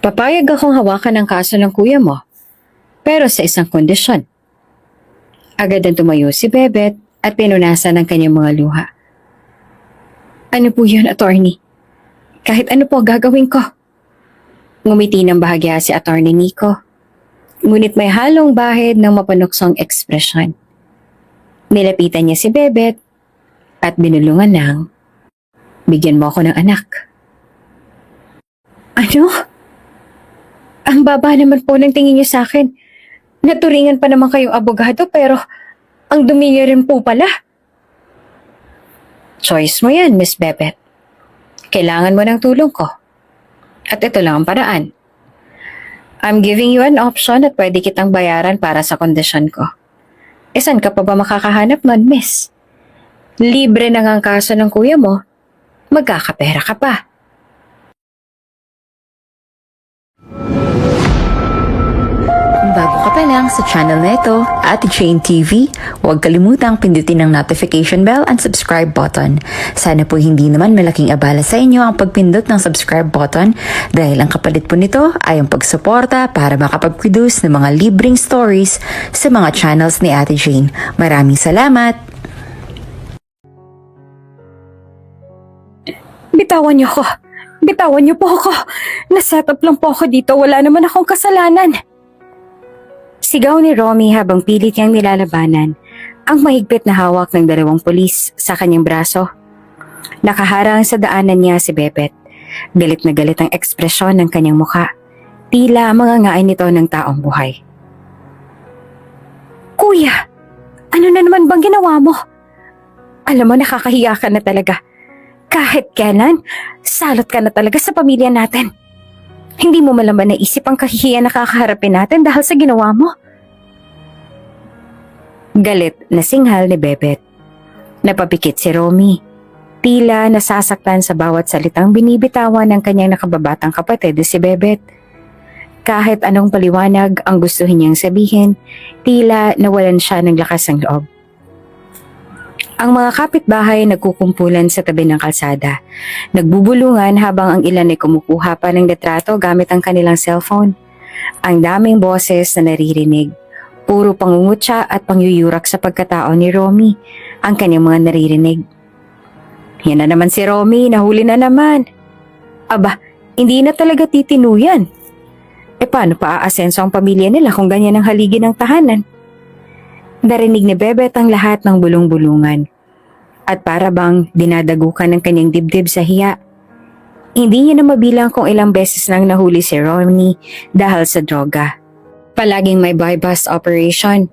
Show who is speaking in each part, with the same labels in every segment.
Speaker 1: Papayag akong hawakan ang kaso ng kuya mo, pero sa isang kondisyon. Agad ang tumayo si Bebet at pinunasan ang kanyang mga luha. Ano po yun, attorney? Kahit ano po gagawin ko. Ngumiti ng bahagya si attorney Nico. Ngunit may halong bahid ng mapanuksong ekspresyon. Nilapitan niya si Bebet at binulungan ng, "Bigyan mo ako ng anak." Ano? Ang baba naman po ng tingin niyo sa akin. Naturingan pa naman kayong abogado pero ang dumi niyo rin po pala. Choice mo yan, Miss Bebet. Kailangan mo ng tulong ko. At ito lang ang paraan. I'm giving you an option at pwede kitang bayaran para sa kondisyon ko. Saan ka pa ba makakahanap nun, miss? Libre na nga ang kaso ng kuya mo. Magkakapera ka pa.
Speaker 2: Kung bago ka pa lang sa channel na ito, Ate Jane TV, huwag kalimutang pindutin ang notification bell and subscribe button. Sana po hindi naman malaking abala sa inyo ang pagpindot ng subscribe button dahil ang kapalit po nito ay ang pagsuporta para makapag-produce ng mga libreng stories sa mga channels ni Ate Jane. Maraming salamat!
Speaker 1: Bitawan niyo ako. Bitawan niyo po ako. Naset up lang po ako dito. Wala naman akong kasalanan. Sigaw ni Romy habang pilit niyang nilalabanan ang mahigpit na hawak ng dalawang pulis sa kanyang braso. Nakaharang sa daanan niya si Bebet. Galit na galit ang ekspresyon ng kanyang mukha. Tila mga ngain nito ng taong buhay. Kuya, ano na naman bang ginawa mo? Alam mo, nakakahiya ka na talaga. Kahit kailan, salot ka na talaga sa pamilya natin. Hindi mo malaman naisip ang kahihiyan na kakaharapin natin dahil sa ginawa mo. Galit na singhal ni Bebet. Napapikit si Romy. Tila nasasaktan sa bawat salitang binibitawan ng kanyang nakababatang kapatid na si Bebet. Kahit anong paliwanag ang gustuhin niyang sabihin, tila nawalan siya ng lakas ng loob. Ang mga kapitbahay nagkukumpulan sa tabi ng kalsada. Nagbubulungan habang ang ilan ay kumukuha pa ng litrato gamit ang kanilang cellphone. Ang daming boses na naririnig. Puro pangungutya at pangyuyurak sa pagkatao ni Romy ang kanyang mga naririnig. Yan na naman si Romy, nahuli na naman. Aba, hindi na talaga titinuyan. Paano pa aasenso ang pamilya nila kung ganyan ang haligi ng tahanan? Narinig ni Bebet ang lahat ng bulong-bulungan. At para bang dinadagukan ng kanyang dibdib sa hiya. Hindi niya na mabilang kung ilang beses nang nahuli si Ronnie dahil sa droga. Palaging may buy-bust operation.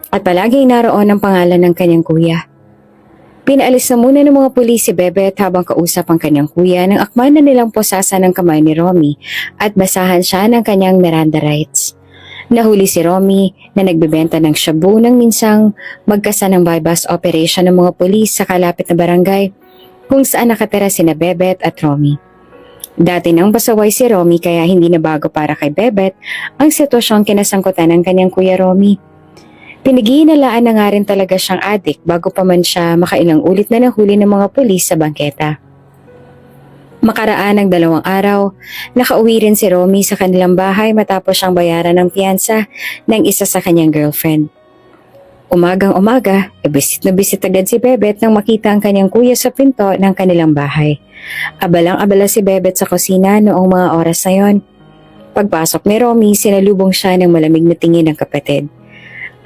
Speaker 1: At palaging naroon ang pangalan ng kanyang kuya. Pinaalis na muna ng mga pulis si Bebet habang kausap ang kanyang kuya nang akma na nilang posasan ng kamay ni Romy at basahan siya ng kanyang Miranda rights. Nahuli si Romy na nagbebenta ng shabu nang minsang magkasa ng buy-bust operation ng mga pulis sa kalapit na barangay kung saan nakatira sina Bebet at Romy. Dati nang pasaway si Romy kaya hindi na bago para kay Bebet ang sitwasyong kinasangkutan ng kanyang kuya Romy. Pinag-iinalaan na nga rin talaga siyang adik bago pa man siya makailang ulit na nahuli ng mga pulis sa bangketa. Makaraan ng 2 araw, nakauwi rin si Romy sa kanilang bahay matapos siyang bayaran ng piyansa ng isa sa kanyang girlfriend. Umagang-umaga, bisit na bisit agad si Bebet nang makita ang kanyang kuya sa pinto ng kanilang bahay. Abalang-abala si Bebet sa kusina noong mga oras na yon. Pagpasok ni Romy, sinalubong siya ng malamig na tingin ng kapatid.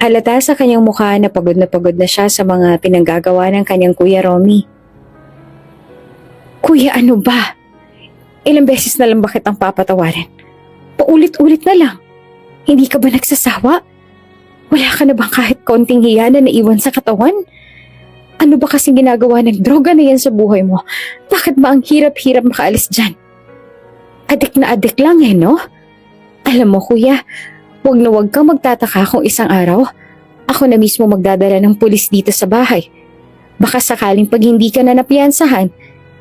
Speaker 1: Halata sa kanyang mukha na pagod na siya sa mga pinanggagawa ng kanyang kuya Romy. Kuya, ano ba? Ilang beses na lang ba kitang papatawarin? Paulit-ulit na lang. Hindi ka ba nagsasawa? Wala ka na bang kahit konting hiya na naiwan sa katawan? Ano ba kasing ginagawa ng droga na yan sa buhay mo? Bakit ba ang hirap-hirap makaalis dyan? Adik na adik lang no? Alam mo kuya, wag kang magtataka kung isang araw, ako na mismo magdadala ng pulis dito sa bahay. Baka sakaling pag hindi ka na napiyansahan,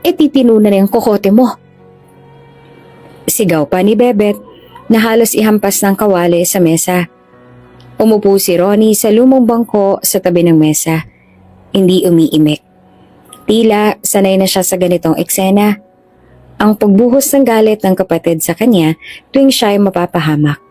Speaker 1: titino na yung kokote mo. Sigaw pa ni Bebet na halos ihampas ng kawali sa mesa. Umupo si Ronnie sa lumang bangko sa tabi ng mesa. Hindi umiimik. Tila sanay na siya sa ganitong eksena. ang pagbuhos ng galit ng kapatid sa kanya tuwing siya ay mapapahamak.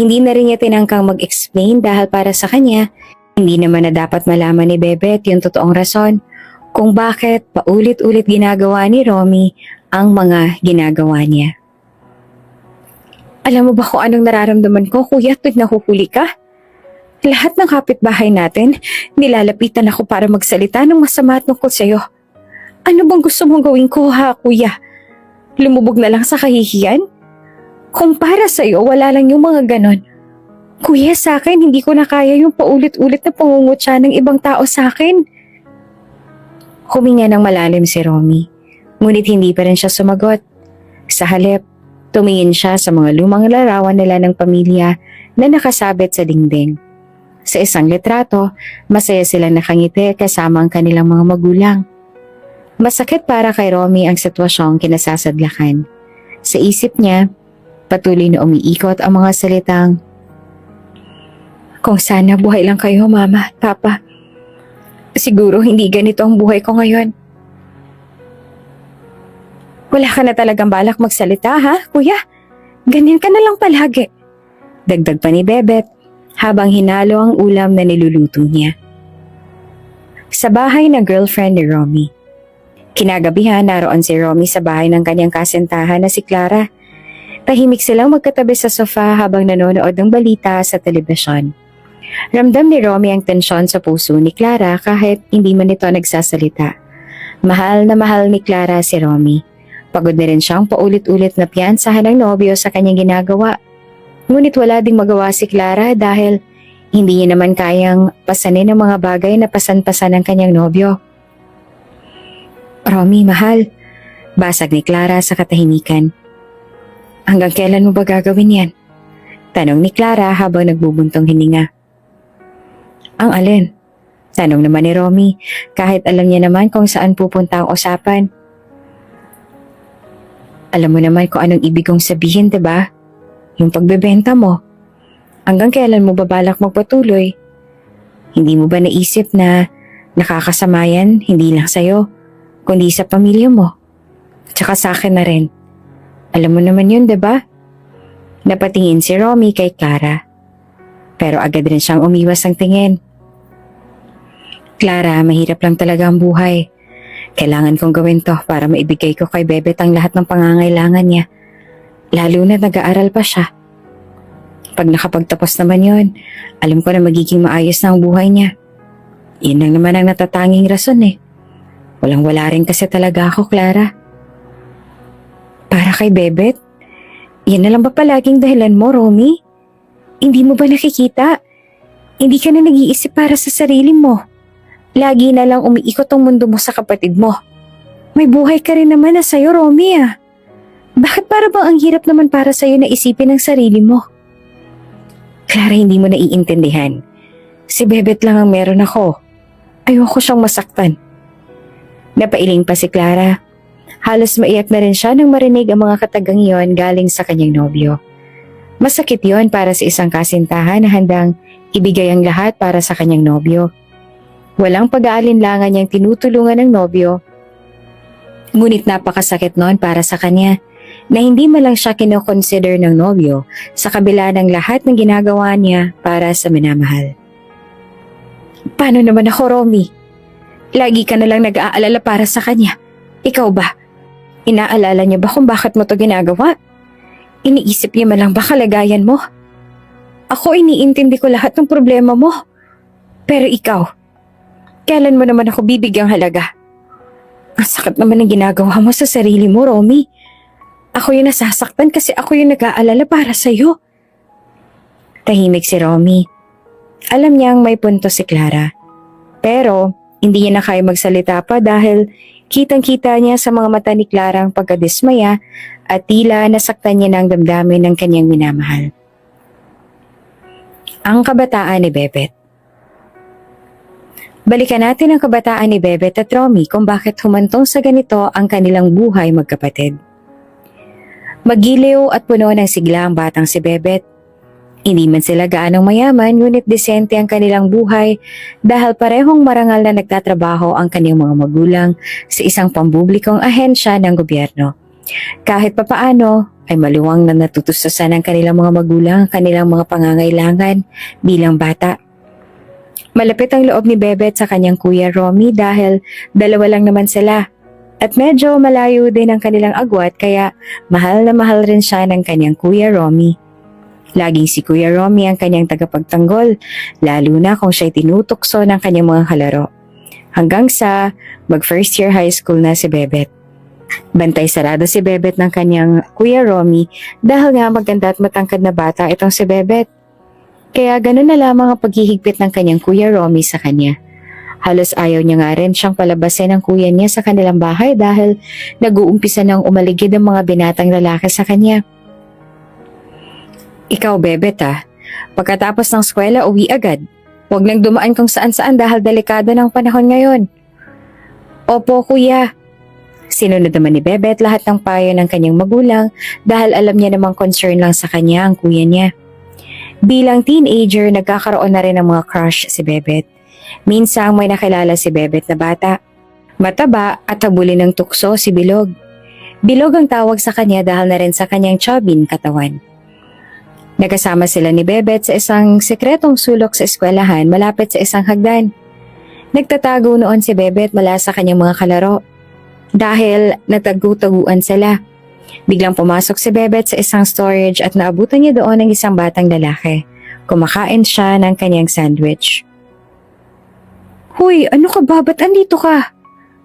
Speaker 1: Hindi na rin niya tinangkang mag-explain dahil para sa kanya, hindi naman na dapat malaman ni Bebet yung totoong rason kung bakit paulit-ulit ginagawa ni Romy ang mga ginagawa niya. Alam mo ba kung anong nararamdaman ko, kuya, tuwing nahuhuli ka? Lahat ng kapitbahay natin, nilalapitan ako para magsalita ng masama tungkol sa'yo. Ano bang gusto mong gawin ko, ha, kuya? Lumubog na lang sa kahihiyan? Kung para sa'yo, wala lang yung mga ganon. Kuya, sa akin, hindi ko na kaya yung paulit-ulit na pangungutya ng ibang tao sa akin. Huminga ng malalim si Romy, ngunit hindi pa rin siya sumagot. Sa halip, tumingin siya sa mga lumang larawan nila ng pamilya na nakasabit sa dingding. Sa isang litrato, masaya silang nakangiti kasama ang kanilang mga magulang. Masakit para kay Romy ang sitwasyong kinasasadlakan. Sa isip niya, patuloy na umiikot ang mga salitang, "Kung sana buhay lang kayo, Mama, Papa. Siguro hindi ganito ang buhay ko ngayon." Wala ka na talagang balak magsalita, ha, kuya? Ganyan ka na lang palagi. Dagdag pa ni Bebet habang hinalo ang ulam na niluluto niya. Sa bahay ng girlfriend ni Romy. Kinagabihan, naroon si Romy sa bahay ng kanyang kasintahan na si Clara. Tahimik silang magkatabi sa sofa habang nanonood ng balita sa telebisyon. Ramdam ni Romy ang tensyon sa puso ni Clara kahit hindi man ito nagsasalita. Mahal na mahal ni Clara si Romy. Pagod na rin siyang paulit-ulit na piyansahan ng nobyo sa kanyang ginagawa. Ngunit wala ding magawa si Clara dahil hindi niya naman kayang pasanin ang mga bagay na pasan-pasan ng kanyang nobyo. "Romy, mahal," basag ni Clara sa katahimikan. "Hanggang kailan mo ba gagawin yan?" Tanong ni Clara habang nagbubuntong hininga. "Ang alin?" Tanong naman ni Romy kahit alam niya naman kung saan pupunta ang usapan. "Alam mo naman kung anong ibig kong sabihin, diba? Yung pagbebenta mo. Hanggang kailan mo babalak magpatuloy? Hindi mo ba naisip na nakakasama yan hindi lang sa'yo, kundi sa pamilya mo? Tsaka sa akin na rin. Alam mo naman yun, diba?" Napatingin si Romy kay Clara. Pero agad rin siyang umiwas ng tingin. "Clara, mahirap lang talaga ang buhay. Kailangan kong gawin to para maibigay ko kay Bebet ang lahat ng pangangailangan niya. Lalo na nag-aaral pa siya. Pag nakapagtapos naman yon, alam ko na magiging maayos na ang buhay niya. Yun lang naman ang natatanging rason eh. Walang-wala rin kasi talaga ako, Clara." "Para kay Bebet? Yan na lang ba palaging dahilan mo, Romy? Hindi mo ba nakikita? Hindi ka na nag-iisip para sa sarili mo. Lagi na lang umiikot ang mundo mo sa kapatid mo. May buhay ka rin naman na sa'yo, Romy, ah. Bakit para bang ang hirap naman para sa'yo na isipin ang sarili mo?" "Clara, hindi mo naiintindihan. Si Bebet lang ang meron ako. Ayoko siyang masaktan." Napailing pa si Clara. Halos maiyak na rin siya nang marinig ang mga katagang iyon galing sa kanyang nobyo. Masakit yon para sa isang kasintahan na handang ibigay ang lahat para sa kanyang nobyo. Walang pag-aalinlangan niyang tinutulungan ng nobyo. Ngunit napakasakit noon para sa kanya na hindi man lang siya kinoconsider ng nobyo sa kabila ng lahat ng ginagawa niya para sa minamahal. "Paano naman ako, Romy? Lagi ka na lang nag-aalala para sa kanya. Ikaw ba? Inaalala niya ba kung bakit mo to ginagawa? Iniisip niya man lang ba kalagayan mo? Ako, iniintindi ko lahat ng problema mo. Pero ikaw, kailan mo naman ako bibigyang halaga? Ang sakit naman ng ginagawa mo sa sarili mo, Romy. Ako yung nasasaktan kasi ako yung nag-aalala para sa'yo." Tahimik si Romy. Alam niyang may punto si Clara. Pero hindi niya na kaya magsalita pa dahil kitang-kita niya sa mga mata ni Clara ang pagkadismaya at tila nasaktan niya ng damdamin ng kanyang minamahal. Ang kabataan ni Bebet. Balikan natin ang kabataan ni Bebet at Romy kung bakit humantong sa ganito ang kanilang buhay magkapatid. Magiliw at puno ng sigla ang batang si Bebet. Hindi man sila gaanong mayaman ngunit disente ang kanilang buhay dahil parehong marangal na nagtatrabaho ang kanyang mga magulang sa isang pampublikong ahensya ng gobyerno. Kahit papaano ay maluwang na natutustusan ng kanilang mga magulang ang kanilang mga pangangailangan bilang bata. Malapit ang loob ni Bebet sa kanyang kuya Romy dahil dalawa lang naman sila. At medyo malayo din ang kanilang agwat kaya mahal na mahal rin siya ng kanyang kuya Romy. Laging si Kuya Romy ang kanyang tagapagtanggol, lalo na kung siya'y tinutukso ng kanyang mga kalaro. Hanggang sa mag first year high school na si Bebet. Bantay sarado si Bebet ng kanyang Kuya Romy dahil nga maganda at matangkad na bata itong si Bebet. Kaya ganun na lamang ang paghihigpit ng kanyang Kuya Romy sa kanya. Halos ayaw niya nga rin siyang palabasin ng kuya niya sa kanilang bahay dahil nag-uumpisa nang umaligid ang mga binatang lalaki sa kanya. Ikaw, Bebet pagkatapos ng eskwela uwi agad. Huwag nang dumaan kung saan-saan dahil delikado ng panahon ngayon. Opo, kuya. Sinunod naman ni Bebet lahat ng payo ng kanyang magulang dahil alam niya namang concern lang sa kanya ang kuya niya. Bilang teenager, nagkakaroon na rin ng mga crush si Bebet. Minsang may nakilala si Bebet na bata. Mataba at habulin ng tukso si Bilog. Bilog ang tawag sa kanya dahil na rin sa kanyang chubby katawan. Nagkasama sila ni Bebet sa isang sekretong sulok sa eskwelahan malapit sa isang hagdan. Nagtatago noon si Bebet mula sa kanyang mga kalaro. Dahil natagu-taguan sila. Biglang pumasok si Bebet sa isang storage at naabutan niya doon ng isang batang lalaki. Kumakain siya ng kanyang sandwich. Huy, ano ka ba? Ba't andito ka?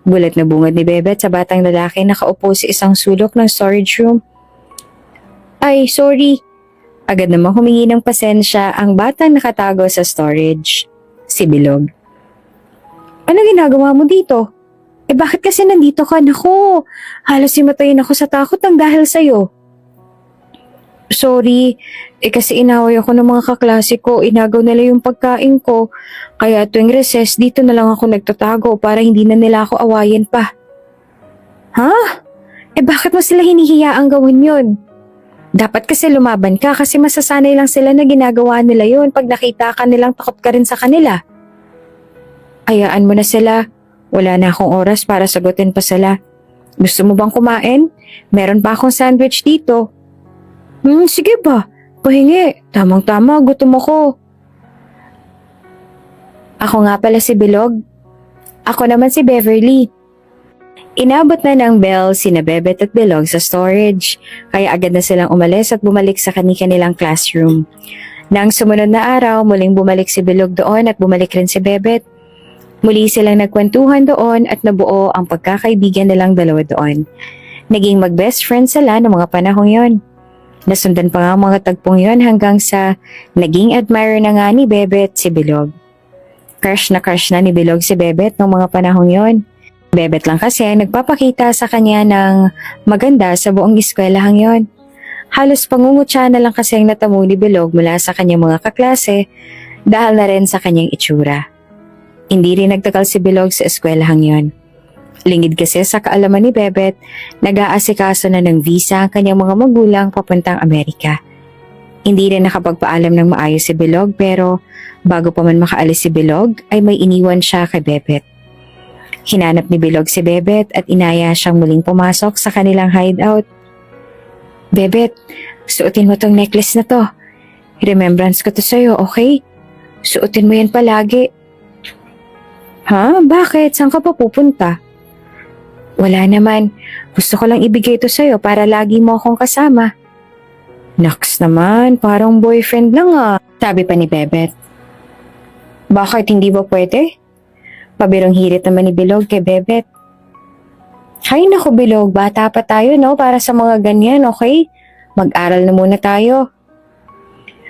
Speaker 1: Gulat na bungad ni Bebet sa batang lalaki na nakaupo sa isang sulok ng storage room. Ay, sorry. Agad namang humingi ng pasensya ang batang nakatago sa storage. Si Bilog. Ano ginagawa mo dito? Bakit kasi nandito ka? Naku, halos himatayin ako sa takot ng dahil sa'yo. Sorry, kasi inaway ako ng mga kaklase ko, inagaw nila yung pagkain ko. Kaya tuwing recess, dito na lang ako nagtatago para hindi na nila ako awayin pa. Ha? Bakit mo sila hinihiyaang gawin yun? Dapat kasi lumaban ka kasi masasanay lang sila na ginagawa nila yun pag nakita ka nilang takot ka rin sa kanila. Hayaan mo na sila. Wala na akong oras para sagutin pa sila. Gusto mo bang kumain? Meron pa akong sandwich dito. Sige ba? Pahingi. Tamang-tama, gutom ako. Ako nga pala si Bilog. Ako naman si Beverly. Inabot na ng bell sina Bebet at Bilog sa storage, kaya agad na silang umalis at bumalik sa kanilang classroom. Nang sumunod na araw, muling bumalik si Bilog doon at bumalik rin si Bebet. Muli silang nagkwentuhan doon at nabuo ang pagkakaibigan nilang dalawa doon. Naging mag-best friends sila ng mga panahong yon. Nasundan pa nga ang mga tagpong yon hanggang sa naging admirer na nga ni Bebet si Bilog. Crush na ni Bilog si Bebet ng mga panahong yon. Bebet lang kasi nagpapakita sa kanya ng maganda sa buong eskwelahang yon. Halos pangungutya na lang kasi ang natamo ni Bilog mula sa kanyang mga kaklase dahil na rin sa kanyang itsura. Hindi rin nagtagal si Bilog sa eskwelahang yon. Lingid kasi sa kaalaman ni Bebet, nag-aasikaso na ng visa ang kanyang mga magulang papuntang Amerika. Hindi rin nakapagpaalam ng maayos si Bilog pero bago pa man makaalis si Bilog ay may iniwan siya kay Bebet. Hinanap ni Bilog si Bebet at inaya siyang muling pumasok sa kanilang hideout. Bebet, suotin mo tong necklace na to. Remembrance ko to sa'yo, okay? Suotin mo yan palagi. Ha? Bakit? Saan ka pa pupunta? Wala naman. Gusto ko lang ibigay ito sa'yo para lagi mo akong kasama. Naks naman, parang boyfriend lang sabi pa ni Bebet. Bakit hindi ba pwede? Pabirong hirit naman ni Bilog kay Bebet. Hay naku Bilog, bata pa tayo no para sa mga ganyan, okay? Mag-aral na muna tayo.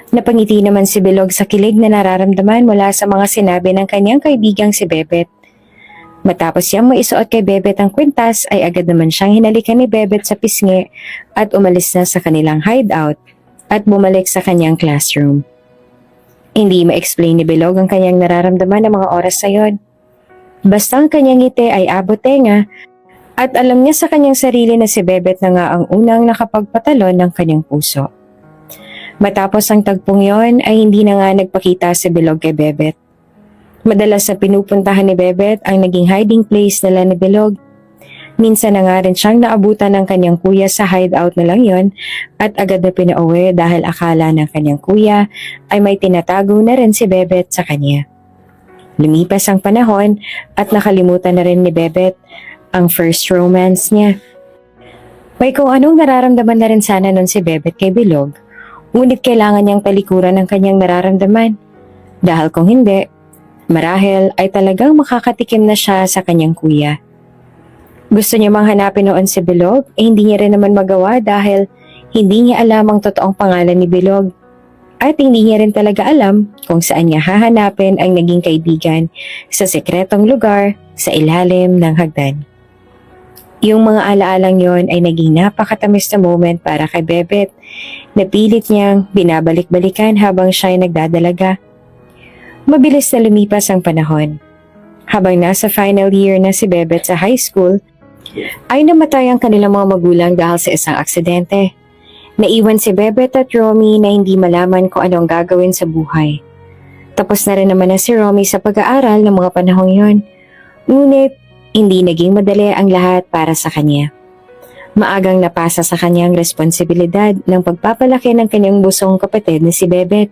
Speaker 1: Napangiti naman si Bilog sa kilig na nararamdaman mula sa mga sinabi ng kanyang kaibigang si Bebet. Matapos siyang maisuot kay Bebet ang kwintas ay agad naman siyang hinalikan ni Bebet sa pisngi at umalis na sa kanilang hideout at bumalik sa kanyang classroom. Hindi ma-explain ni Bilog ang kanyang nararamdaman ng mga oras na yon. Basta ang kanyang ngiti ay abot tenga at alam niya sa kanyang sarili na si Bebet na nga ang unang nakapagpatalon ng kanyang puso. Matapos ang tagpong yon ay hindi na nga nagpakita si Bilog kay Bebet. Madalas na pinupuntahan ni Bebet ang naging hiding place nila ni Bilog. Minsan na nga rin siyang naabutan ng kanyang kuya sa hideout na lang yon at agad na pinauwi dahil akala ng kanyang kuya ay may tinatago na rin si Bebet sa kanya. Lumipas ang panahon at nakalimutan na rin ni Bebet ang first romance niya. May kung anong nararamdaman na rin sana nun si Bebet kay Bilog, ngunit kailangan niyang palikuran ang kanyang nararamdaman. Dahil kung hindi, marahil ay talagang makakatikim na siya sa kanyang kuya. Gusto niya mang hanapin noon si Bilog, hindi niya rin naman magawa dahil hindi niya alam ang totoong pangalan ni Bilog. At hindi niya rin talaga alam kung saan niya hahanapin ang naging kaibigan sa sekretong lugar sa ilalim ng hagdan. Yung mga alaalang yon ay naging napakatamis na moment para kay Bebet na pilit niyang binabalik-balikan habang siya ay nagdadalaga. Mabilis na lumipas ang panahon. Habang nasa final year na si Bebet sa high school, ay namatay ang kanilang mga magulang dahil sa isang aksidente. Naiwan si Bebet at Romy na hindi malaman kung anong gagawin sa buhay. Tapos na rin naman na si Romy sa pag-aaral ng mga panahong yon. Ngunit, hindi naging madali ang lahat para sa kanya. Maagang napasa sa kanyang responsibilidad ng pagpapalaki ng kanyang busong kapatid na si Bebet.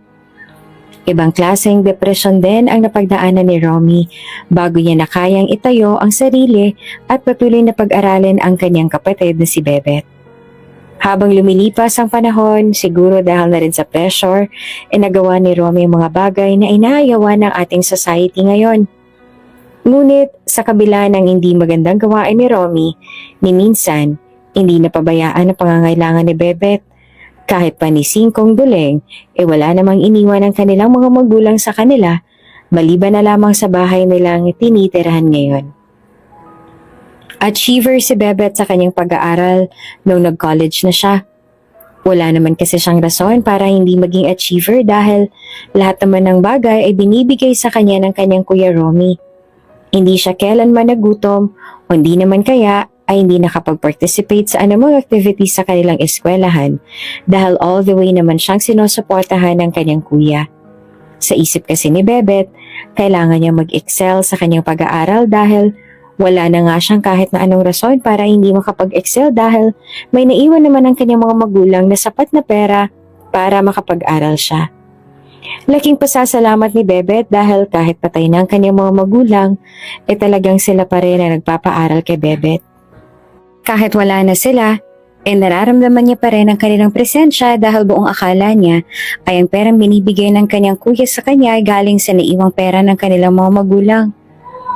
Speaker 1: Ibang klaseng depresyon din ang napagdaanan ni Romy bago niya nakayang itayo ang sarili at patuloy na pag-aralin ang kanyang kapatid na si Bebet. Habang lumilipas ang panahon, siguro dahil na rin sa pressure, nagawa ni Romy ang mga bagay na inaayawan ng ating society ngayon. Ngunit sa kabila ng hindi magandang gawain ni Romy, ni minsan, hindi napabayaan ang pangangailangan ni Bebet. Kahit pa ni Singkong Duleng, wala namang iniwan ang kanilang mga magulang sa kanila, maliban na lamang sa bahay nilang tinitirahan ngayon. Achiever si Bebet sa kanyang pag-aaral nung nag-college na siya. Wala naman kasi siyang rason para hindi maging achiever dahil lahat naman ng bagay ay binibigay sa kanya ng kanyang kuya Romy. Hindi siya kailanman nagutom, o hindi naman kaya ay hindi nakapag-participate sa anumang activities sa kanilang eskwelahan dahil all the way naman siyang sinusuportahan ng kanyang kuya. Sa isip kasi ni Bebet, kailangan niya mag-excel sa kanyang pag-aaral dahil wala na nga siyang kahit na anong rason para hindi makapag-excel dahil may naiwan naman ang kanyang mga magulang na sapat na pera para makapag-aral siya. Laking pasasalamat ni Bebet dahil kahit patay na ang kanyang mga magulang, talagang sila pa rin na nagpapaaral kay Bebet. Kahit wala na sila, nararamdaman niya pa rin ang kanilang presensya dahil buong akala niya ay ang perang binibigay ng kanyang kuya sa kanya ay galing sa naiwang pera ng kanilang mga magulang.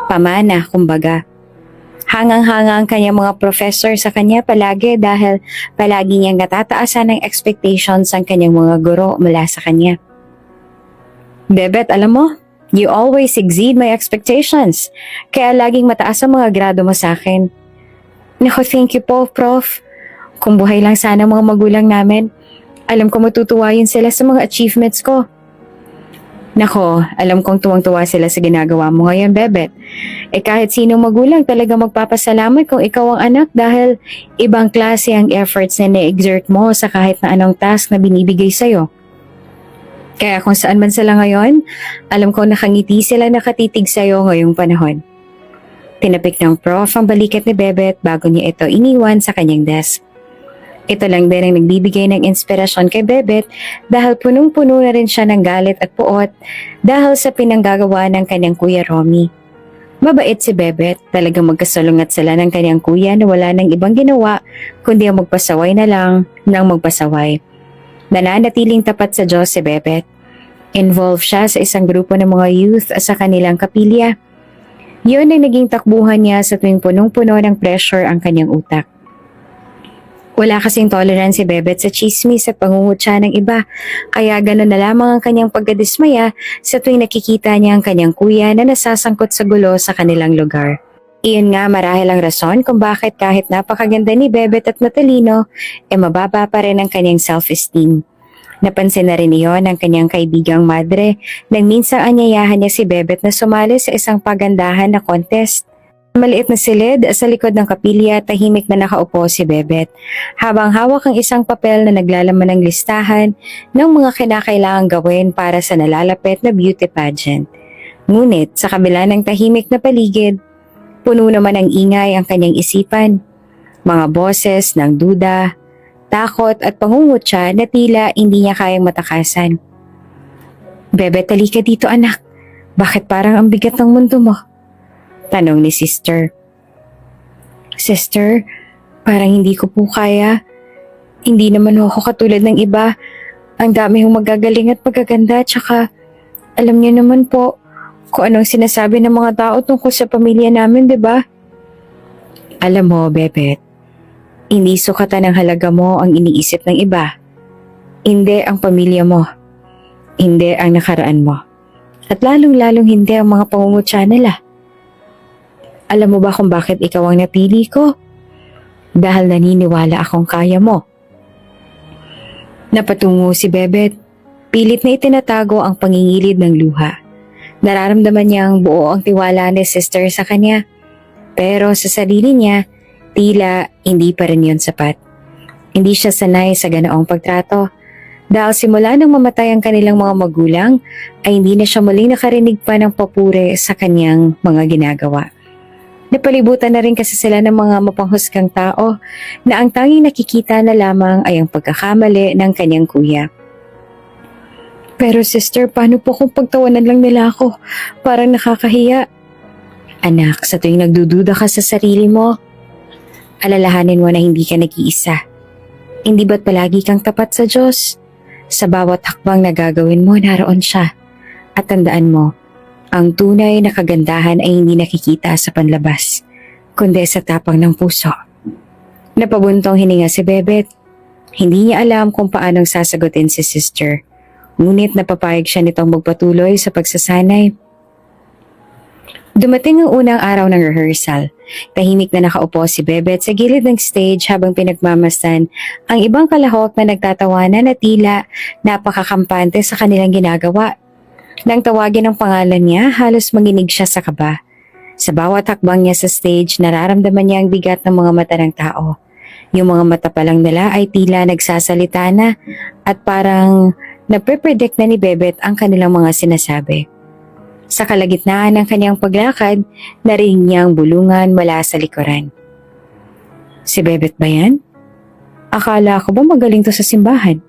Speaker 1: Pamana, kumbaga. Hangang-hanga ang kanyang mga professor sa kanya palagi dahil palagi niyang natataasan ng expectations ang kanyang mga guro mula sa kanya. Bebet, alam mo, you always exceed my expectations, kaya laging mataas ang mga grado mo sa akin. Naku, thank you po, Prof. Kung buhay lang sana mga magulang namin, alam ko matutuwa yun sila sa mga achievements ko. Nako, alam kong tuwang-tuwa sila sa ginagawa mo ngayon, Bebet. Kahit sino magulang talaga magpapasalamat kung ikaw ang anak dahil ibang klase ang efforts na na-exert mo sa kahit na anong task na binibigay sa'yo. Kaya kung saan man sila ngayon, alam ko nakangiti sila nakatitig sa'yo ngayong panahon. Tinapik ng prof ang balikat ni Bebet bago niya ito iniwan sa kanyang desk. Ito lang din ang nagbibigay ng inspirasyon kay Bebet dahil punong-puno na rin siya ng galit at puot dahil sa pinanggagawa ng kanyang kuya Romy. Mabait si Bebet, talagang magkasalungat sila ng kanyang kuya na wala nang ibang ginawa kundi ang magpasaway na lang ng magpasaway. Nananatiling tapat sa Diyos si Bebet. Involved siya sa isang grupo ng mga youth sa kanilang kapilya. Yun ang naging takbuhan niya sa tuwing punong-puno ng pressure ang kanyang utak. Wala kasing tolerance si Bebet sa chismis at pangungutya ng iba, kaya gano'n na lamang ang kanyang pagkadismaya sa tuwing nakikita niya ang kanyang kuya na nasasangkot sa gulo sa kanilang lugar. Iyon nga marahil ang rason kung bakit kahit napakaganda ni Bebet at matalino, mababa pa rin ang kanyang self-esteem. Napansin na rin iyon ng kanyang kaibigang madre nang minsang anyayahan niya si Bebet na sumali sa isang pagandahan na contest. Maliit na silid sa likod ng kapilya, tahimik na nakaupo si Bebet habang hawak ang isang papel na naglalaman ng listahan ng mga kinakailangang gawin para sa nalalapit na beauty pageant. Ngunit sa kabila ng tahimik na paligid, Puno naman ng ingay ang kanyang isipan. Mga boses ng duda, takot at pangungutya na tila hindi niya kayang matakasan. Bebet, halika dito anak. Bakit parang ang bigat ng mundo mo? Tanong ni sister. Sister, parang hindi ko po kaya. Hindi naman ako katulad ng iba. Ang dami hong magagaling at magaganda, tsaka alam niyo naman po kung anong sinasabi ng mga tao tungkol sa pamilya namin, di ba? Alam mo, Bebet, hindi sukatan ng halaga mo ang iniisip ng iba. Hindi ang pamilya mo. Hindi ang nakaraan mo. At lalong-lalong hindi ang mga pangungutya nila. Alam mo ba kung bakit ikaw ang napili ko? Dahil naniniwala akong kaya mo. Napatungo si Bebet. Pilit na itinatago ang pangingilid ng luha. Nararamdaman niyang buo ang tiwala ni sister sa kanya. Pero sa sarili niya, tila hindi pa rin yun sapat. Hindi siya sanay sa ganoong pagtrato. Dahil simula nang mamatay ang kanilang mga magulang, ay hindi na siya muling nakarinig pa ng papuri sa kanyang mga ginagawa. Napalibutan na rin kasi sila ng mga mapanghusgang tao na ang tanging nakikita na lamang ay ang pagkakamali ng kanyang kuya. Pero sister, paano po kung pagtawanan lang nila ako? Parang nakakahiya. Anak, sa tuwing nagdududa ka sa sarili mo, alalahanin mo na hindi ka nag-iisa. Hindi ba't palagi kang tapat sa Diyos? Sa bawat hakbang na gagawin mo, naroon siya. At tandaan mo, ang tunay na kagandahan ay hindi nakikita sa panlabas, kundi sa tapang ng puso. Napabuntong hininga si Bebet. Hindi niya alam kung paanong sasagutin si sister. Ngunit napapayag siya nitong magpatuloy sa pagsasanay. Dumating ang unang araw ng rehearsal. Tahimik na nakaupo si Bebet sa gilid ng stage habang pinagmamasdan ang ibang kalahok na nagtatawanan na tila napakakampante sa kanilang ginagawa. Nang tawagin ang pangalan niya, halos manginig siya sa kaba. Sa bawat hakbang niya sa stage, nararamdaman niya ang bigat ng mga mata ng tao. Yung mga mata pa lang nila ay tila nagsasalita na at parang nape-predict na ni Bebet ang kanilang mga sinasabi. Sa kalagitnaan ng kanyang paglakad, narinig niya ang bulungan mula sa likuran. Si Bebet ba yan? Akala ko ba magaling to sa simbahan?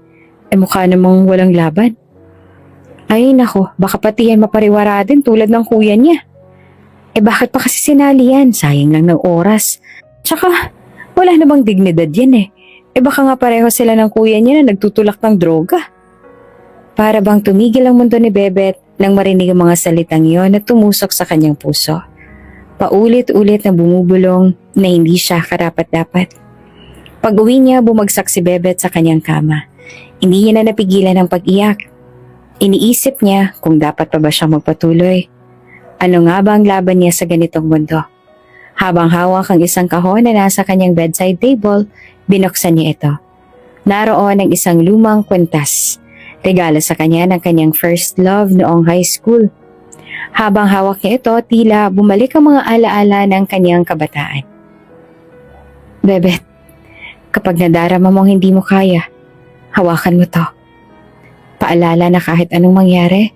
Speaker 1: Mukha namang walang laban. Ay nako, baka pati yan mapariwara din tulad ng kuya niya. Bakit pa kasi sinali yan? Sayang lang ng oras. Tsaka, wala namang dignidad yan . Baka nga pareho sila ng kuya niya na nagtutulak ng droga. Para bang tumigil ang mundo ni Bebet nang marinig ang mga salitang yon na tumusok sa kanyang puso. Paulit-ulit na bumubulong na hindi siya karapat-dapat. Pag-uwi niya, bumagsak si Bebet sa kanyang kama. Hindi niya na napigilan ang pag-iyak. Iniisip niya kung dapat pa ba siya magpatuloy. Ano nga ba ang laban niya sa ganitong mundo? Habang hawak ang isang kahon na nasa kanyang bedside table, binuksan niya ito. Naroon ang isang lumang kwintas. Regalo sa kanya ng kanyang first love noong high school. Habang hawak niya ito, tila bumalik ang mga alaala ng kanyang kabataan. Bebet, kapag nadarama mong hindi mo kaya, hawakan mo to. Paalala na kahit anong mangyari,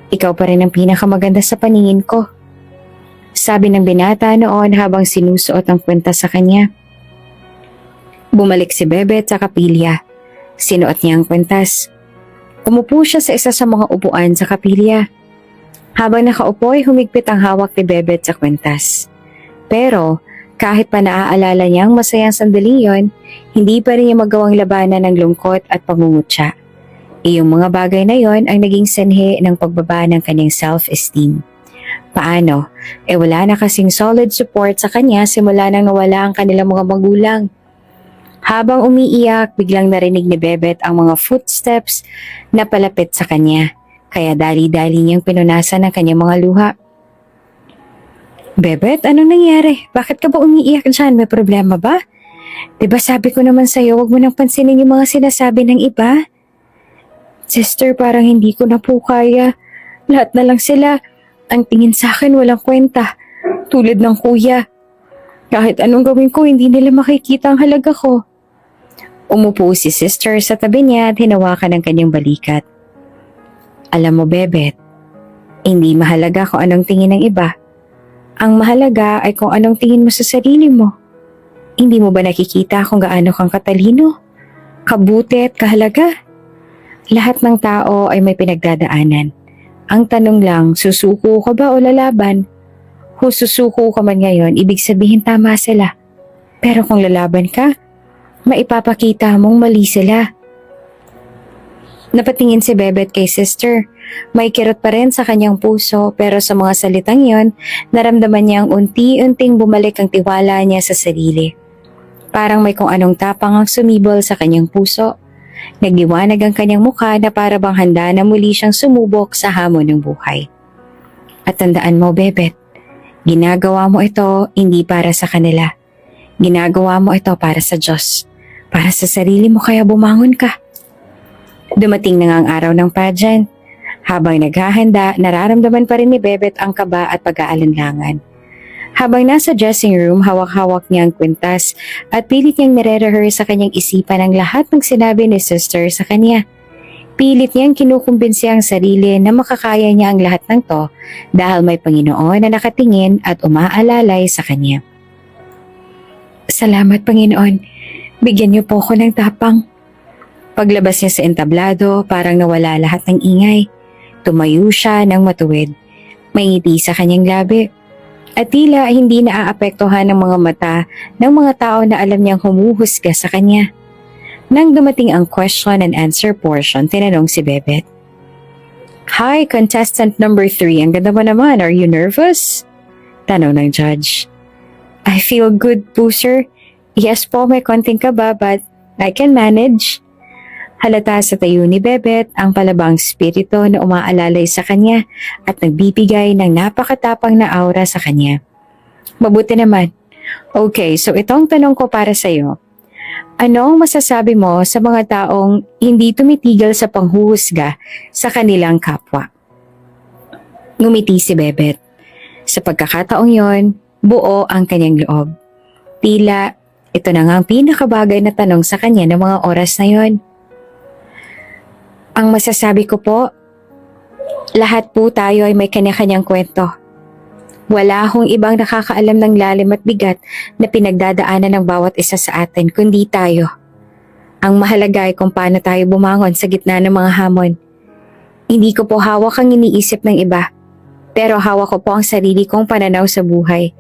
Speaker 1: ikaw pa rin ang pinakamaganda sa paningin ko. Sabi ng binata noon habang sinusuot ang kwintas sa kanya. Bumalik si Bebet sa kapilya. Sinuot niya ang kwintas. Umupo siya sa isa sa mga upuan sa kapilya. Habang nakaupo ay humigpit ang hawak ni Bebet sa kwintas. Pero kahit pa naaalala niya ang masayang sandaling yon, hindi pa rin niya magawang labanan ng lungkot at pangungutya. Iyong mga bagay na yon ang naging sanhi ng pagbaba ng kanyang self-esteem. Paano? Wala na kasing solid support sa kanya simula nang nawala ang kanilang mga magulang. Habang umiiyak, biglang narinig ni Bebet ang mga footsteps na palapit sa kanya. Kaya dali-dali niyang pinunasan ang kanyang mga luha. Bebet, anong nangyari? Bakit ka ba umiiyak dyan? May problema ba? Diba sabi ko naman sa'yo, huwag mo nang pansinin yung mga sinasabi ng iba? Sister, parang hindi ko na po kaya. Lahat na lang sila. Ang tingin sa akin walang kwenta. Tulad ng kuya. Kahit anong gawin ko, hindi nila makikita ang halaga ko. Umupo si sister sa tabi niya at hinawakan ang kanyang balikat. Alam mo, Bebet, hindi mahalaga kung anong tingin ng iba. Ang mahalaga ay kung anong tingin mo sa sarili mo. Hindi mo ba nakikita kung gaano kang katalino, kabuti at kahalaga? Lahat ng tao ay may pinagdadaanan. Ang tanong lang, susuko ka ba o lalaban? Kung susuko ka man ngayon, ibig sabihin tama sila. Pero kung lalaban ka, maipapakita mong mali sila. Napatingin si Bebet kay sister. May kirot pa rin sa kanyang puso pero sa mga salitang yon, naramdaman niyang unti-unting bumalik ang tiwala niya sa sarili. Parang may kung anong tapang ang sumibol sa kanyang puso. Nagliwanag ang kanyang mukha na para bang handa na muli siyang sumubok sa hamon ng buhay. At tandaan mo, Bebet, ginagawa mo ito hindi para sa kanila. Ginagawa mo ito para sa Diyos. Para sa sarili mo kaya bumangon ka. Dumating na nga ang araw ng pageant. Habang naghahanda, nararamdaman pa rin ni Bebet ang kaba at pag-aalinlangan. Habang nasa dressing room, hawak-hawak niya ang kwintas at pilit niyang nire-rehearse sa kanyang isipan ang lahat ng sinabi ni sister sa kanya. Pilit niyang kinukumbinsi ang sarili na makakaya niya ang lahat ng to dahil may Panginoon na nakatingin at umaalalay sa kanya. Salamat, Panginoon. Bigyan niyo po ako ng tapang. Paglabas niya sa entablado, parang nawala lahat ng ingay. Tumayo siya ng matuwid. May ngiti sa kanyang labi. At tila hindi naaapektuhan ng mga mata ng mga tao na alam niyang humuhusga sa kanya. Nang dumating ang question and answer portion, tinanong si Bebet. Hi, contestant number 3. Ang ganda mo naman. Are you nervous? Tanong ng judge. I feel good po, sir. Yes po, may konting kaba but I can manage. Halata sa tayo ni Bebet ang palabang spirito na umaalalay sa kanya at nagbibigay ng napakatapang na aura sa kanya. Mabuti naman. Okay, so itong tanong ko para sa iyo. Anong masasabi mo sa mga taong hindi tumitigil sa panghuhusga sa kanilang kapwa? Ngumiti si Bebet. Sa pagkakataong yon, buo ang kanyang loob. Tila, ito na nga ang pinakabagay na tanong sa kanya ng mga oras na yon. Ang masasabi ko po, lahat po tayo ay may kanya-kanyang kwento. Wala akong ibang nakakaalam ng lalim at bigat na pinagdadaanan ng bawat isa sa atin kundi tayo. Ang mahalaga ay kung paano tayo bumangon sa gitna ng mga hamon. Hindi ko po hawak ang iniisip ng iba, pero hawak ko po ang sarili kong pananaw sa buhay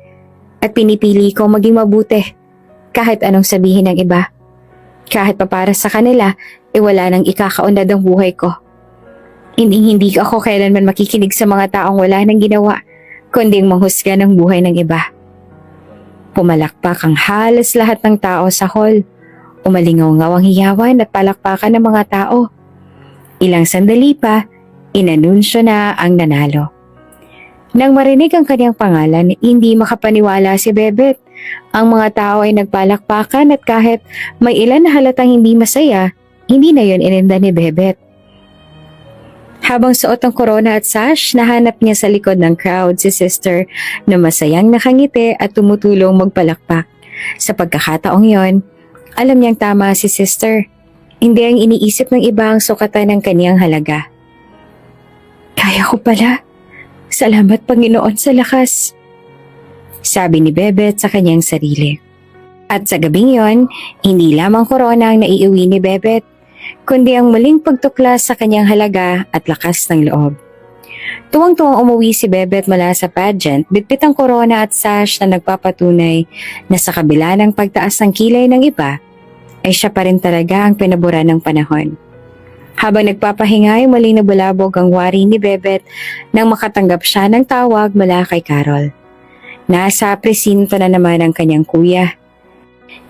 Speaker 1: at pinipili ko maging mabuti kahit anong sabihin ng iba. Kahit pa para sa kanila, wala nang ikakaunlad ang buhay ko. Hindi ako kailanman makikinig sa mga taong wala nang ginawa, kundi manghusga ng buhay ng iba. Pumalakpak ang halos lahat ng tao sa hall. Umalingaw-ngaw ang hiyawan at palakpakan ng mga tao. Ilang sandali pa, inanunsyo na ang nanalo. Nang marinig ang kanyang pangalan, hindi makapaniwala si Bebet. Ang mga tao ay nagpalakpakan at kahit may ilan na halatang hindi masaya, hindi na yon ininda ni Bebet. Habang suot ang corona at sash, nahanap niya sa likod ng crowd si sister na masayang nakangiti at tumutulong magpalakpak. Sa pagkakataong yon, alam niyang tama si sister. Hindi ang iniisip ng iba ang sukatan ng kaniyang halaga. Kaya ko pala. Salamat Panginoon sa lakas. Sabi ni Bebet sa kanyang sarili. At sa gabing yon, hindi lamang corona ang naiuwi ni Bebet, kundi ang muling pagtuklas sa kanyang halaga at lakas ng loob. Tuwang-tuwang umuwi si Bebet mula sa pageant, bitbit ang corona at sash na nagpapatunay na sa kabila ng pagtaas ng kilay ng iba, ay siya pa rin talaga ang pinabura ng panahon. Habang nagpapahinga ay muling nabulabog ang wari ni Bebet nang makatanggap siya ng tawag mula kay Carol. Nasa presinto na naman ang kanyang kuya.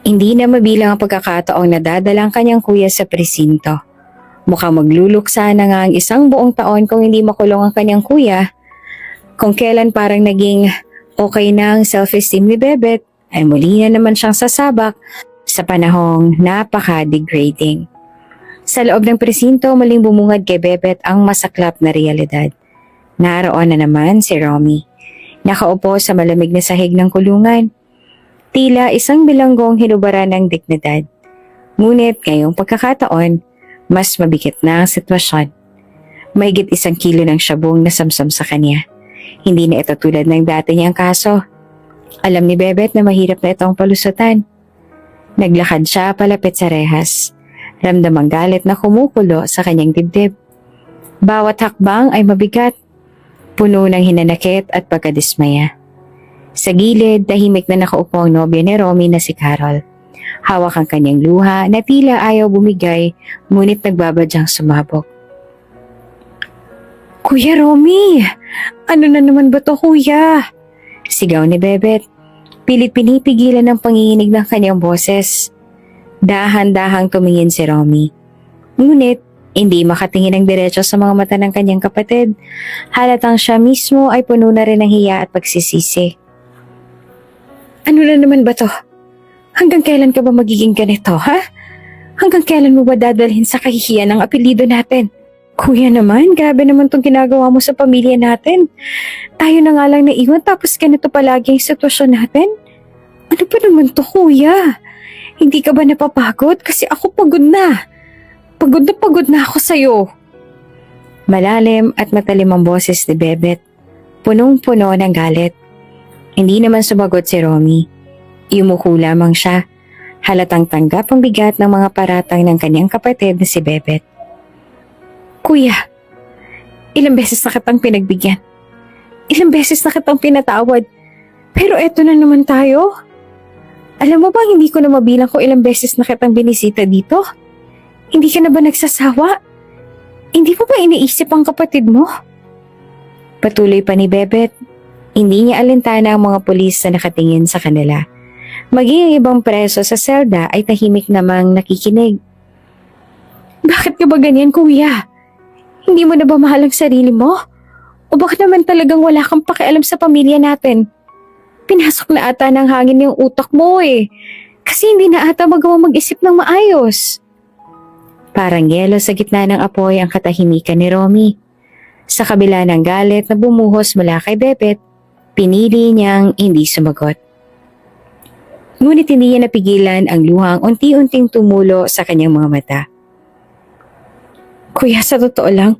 Speaker 1: Hindi na mabilang ang pagkakataong nadadala ang kanyang kuya sa presinto. Mukhang magluluksa na nga ang isang buong taon kung hindi makulong ang kanyang kuya. Kung kailan parang naging okay na ang self-esteem ni Bebet, ay muli na naman siyang sasabak sa panahong napaka-degrading. Sa loob ng presinto, muling bumungad kay Bebet ang masaklap na realidad. Naroon na naman si Romy. Nakaupo sa malamig na sahig ng kulungan. Tila isang bilanggong hinubaran ng dignidad. Ngunit ngayong pagkakataon, mas mabigat na ang sitwasyon. Mahigit 1 kilo ng syabong na samsam sa kanya. Hindi na ito tulad ng dati niyang kaso. Alam ni Bebet na mahirap na itong palusutan. Naglakad siya palapit sa rehas. Ramdam ang galit na kumukulo sa kanyang dibdib. Bawat hakbang ay mabigat, puno ng hinanakit at pagkadismaya. Sa gilid, tahimik na nakaupo ang nobya ni Romy na si Carol. Hawak ang kanyang luha na tila ayaw bumigay, ngunit nagbabadyang sumabog. Kuya Romy! Ano na naman ba to, kuya? Sigaw ni Bebet. Pilit pinipigilan ng panginginig ng kanyang boses. Dahan-dahang tumingin si Romy. Ngunit, hindi makatingin ng diretso sa mga mata ng kanyang kapatid. Halatang siya mismo ay puno na rin ng hiya at pagsisisi. Ano na naman ba to? Hanggang kailan ka ba magiging ganito, ha? Hanggang kailan mo ba dadalhin sa kahihiyan ang apelido natin? Kuya naman, grabe naman tong ginagawa mo sa pamilya natin. Tayo na nga lang naiwan tapos ganito palagi ang sitwasyon natin. Ano pa naman to, kuya? Hindi ka ba napapagod? Kasi ako pagod na. Pagod na ako sa'yo. Malalim at matalim ang boses ni Bebet. Punong-puno ng galit. Hindi naman sumagot si Romy. Yumuko lamang siya. Halatang tanggap ang bigat ng mga paratang ng kanyang kapatid na si Bebet. Kuya, ilang beses na kitang pinagbigyan. Ilang beses na kitang pinatawad. Pero eto na naman tayo. Alam mo bang hindi ko na mabilang kung ilang beses na kitang binisita dito? Hindi ka na ba nagsasawa? Hindi mo ba iniisip ang kapatid mo? Patuloy pa ni Bebet. Hindi niya alintana ang mga pulis na nakatingin sa kanila. Maging ang ibang preso sa selda ay tahimik namang nakikinig. Bakit ka ba ganyan, kuya? Hindi mo na ba mahal ang sarili mo? O bakit naman talagang wala kang pakialam sa pamilya natin? Pinasok na ata ng hangin yung utak mo eh. Kasi hindi na ata magawa mag-isip ng maayos. Parang yelo sa gitna ng apoy ang katahimikan ni Romy. Sa kabila ng galit na bumuhos mula kay Bebet, pinili niyang hindi sumagot. Ngunit hindi niya napigilan ang luhang unti-unting tumulo sa kanyang mga mata. Kuya, sa totoo lang,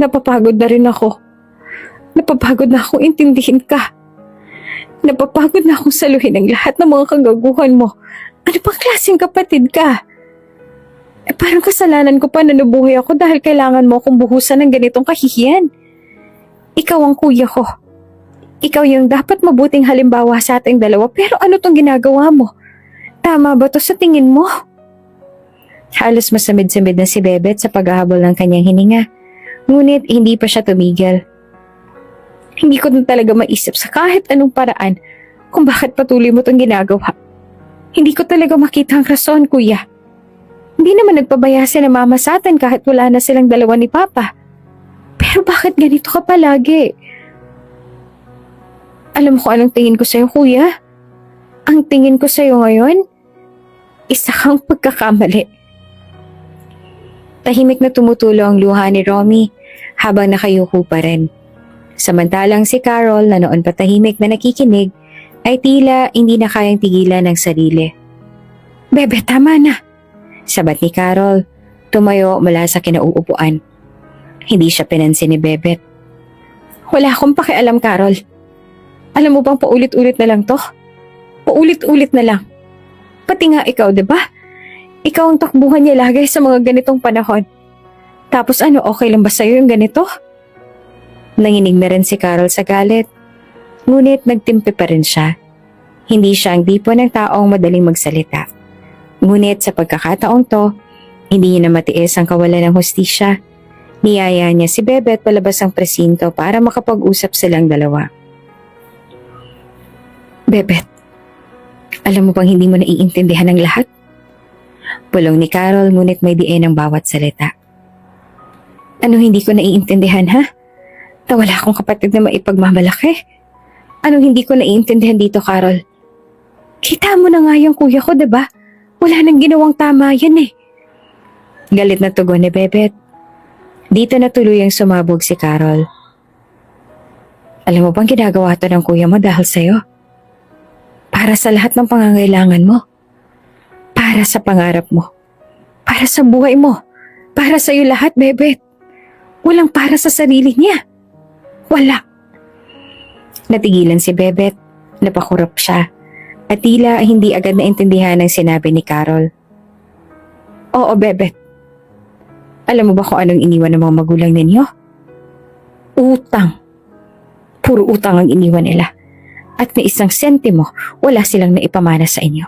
Speaker 1: napapagod na rin ako. Napapagod na akong intindihin ka. Napapagod na akong saluhin ang lahat ng mga kagaguhan mo. Ano pang klaseng kapatid ka? Parang kasalanan ko pa na nabuhay ako dahil kailangan mo akong buhusan ng ganitong kahihiyan. Ikaw ang kuya ko. Ikaw yung dapat mabuting halimbawa sa ating dalawa, pero ano tong ginagawa mo? Tama ba to sa tingin mo? Halos masamid-samid na si Bebet sa paghahabol ng kanyang hininga. Ngunit hindi pa siya tumigil. Hindi ko na talaga maisip sa kahit anong paraan kung bakit patuloy mo tong ginagawa. Hindi ko talaga makita ang rason, kuya. Hindi naman nagpabaya si na mama sa atin kahit wala na silang dalawa ni Papa. Pero bakit ganito ka palagi? Alam mo kung anong tingin ko sa'yo, kuya? Ang tingin ko sa'yo ngayon, isa kang pagkakamali. Tahimik na tumutulo ang luha ni Romy habang nakayuko pa rin. Samantalang si Carol na noon patahimik na nakikinig ay tila hindi na kayang tigilan ng sarili. Bebe, tama na. Sabat ni Carol, tumayo mula sa kinauupuan. Hindi siya pinansin ni Bebet. Wala akong pakialam, Carol. Alam mo bang paulit-ulit na lang to? Paulit-ulit na lang. Pati nga ikaw, diba? Ikaw ang takbuhan niya lagay sa mga ganitong panahon. Tapos ano, okay lang ba sa'yo yung ganito? Nanginig na rin si Carol sa galit. Ngunit nagtimpi pa rin siya. Hindi siya ang tipo ng taong madaling magsalita. Ngunit sa pagkakataong to, hindi niya na matiis ang kawalan ng hustisya. Niyaya niya si Bebet palabas ang presinto para makapag-usap silang dalawa. Bebet, alam mo bang hindi mo naiintindihan ang lahat? Bulong ni Carol ngunit may diin ang bawat salita. Ano hindi ko naiintindihan, ha? Na wala akong kapatid na maipagmamalaki. Anong hindi ko naiintindihan dito, Carol? Kita mo na nga yung kuya ko, diba? Wala nang ginawang tama yan eh. Galit na tugon ni Bebet. Dito na tuluyang sumabog si Carol. Alam mo bang ginagawa to ng kuya mo dahil sa'yo? Para sa lahat ng pangangailangan mo. Para sa pangarap mo. Para sa buhay mo. Para sa'yo lahat, Bebet. Walang para sa sarili niya. Wala. Natigilan si Bebet, napakurap siya, at tila hindi agad naintindihan ang sinabi ni Carol. Oo, Bebet. Alam mo ba kung anong iniwan ng mga magulang ninyo? Utang. Puro utang ang iniwan nila. At may isang sentimo, wala silang naipamana sa inyo.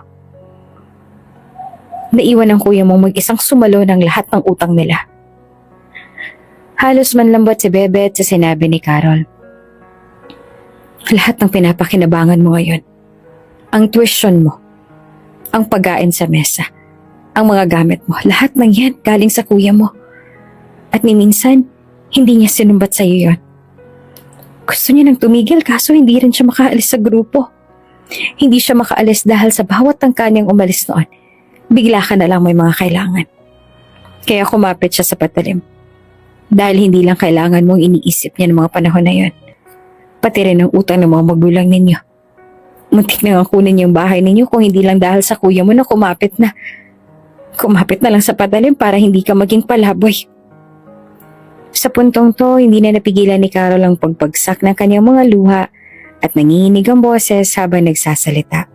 Speaker 1: Naiwan ng kuya mong mag-isang sumalo ng lahat ng utang nila. Halos manlambot si Bebet sa sinabi ni Carol. Lahat ng pinapakinabangan mo ngayon, ang tuition mo, ang pagkain sa mesa, ang mga gamit mo, lahat ng yan galing sa kuya mo. At ni minsan, hindi niya sinumbat sa iyo yon. Gusto niya nang tumigil kaso hindi rin siya makaalis sa grupo. Hindi siya makaalis dahil sa bawat tangka niyang umalis noon, bigla ka na lang may mga kailangan. Kaya kumapit siya sa patalim. Dahil hindi lang kailangan mong iniisip niya ng mga panahon na yon, pati rin ang utang ng mga magulang ninyo. Muntik na nga kunin yung bahay ninyo kung hindi lang dahil sa kuya mo na kumapit na. Kumapit na lang sa patalim para hindi ka maging palaboy. Sa puntong to, hindi na napigilan ni Carol ang pagbagsak ng kanyang mga luha at nanginginig ang boses habang nagsasalita.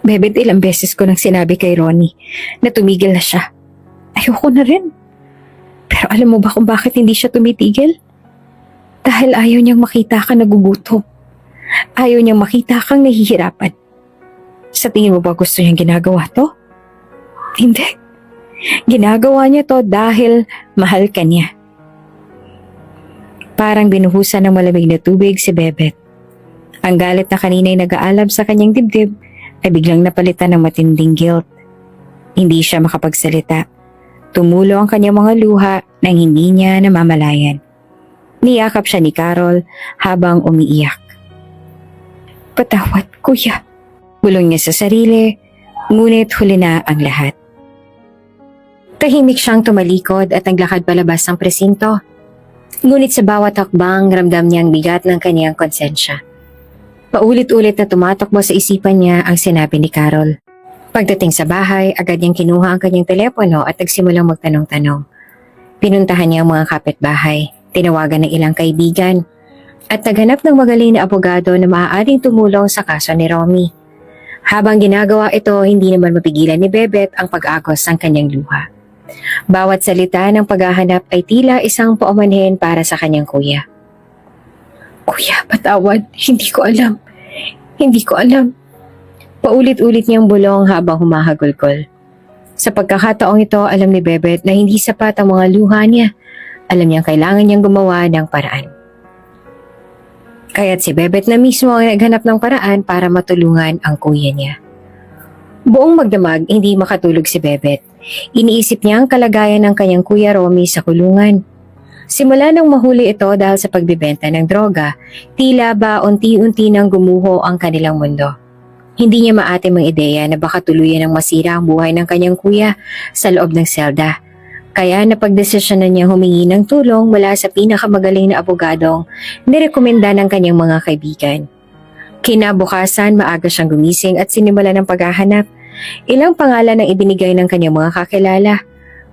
Speaker 1: Bebet, ilang beses ko nang sinabi kay Ronnie na tumigil na siya. Ayoko na rin. Pero alam mo ba kung bakit hindi siya tumitigil? Dahil ayaw niyang makita ka nagugutom. Ayaw niyang makita kang nahihirapan. Sa tingin mo ba gusto niyang ginagawa to? Hindi. Ginagawa niya to dahil mahal ka niya. Parang binuhusan ng malamig na tubig si Bebet. Ang galit na kanina'y nag-aalab sa kanyang dibdib ay biglang napalitan ng matinding guilt. Hindi siya makapagsalita. Tumulo ang kanyang mga luha nang hindi niya namamalayan. Niyakap siya ni Carol habang umiiyak. Patawad, kuya. Bulong niya sa sarili, ngunit huli na ang lahat. Tahimik siyang tumalikod at naglakad palabas ng presinto. Ngunit sa bawat hakbang, ramdam niyang bigat ng kaniyang konsensya. Paulit-ulit na tumatakbo sa isipan niya ang sinabi ni Carol. Pagdating sa bahay, agad niyang kinuha ang kanyang telepono at nagsimulang magtanong-tanong. Pinuntahan niya ang mga kapitbahay, tinawagan ng ilang kaibigan, at naghanap ng magaling na abogado na maaaring tumulong sa kaso ni Romy. Habang ginagawa ito, hindi naman mapigilan ni Bebet ang pag-agos ng kanyang luha. Bawat salita ng paghahanap ay tila isang paumanhin para sa kanyang kuya. Kuya, patawad. Hindi ko alam. Hindi ko alam. Paulit-ulit niyang bulong habang humahagulgol. Sa pagkakataong ito, alam ni Bebet na hindi sapat ang mga luha niya. Alam niyang kailangan niyang gumawa ng paraan. Kaya't si Bebet na mismo ang naghanap ng paraan para matulungan ang kuya niya. Buong magdamag, hindi makatulog si Bebet. Iniisip niya ang kalagayan ng kanyang kuya Romy sa kulungan. Simula nang mahuli ito dahil sa pagbibenta ng droga, tila ba unti-unti nang gumuho ang kanilang mundo. Hindi niya maatim ang ideya na baka tuluyan ng masira ang buhay ng kanyang kuya sa loob ng selda. Kaya napagdesisyonan niya humingi ng tulong mula sa pinakamagaling na abogadong nirekomenda ng kanyang mga kaibigan. Kinabukasan, maaga siyang gumising at sinimula ng paghahanap. Ilang pangalan ang ibinigay ng kanyang mga kakilala.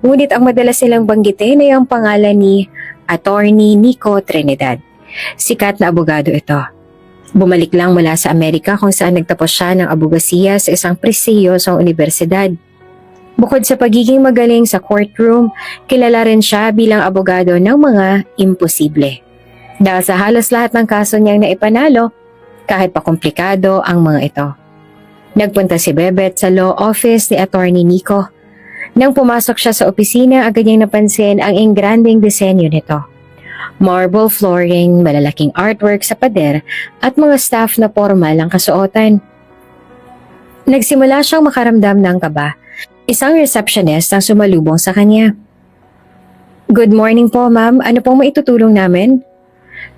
Speaker 1: Ngunit ang madalas silang banggitin ay ang pangalan ni Attorney Nico Trinidad. Sikat na abogado ito. Bumalik lang mula sa Amerika kung saan nagtapos siya ng abogasiya sa isang prestiyosong universidad. Bukod sa pagiging magaling sa courtroom, kilala rin siya bilang abogado ng mga imposible. Dahil sa halos lahat ng kaso niyang naipanalo, kahit pa komplikado ang mga ito. Nagpunta si Bebet sa law office ni Attorney Nico. Nang pumasok siya sa opisina, agad niyang napansin ang engranding disenyo nito. Marble flooring, malalaking artwork sa pader, at mga staff na formal ang kasuotan. Nagsimula siyang makaramdam ng kaba. Isang receptionist ang sumalubong sa kanya. Good morning po, ma'am. Ano pong maitutulong namin?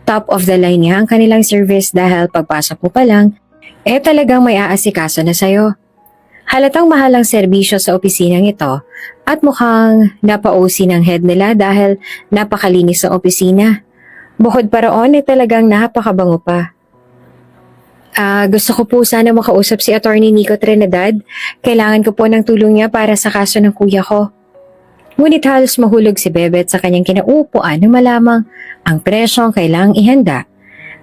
Speaker 1: Top of the line niya ang kanilang service dahil pagpasok mo pa lang, talagang may aasikaso na sayo. Halatang mahalang serbisyo sa opisinang ito at mukhang napa-OC ng head nila dahil napakalinis ang opisina. Bukod pa roon talagang napakabango pa. Gusto ko po sana makausap si Attorney Nico Trinidad. Kailangan ko po ng tulong niya para sa kaso ng kuya ko. Ngunit halos mahulog si Bebet sa kanyang kinaupuan nang malamang ang presyong kailangang ihanda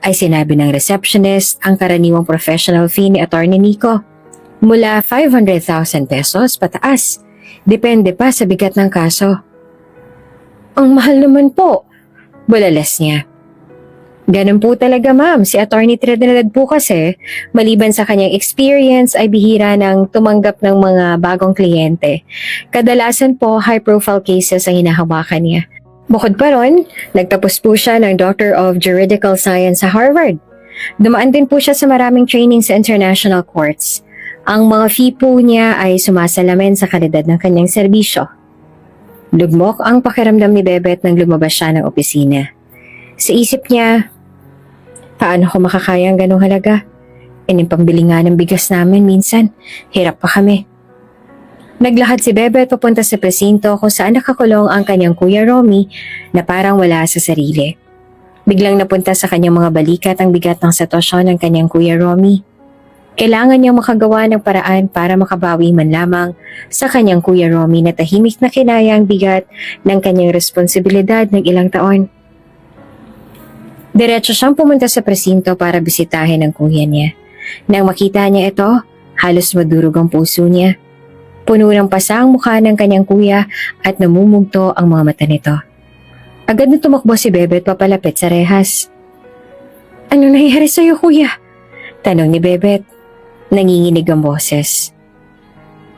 Speaker 1: ay sinabi ng receptionist ang karaniwang professional fee ni Atty. Nico mula 500,000 pesos pataas. Depende pa sa bigat ng kaso. Ang mahal naman po, bulalas niya. Ganun po talaga ma'am, si Atty. Trinidad po kasi, maliban sa kanyang experience ay bihira ng tumanggap ng mga bagong kliyente. Kadalasan po high-profile cases ang hinahawakan niya. Bukod pa ron, nagtapos po siya ng Doctor of Juridical Science sa Harvard. Dumaan din po siya sa maraming training sa international courts. Ang mga fee po niya ay sumasalamin sa kalidad ng kanyang serbisyo. Lugmok ang pakiramdam ni Bebet nang lumabas siya ng opisina. Sa isip niya, paano ko makakaya ang ganong halaga? Pambili nga ng bigas namin minsan, hirap pa kami. Naglakad si Bebet papunta sa presinto kung saan nakakulong ang kanyang kuya Romy na parang wala sa sarili. Biglang napunta sa kanyang mga balikat ang bigat ng sitwasyon ng kanyang kuya Romy. Kailangan niyang makagawa ng paraan para makabawi man lamang sa kanyang kuya Romy na tahimik na kinaya ang bigat ng kanyang responsibilidad ng ilang taon. Diretso siyang pumunta sa presinto para bisitahin ang kuya niya. Nang makita niya ito, halos madurog ang puso niya. Puno ng pasa ang mukha ng kanyang kuya at namumugto ang mga mata nito. Agad na tumakbo si Bebet papalapit sa rehas. Ano nangyayari sa'yo kuya? Tanong ni Bebet. Nanginginig ang boses.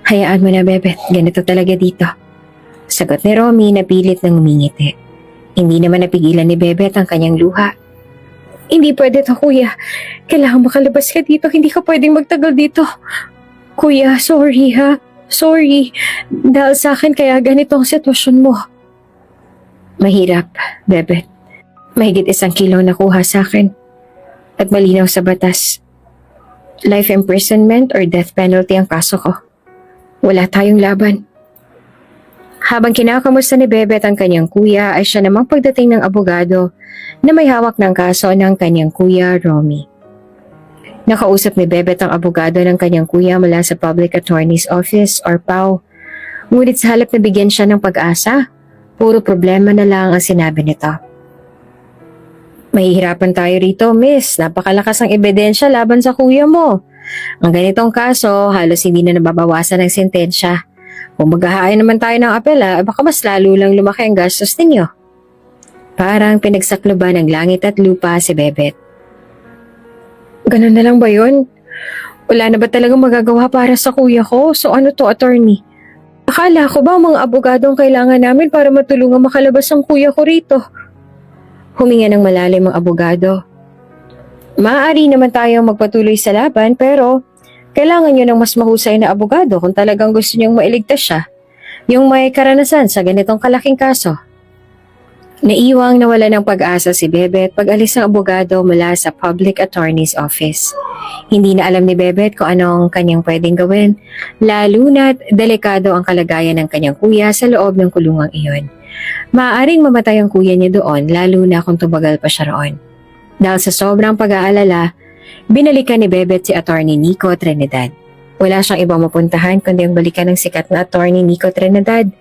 Speaker 1: Hayaan mo na Bebet, ganito talaga dito. Sagot ni Romy na pilit nang umingiti. Hindi naman napigilan ni Bebet ang kanyang luha. Hindi pwede to kuya. Kailangan makalabas ka dito. Hindi ka pwedeng magtagal dito. Kuya, sorry ha. Sorry. Dahil sa akin kaya ganito ang sitwasyon mo. Mahirap, Bebet. Mahigit 1 kilo nakuha sa akin. At malinaw sa batas. Life imprisonment or death penalty ang kaso ko. Wala tayong laban. Habang kinakamusta ni Bebet ang kanyang kuya ay siya namang pagdating ng abogado na may hawak ng kaso ng kanyang kuya Romy. Nakausap ni Bebet ang abogado ng kanyang kuya mula sa Public Attorney's Office or PAO. Ngunit sa halip na bigyan siya ng pag-asa, puro problema na lang ang sinabi nito. Mahihirapan tayo rito, miss. Napakalakas ang ebidensya laban sa kuya mo. Ang ganitong kaso, halos hindi na nababawasan ng sentensya. Kung maghahain naman tayo ng apela, baka mas lalo lang lumaki ang gastos ninyo. Parang pinagsakloban ng langit at lupa si Bebet. Ganun na lang ba yun? Wala na ba talagang magagawa para sa kuya ko? So ano to, attorney? Akala ko ba mga abogadong kailangan namin para matulungan makalabas ang kuya ko rito? Huminga ng malalim ang abogado. Maaari naman tayong magpatuloy sa laban pero kailangan nyo ng mas mahusay na abogado kung talagang gusto nyong mailigtas siya. Yung may karanasan sa ganitong kalaking kaso. Naiwang nawala ng pag-asa si Bebet pag-alis ng abogado mula sa Public Attorney's Office. Hindi na alam ni Bebet kung anong kanyang pwedeng gawin, lalo na't delikado ang kalagayan ng kanyang kuya sa loob ng kulungang iyon. Maaaring mamatay ang kuya niya doon lalo na kung tumagal pa siya roon. Dahil sa sobrang pag-aalala, binalikan ni Bebet si Atty. Nico Trinidad. Wala siyang ibang mapuntahan kundi ang balikan ng sikat na Atty. Nico Trinidad.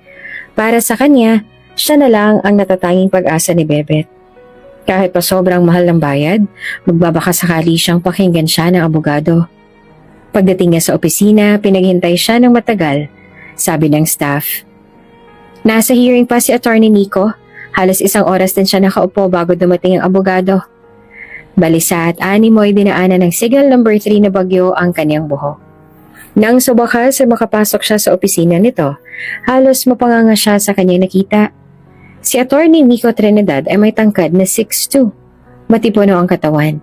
Speaker 1: Para sa kanya, siya na lang ang natatanging pag-asa ni Bebet. Kahit pa sobrang mahal ng bayad, magbabaka sakali siyang pakinggan siya ng abogado. Pagdating niya sa opisina, pinaghintay siya ng matagal, sabi ng staff. Nasa hearing pa si Atty. Nico, halos 1 oras din siya nakaupo bago dumating ang abogado. Balisa at animo ay dinaanan ng signal number 3 na bagyo ang kanyang buhok. Nang subakas ay makapasok siya sa opisina nito, halos mapanganga siya sa kanyang nakita. Si Atty. Nico Trinidad ay may tangkad na 6'2", matipuno ang katawan,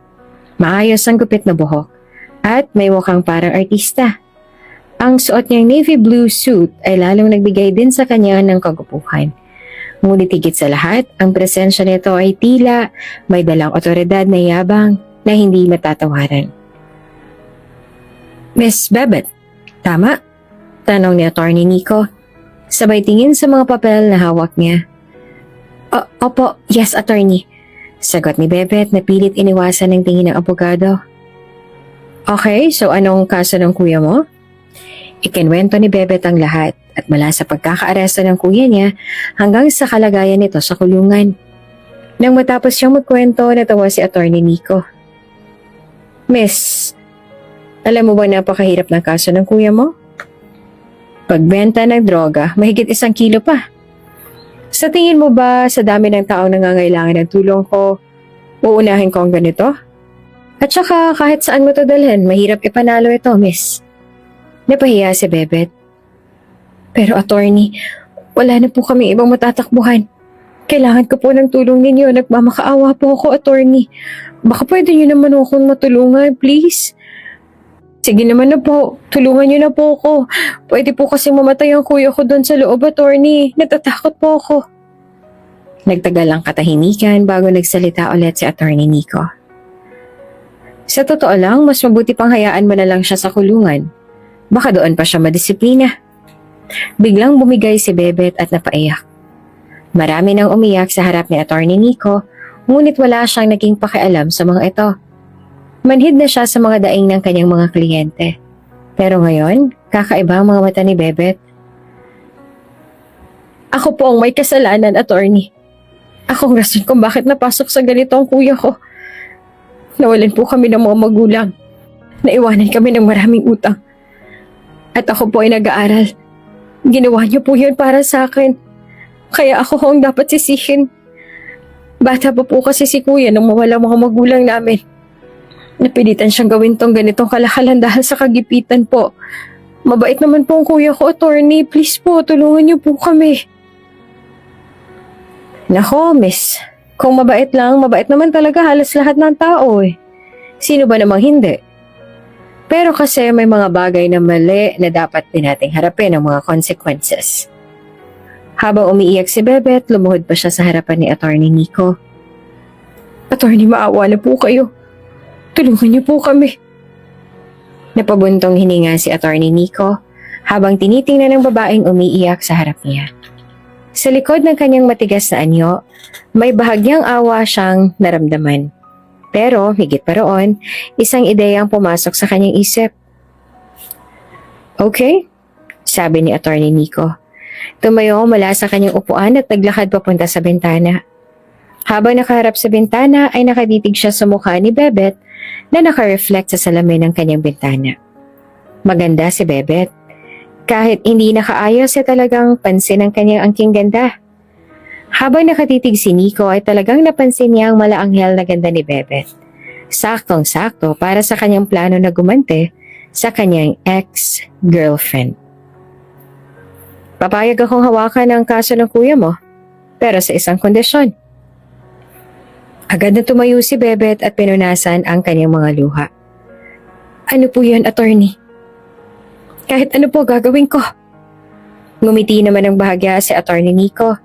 Speaker 1: maayos ang gupit na buhok, at may mukhang parang artista. Ang suot niyang navy blue suit ay lalong nagbigay din sa kanya ng kagupuhan. Ngunit higit sa lahat, ang presensya nito ay tila may dalang otoridad na yabang na hindi matatawaran. Miss Bebet, tama? Tanong ni Atty. Nico, sabay tingin sa mga papel na hawak niya. Opo, yes, attorney. Sagot ni Bebet na pilit iniwasan ng tingin ng abogado. Okay, so anong kaso ng kuya mo? Ikinwento ni Bebet ang lahat at mula sa pagkakaaresto ng kuya niya hanggang sa kalagayan nito sa kulungan. Nang matapos siyang magkwento, natawa si Attorney Nico. Miss, alam mo ba napakahirap ng kaso ng kuya mo? Pagbenta ng droga, mahigit 1 kilo pa. Sa tingin mo ba sa dami ng taong nangangailangan ng tulong ko, uunahin ko ang ganito? At saka kahit saan mo to dalhin, mahirap ipanalo ito, miss. Napahiya si Bebet. Pero attorney, wala na po kami ibang matatakbuhan. Kailangan ko po ng tulong ninyo. Nagmamakaawa po ako, attorney. Baka pwede niyo naman akong matulungan, please. Sige naman na po. Tulungan niyo na po ako. Pwede po kasi mamatay ang kuya ko doon sa loob, attorney. Natatakot po ako. Nagtagal ang katahimikan bago nagsalita ulit si Attorney Nico. Sa totoo lang, mas mabuti pang hayaan mo na lang siya sa kulungan. Baka doon pa siya madisiplina. Biglang bumigay si Bebet at napaiyak. Marami nang umiyak sa harap ni Attorney Nico, ngunit wala siyang naging pakialam sa mga ito. Manhid na siya sa mga daing ng kanyang mga kliyente. Pero ngayon, kakaiba ang mga mata ni Bebet. Ako po ang may kasalanan, attorney. Ako ang rason kung bakit napasok sa ganito ang kuya ko. Nawalan po kami ng mga magulang. Naiwanan kami ng maraming utang. At ako po ay nag-aaral. Ginawa niyo po yun para sa akin. Kaya ako ang dapat sisihin. Bata pa po kasi si kuya nung mawala mga magulang namin. Napilitan siyang gawin tong ganitong kalakalan dahil sa kagipitan po. Mabait naman po ang kuya ko, attorney. Please po, tulungan niyo po kami. Nako, miss. Kung mabait lang, mabait naman talaga halos lahat ng tao eh. Sino ba namang hindi? Pero kasi may mga bagay na mali na dapat din nating harapin ang mga consequences. Habang umiiyak si Bebet, lumuhod pa siya sa harapan ni Attorney Nico. Attorney, maawa na po kayo. Tulungan niyo po kami. Napabuntong hininga si Attorney Nico habang tinitingnan ng babaeng umiiyak sa harap niya. Sa likod ng kanyang matigas na anyo, may bahagyang awa siyang naramdaman. Pero, higit pa roon, isang ideya ang pumasok sa kanyang isip. Okay, sabi ni Attorney Nico. Tumayo mula sa kanyang upuan at naglakad papunta sa bintana. Habang nakaharap sa bintana ay nakatitig siya sa mukha ni Bebet na nakareflect sa salamin ng kanyang bintana. Maganda si Bebet. Kahit hindi nakaayos ay talagang pansin ang kanyang angking ganda. Habang nakatitig si Nico ay talagang napansin niya ang malaanghel na ganda ni Bebet. Saktong-sakto para sa kanyang plano na gumante sa kanyang ex-girlfriend. Papayag akong hawakan ang kaso ng kuya mo, pero sa isang kondisyon. Agad na tumayo si Bebet at pinunasan ang kanyang mga luha. Ano po yan, attorney? Kahit ano po gagawin ko. Ngumiti naman ng bahagya si Attorney Nico.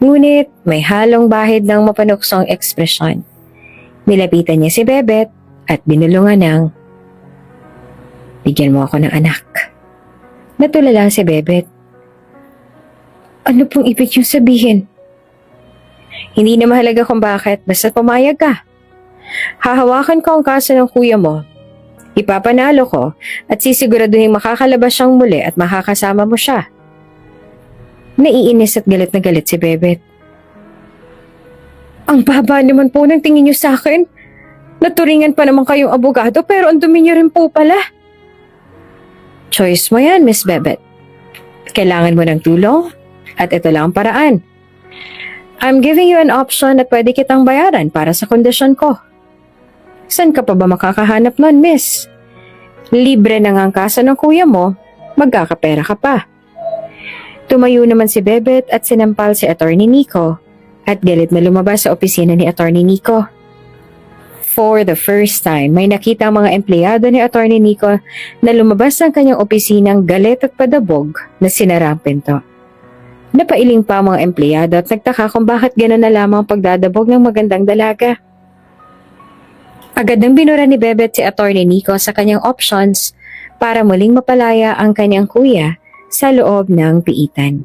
Speaker 1: Ngunit may halong bahid ng mapanuksong ekspresyon. Nilapitan niya si Bebet at binulungan ng, bigyan mo ako ng anak. Natulala si Bebet. Ano pong ibig niyong sabihin? Hindi na mahalaga kung bakit, basta pumayag ka. Hahawakan ko ang kaso ng kuya mo. Ipapanalo ko at sisiguraduhin makakalabas siyang muli at makakasama mo siya. Naiinis at galit na galit si Bebet. Ang baba naman po ng tingin niyo sa akin. Naturingan pa naman kayong abogado pero ang dumi niyo rin po pala. Choice mo yan, Miss Bebet. Kailangan mo ng tulong at ito lang ang paraan. I'm giving you an option at pwede kitang bayaran para sa kondisyon ko. Saan ka pa ba makakahanap nun, miss? Libre na nga ang kaso ng kuya mo, magkakapera ka pa. Tumayo naman si Bebet at sinampal si Attorney Nico at galit na lumabas sa opisina ni Attorney Nico. For the first time, may nakita ang mga empleyado ni Attorney Nico na lumabas ng kanyang opisinang galit at padabog na sinara ang pinto. Napailing pa ang mga empleyado at nagtaka kung bakit gano'n na lamang pagdadabog ng magandang dalaga. Agad nang binura ni Bebet si Attorney Nico sa kanyang options para muling mapalaya ang kanyang kuya sa loob ng piitan.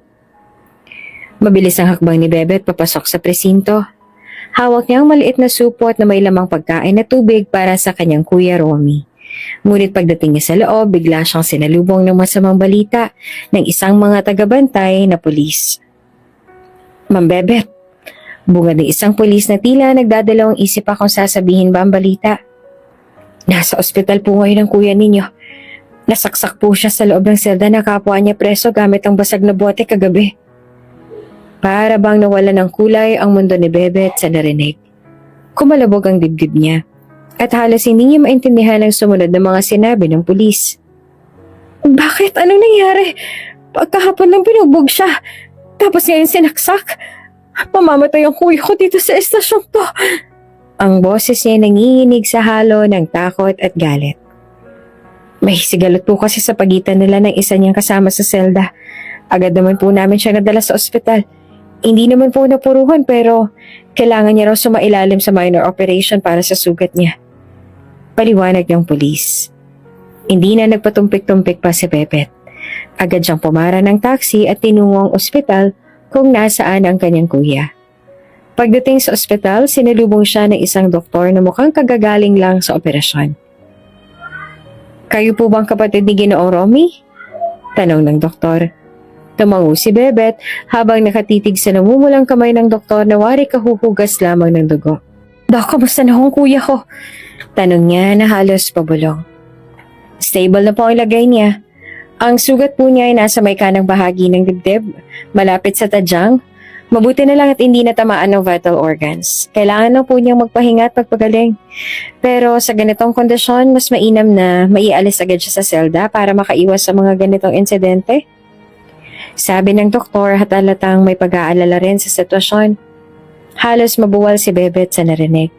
Speaker 1: Mabilis ang hakbang ni Bebet papasok sa presinto. Hawak niya ang maliit na supot na may lamang pagkain na tubig para sa kanyang kuya Romy Ngunit pagdating niya sa loob, bigla siyang sinalubong ng masamang balita ng isang mga tagabantay na pulis. Ma'am Bebet, bungad ng isang pulis na tila nagdadalawang isip pa kung sasabihin ba ang balita. Nasa ospital po ngayon ang kuya ninyo. Nasaksak po siya sa loob ng selda na kapwa niya preso gamit ang basag na bote kagabi. Para bang nawala ng kulay ang mundo ni Bebet sa narinig. Kumalabog ang dibdib niya at halos hindi niya maintindihan ang sumunod na mga sinabi ng pulis. Bakit? Anong nangyari? Pagkahapon lang binugbog siya. Tapos ngayon sinaksak. Mamamatay ang kuya ko dito sa estasyon to. Ang boses niya nanginginig sa halo ng takot at galit. May sigalot po kasi sa pagitan nila ng isa niyang kasama sa selda. Agad naman po namin siya nadala sa ospital. Hindi naman po napuruhan pero kailangan niya raw sumailalim sa minor operation para sa sugat niya. Paliwanag ng pulis. Hindi na nagpatumpik-tumpik pa si Bebet. Agad siyang pumara ng taxi at tinungo ang ospital kung nasaan ang kanyang kuya. Pagdating sa ospital, sinalubong siya ng isang doktor na mukhang kagagaling lang sa operasyon. Kayo po bang kapatid ni Ginoong Romy? Tanong ng doktor. Tumango si Bebet habang nakatitig sa namumulang kamay ng doktor na wari kahuhugas lamang ng dugo. Dok, kamusta na hong kuya ko? Tanong niya na halos pabulong. Stable na po ang lagay niya. Ang sugat po niya ay nasa may kanang bahagi ng dibdib, malapit sa tadyang. Mabuti na lang at hindi natamaan ng vital organs. Kailangan na po niyang magpahinga at magpagaling. Pero sa ganitong kondisyon, mas mainam na maialis agad siya sa selda para makaiwas sa mga ganitong insidente. Sabi ng doktor at halatang may pag-aalala rin sa sitwasyon. Halos mabuwal si Bebet sa narinig.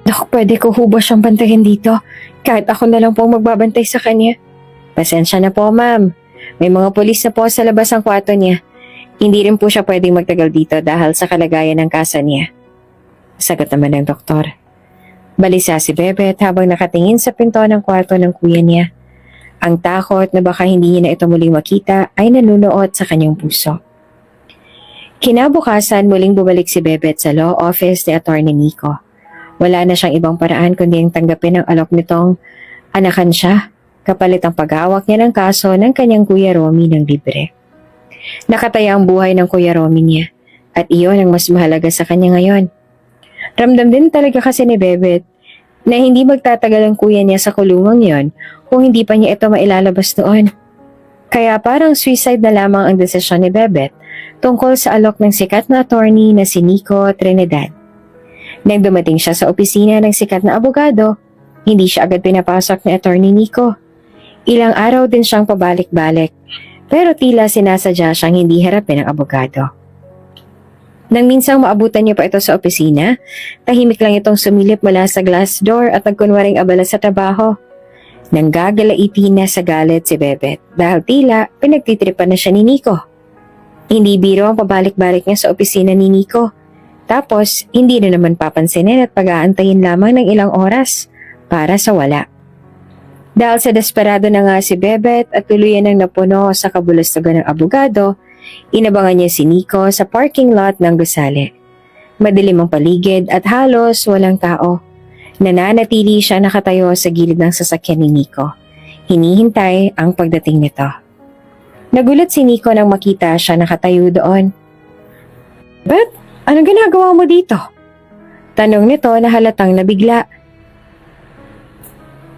Speaker 1: Dok, pwede ko hubo siyang bantayan dito. Kahit ako na lang po magbabantay sa kanya. Pasensya na po, ma'am. May mga pulis na po sa labas ang kwarto niya. Hindi rin po siya pwedeng magtagal dito dahil sa kalagayan ng kasa niya. Sagot naman ng doktor. Balisa si Bebet habang nakatingin sa pinto ng kwarto ng kuya niya. Ang takot na baka hindi niya na ito muling makita ay nanunuot sa kanyang puso. Kinabukasan muling bumalik si Bebet sa law office ni Attorney Nico. Wala na siyang ibang paraan kundi ang tanggapin ang alok nitong anakan siya kapalit ang pag-aawak niya ng kaso ng kanyang Kuya Romy ng libre. Nakataya ang buhay ng Kuya Romy niya at iyon ang mas mahalaga sa kanya ngayon. Ramdam din talaga kasi ni Bebet na hindi magtatagal ang kuya niya sa kulungan yon kung hindi pa niya ito mailalabas noon. Kaya parang suicide na lamang ang desisyon ni Bebet tungkol sa alok ng sikat na attorney na si Nico Trinidad. Nang dumating siya sa opisina ng sikat na abogado, hindi siya agad pinapasok ni Attorney Nico. Ilang araw din siyang pabalik-balik, pero tila sinasadya siyang hindi harapin ng abogado. Nang minsang maabutan niya pa ito sa opisina, tahimik lang itong sumilip mula sa glass door at nagkunwaring abala sa trabaho. Nang gagalaitin na sa galit si Bebet dahil tila pinagtitripan na siya ni Nico. Hindi biro ang pabalik-balik niya sa opisina ni Nico. Tapos, hindi na naman papansinin at pag-aantayin lamang ng ilang oras para sa wala. Dahil sa desperado na nga si Bebet at tuluyan ng napuno sa kabulastugan ng abogado, inabangan niya si Nico sa parking lot ng gusali. Madilim ang paligid at halos walang tao. Nananatili siya nakatayo sa gilid ng sasakyan ni Nico. Hinihintay ang pagdating nito. Nagulat si Nico nang makita siya nakatayo doon. Bet, anong ginagawa mo dito? Tanong nito na halatang nabigla.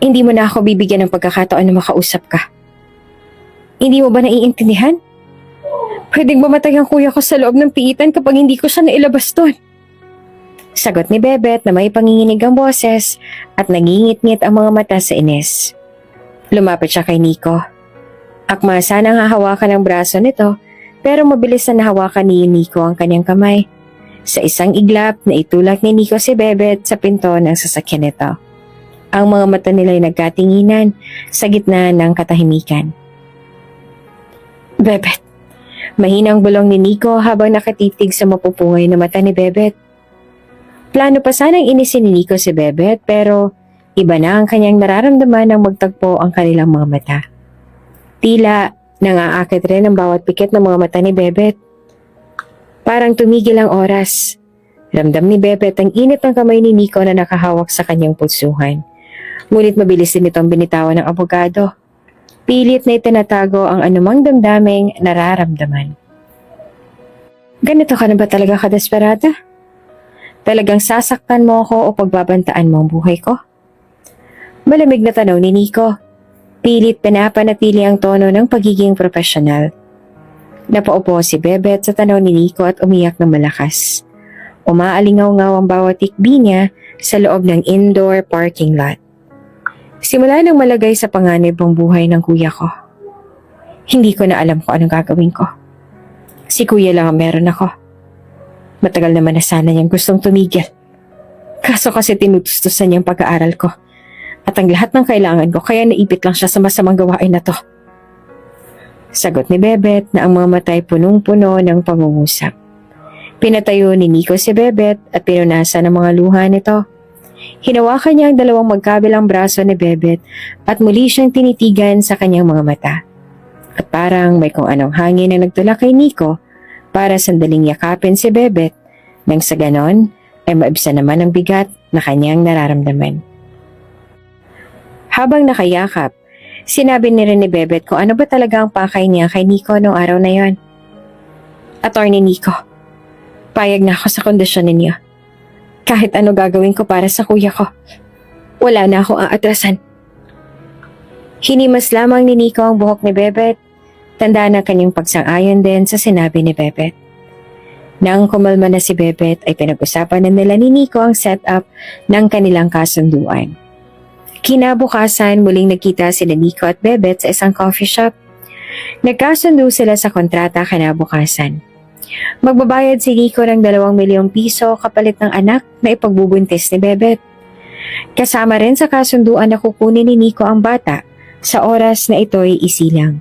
Speaker 1: Hindi mo na ako bibigyan ng pagkakataon na makausap ka. Hindi mo ba naiintindihan? Pwedeng mamatay ang kuya ko sa loob ng piitan kapag hindi ko siya nailabas doon. Sagot ni Bebet na may panginginig ang boses at nangingit-ngit ang mga mata sa inis. Lumapit siya kay Nico. Akma sanang hahawakan ang braso nito pero mabilis na nahawakan ni Nico ang kanyang kamay. Sa isang iglap na itulak ni Nico si Bebet sa pinto ng sasakyan nito. Ang mga mata nila ay nagkatinginan sa gitna ng katahimikan. Bebet, mahinang bulong ni Nico habang nakatitig sa mapupungay na mata ni Bebet. Plano pa sanang inisin ni Nico si Bebet pero iba na ang kanyang nararamdaman nang magtagpo ang kanilang mga mata. Tila nangaakit rin ang bawat pikit ng mga mata ni Bebet. Parang tumigil ang oras. Ramdam ni Bebet ang init ng kamay ni Nico na nakahawak sa kanyang pulsuhan. Ngunit mabilis din itong binitawan ng abogado. Pilit na itinatago ang anumang damdaming nararamdaman. Ganito ka na ba talaga kadesperada? Talagang sasaktan mo ako o pagbabantaan mo ang buhay ko? Malamig na tanong ni Nico. Pilit pinapanatili ang tono ng pagiging profesional. Napaupo si Bebet sa tanong ni Nico at umiyak ng malakas. Umaalingaw-ngaw ang bawat tikbi niya sa loob ng indoor parking lot. Simula nang malagay sa panganib ang buhay ng kuya ko. Hindi ko na alam kung anong gagawin ko. Si kuya lang ang meron ako. Matagal naman na sana niyang gustong tumigil. Kaso kasi tinutustusan niyang pag-aaral ko. At ang lahat ng kailangan ko kaya naipit lang siya sa masamang gawain na to. Sagot ni Bebet na ang mga matay punong-puno ng pangungusap. Pinatayo ni Nico si Bebet at pinunasan ang mga luha nito. Hinawakan niya ang dalawang magkabilang braso ni Bebet at muli siyang tinitigan sa kanyang mga mata. At parang may kung anong hangin na nagtulak kay Nico para sandaling yakapin si Bebet nang sa ganon ay maibsan naman ang bigat na kanyang nararamdaman. Habang nakayakap, sinabi ni rin ni Bebet kung ano ba talaga ang pakay niya kay Nico noong araw na yon. Attorney Nico, payag na ako sa kondisyon ninyo. Kahit ano gagawin ko para sa kuya ko. Wala na akong aatrasan. Hinimas lamang ni Nico ang buhok ni Bebet. Tanda na kanyang pagsang-ayon din sa sinabi ni Bebet. Nang kumalma na si Bebet ay pinag-usapan na nila ni Nico ang setup ng kanilang kasunduan. Kinabukasan muling nagkita sila Nico at Bebet sa isang coffee shop. Nagkasundo sila sa kontrata kinabukasan. Magbabayad si Nico ng 2 milyong piso kapalit ng anak na ipagbubuntis ni Bebet. Kasama rin sa kasunduan na kukunin ni Nico ang bata sa oras na ito'y isilang.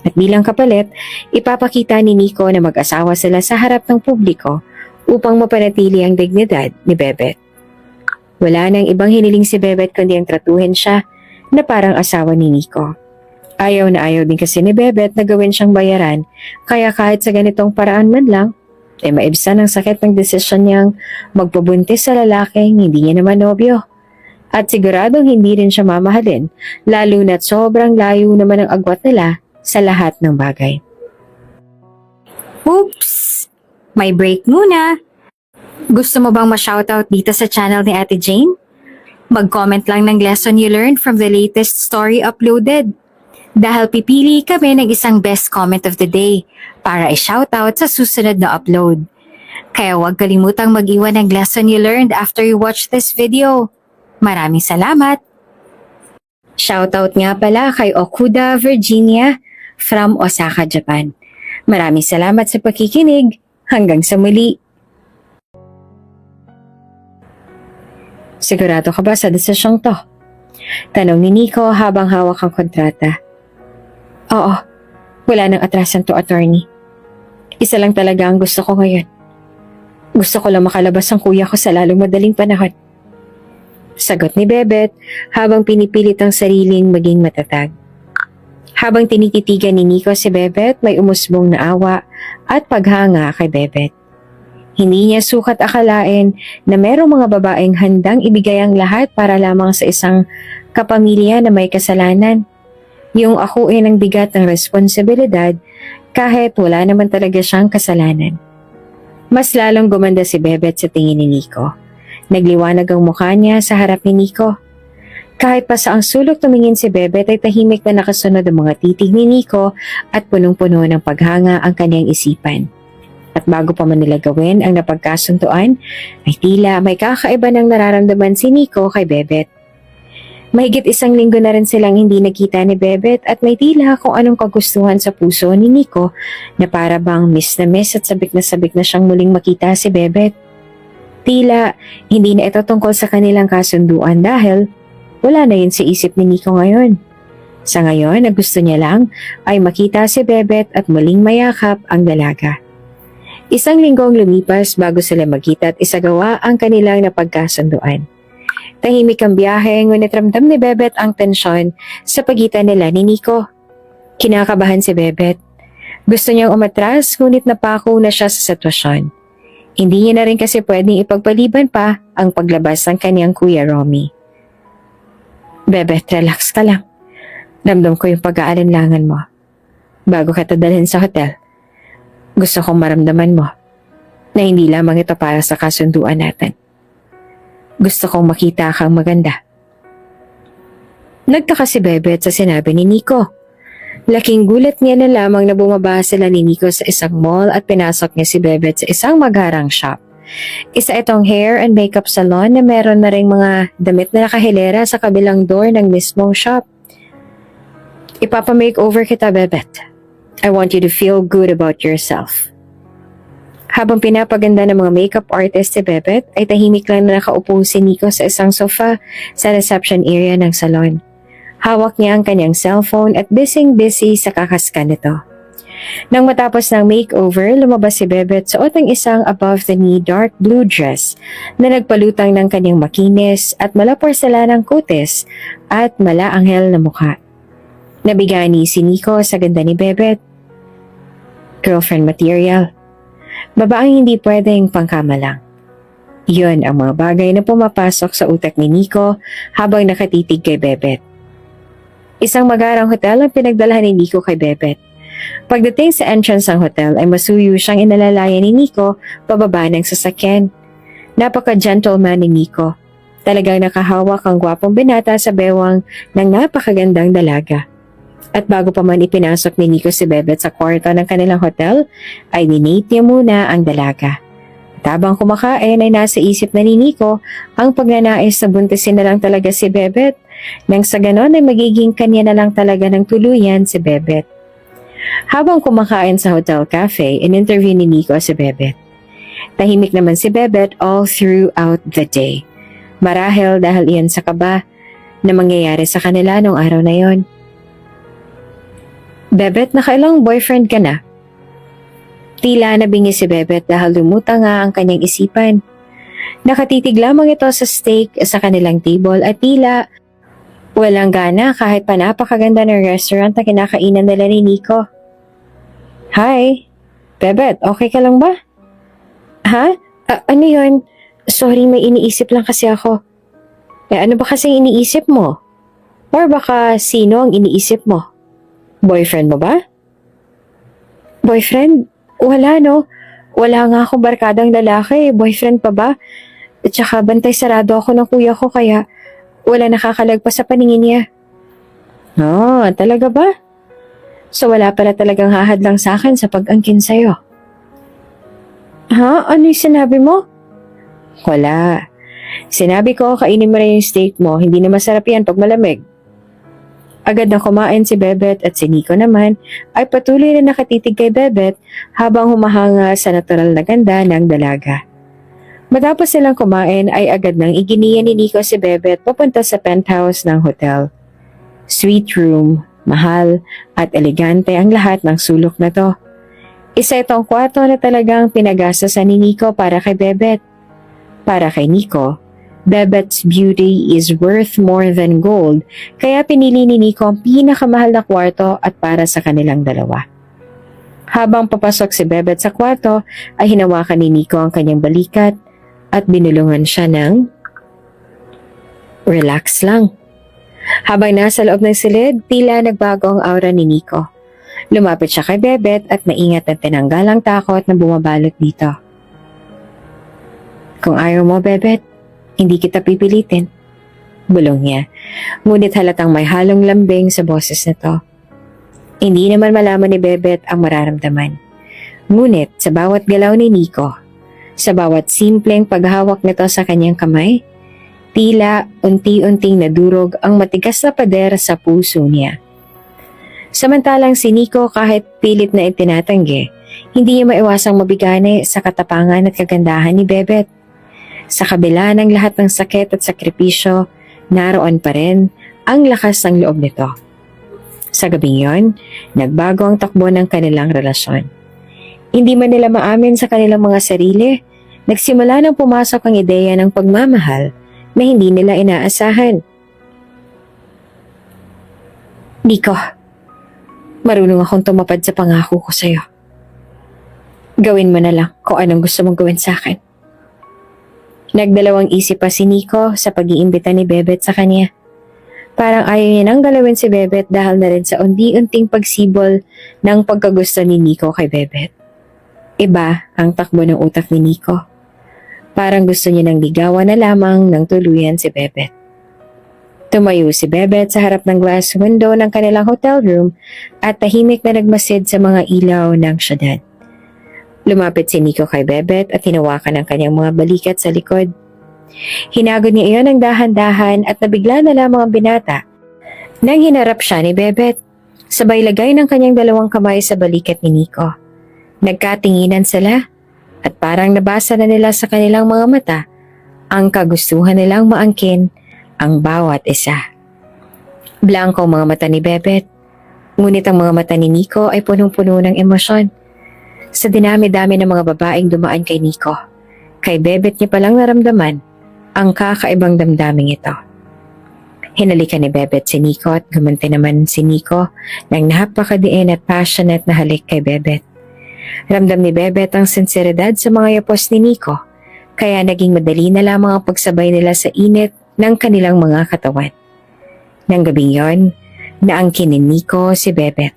Speaker 1: At bilang kapalit, ipapakita ni Nico na mag-asawa sila sa harap ng publiko upang mapanatili ang dignidad ni Bebet. Wala nang ibang hiniling si Bebet kundi ang tratuhin siya na parang asawa ni Nico. Ayaw na ayaw din kasi ni Bebet na gawin siyang bayaran, kaya kahit sa ganitong paraan man lang, ay maibsan ang sakit ng desisyon niyang magpabuntis sa lalaking hindi niya naman nobyo. At siguradong hindi rin siya mamahalin, lalo na't sobrang layo naman ang agwat nila sa lahat ng bagay.
Speaker 3: Oops! May break muna. Gusto mo bang ma-shoutout dito sa channel ni Ate Jane? Mag-comment lang ng lesson you learned from the latest story uploaded. Dahil pipili kami ng isang best comment of the day para i-shoutout sa susunod na upload. Kaya huwag kalimutang mag-iwan ng lesson you learned after you watch this video. Maraming salamat!
Speaker 1: Shoutout nga pala kay Okuda Virginia from Osaka, Japan. Maraming salamat sa pakikinig. Hanggang sa muli. Sigurado ka ba sa desisyong to? Tanong ni Nico habang hawak ang kontrata. Oo, wala nang atrasan to, attorney. Isa lang talaga ang gusto ko ngayon. Gusto ko lang makalabas ang kuya ko sa lalong madaling panahon. Sagot ni Bebet habang pinipilit ang sariling maging matatag. Habang tinititigan ni Nico si Bebet, may umusbong na awa at paghanga kay Bebet. Hindi niya sukat akalain na merong mga babaeng handang ibigay ang lahat para lamang sa isang kapamilya na may kasalanan. Yung akuin ang bigat ng responsibilidad kahit wala naman talaga siyang kasalanan. Mas lalong gumanda si Bebet sa tingin ni Nico. Nagliwanag ang mukha niya sa harap ni Nico. Kahit pa sa ang sulok tumingin si Bebet ay tahimik na nakasunod ang mga titig ni Nico at punong-puno ng paghanga ang kanyang isipan. At bago pa man nila gawin ang napagkasunduan, ay tila may kakaiba ng nararamdaman si Nico kay Bebet. Mahigit 1 linggo na rin silang hindi nakita ni Bebet at may tila kung anong kagustuhan sa puso ni Nico na para bang miss at sabik na siyang muling makita si Bebet. Tila hindi na ito tungkol sa kanilang kasunduan dahil wala na yun sa isip ni Nico ngayon. Sa ngayon, ang gusto niya lang ay makita si Bebet at muling mayakap ang dalaga. 1 linggong lumipas bago sila magkita at isagawa ang kanilang napagkasunduan. Tahimik ang biyahe, ngunit ramdam ni Bebet ang tensyon sa pagitan nila ni Nico. Kinakabahan si Bebet. Gusto niyang umatras, ngunit napako na siya sa sitwasyon. Hindi niya na rin kasi pwedeng ipagpaliban pa ang paglabas ng kanyang Kuya Romy. Bebet, relax ka lang. Ramdam ko yung pag-aalinlangan mo. Bago kita dalhin sa hotel, gusto kong maramdaman mo na hindi lamang ito para sa kasunduan natin. Gusto kong makita kang maganda. Nagtaka si Bebet sa sinabi ni Nico. Laking gulat niya na lamang na bumaba sila ni Nico sa isang mall at pinasok niya si Bebet sa isang magarang shop. Isa itong hair and makeup salon na meron na ring mga damit na nakahilera sa kabilang door ng mismong shop. Ipapa-makeover kita, Bebet. I want you to feel good about yourself. Habang pinapaganda ng mga makeup artist si Bebet, ay tahimik lang na nakaupo si Nico sa isang sofa sa reception area ng salon. Hawak niya ang kanyang cellphone at busy sa kakaskan nito. Nang matapos ng makeover, lumabas si Bebet suot ang isang above-the-knee dark blue dress na nagpalutang ng kanyang makinis at mala-porselanang kutis at mala-anghel na mukha. Nabigani si Nico sa ganda ni Bebet. Girlfriend material. Babaeng hindi pwedeng pangkama lang. Yun ang mga bagay na pumapasok sa utak ni Nico habang nakatitig kay Bebet. Isang magarang hotel ang pinagdalahan ni Nico kay Bebet. Pagdating sa entrance ng hotel ay masuyo siyang inalalayan ni Nico pababa ng sasakyan. Napaka-gentleman ni Nico. Talagang nakahawak ang gwapong binata sa bewang ng napakagandang dalaga. At bago pa man ipinasok ni Nico si Bebet sa kwarto ng kanilang hotel, ay ninate niya muna ang dalaga. At habang kumakain ay nasa isip na ni Nico ang pagnanais na buntisin na lang talaga si Bebet, nang sa ganon ay magiging kanya na lang talaga ng tuluyan si Bebet. Habang kumakain sa hotel cafe, in-interview ni Nico si Bebet. Tahimik naman si Bebet all throughout the day. Marahil dahil iyan sa kaba na mangyayari sa kanila nung araw na yon. Bebet, nakailang boyfriend ka na? Tila nabingi si Bebet dahil lumutang nga ang kanyang isipan. Nakatitig lamang ito sa steak sa kanilang table at tila walang gana kahit pa napakaganda ng restaurant na kinakainan nila ni Nico. Hi, Bebet, okay ka lang ba? Ha? Ano yun? Sorry, may iniisip lang kasi ako. Ano ba kasi iniisip mo? Or baka sino ang iniisip mo? Boyfriend mo ba? Boyfriend? Wala no. Wala nga akong barkadang lalaki. Boyfriend pa ba? At saka bantay sarado ako ng kuya ko kaya wala nakakalagpas sa paningin niya. Oh, talaga ba? So wala pala talagang hahadlang sa akin sa pag-angkin sa'yo. Ha? Ano yung sinabi mo? Wala. Sinabi ko, kainin mo na yung steak mo. Hindi na masarap yan pag malamig. Agad na kumain si Bebet at si Nico naman ay patuloy na nakatitig kay Bebet habang humahanga sa natural na ganda ng dalaga. Matapos silang kumain ay agad nang iginiya ni Nico si Bebet papunta sa penthouse ng hotel. Sweet room, mahal at elegante ang lahat ng sulok na to. Isa itong kwarto na talagang pinagasasan ni Nico para kay Bebet. Para kay Nico, Bebet's beauty is worth more than gold, kaya pinili ni Nico ang pinakamahal na kwarto at para sa kanilang dalawa. Habang papasok si Bebet sa kwarto, ay hinawakan ni Nico ang kanyang balikat at binulungan siya ng relax lang. Habang nasa loob ng silid, tila nagbago ang aura ni Nico. Lumapit siya kay Bebet at maingat na tinanggal ang takot na bumabalot dito. Kung ayaw mo, Bebet, hindi kita pipilitin. Bulong niya. Ngunit halatang may halong lambing sa boses nito. Hindi naman malaman ni Bebet ang mararamdaman. Ngunit sa bawat galaw ni Nico, sa bawat simpleng paghawak nito sa kanyang kamay, tila unti-unting nadurog ang matigas na pader sa puso niya. Samantalang si Nico kahit pilit na itinatanggi, hindi niya maiwasang mabigani sa katapangan at kagandahan ni Bebet. Sa kabila ng lahat ng sakit at sakripisyo, naroon pa rin ang lakas ng loob nito. Sa gabing yon, nagbago ang takbo ng kanilang relasyon. Hindi man nila maamin sa kanilang mga sarili, nagsimula nang pumasok ang ideya ng pagmamahal na hindi nila inaasahan. Nico, marunong akong tumapad sa pangako ko sa'yo. Gawin mo na lang kung anong gusto mong gawin sa akin. Nagdalawang isip pa si Nico sa pag-iimbita ni Bebet sa kanya. Parang ayaw niya nang galawin si Bebet dahil na rin sa unti-unting pagsibol ng pagkagusto ni Nico kay Bebet. Iba ang takbo ng utak ni Nico. Parang gusto niya nang ligawan na lamang ng tuluyan si Bebet. Tumayo si Bebet sa harap ng glass window ng kanilang hotel room at tahimik na nagmasid sa mga ilaw ng syudad. Lumapit si Nico kay Bebet at hinawakan ang kanyang mga balikat sa likod. Hinagod niya iyon ng dahan-dahan at nabigla na lamang ang binata nang hinarap siya ni Bebet. Sabay lagay ng kanyang dalawang kamay sa balikat ni Nico. Nagkatinginan sila at parang nabasa na nila sa kanilang mga mata ang kagustuhan nilang maangkin ang bawat isa. Blanco ang mga mata ni Bebet, ngunit ang mga mata ni Nico ay punong-puno ng emosyon. Sa dinami-dami ng mga babaeng dumaan kay Nico, kay Bebet niya palang naramdaman ang kakaibang damdaming ito. Hinalikan ni Bebet si Nico at gumanti naman si Nico ng napakadiin at passionate na halik kay Bebet. Ramdam ni Bebet ang sinseridad sa mga yapos ni Nico, kaya naging madali na lamang ang pagsabay nila sa init ng kanilang mga katawan. Nang gabing yon, naangkin ni Nico si Bebet.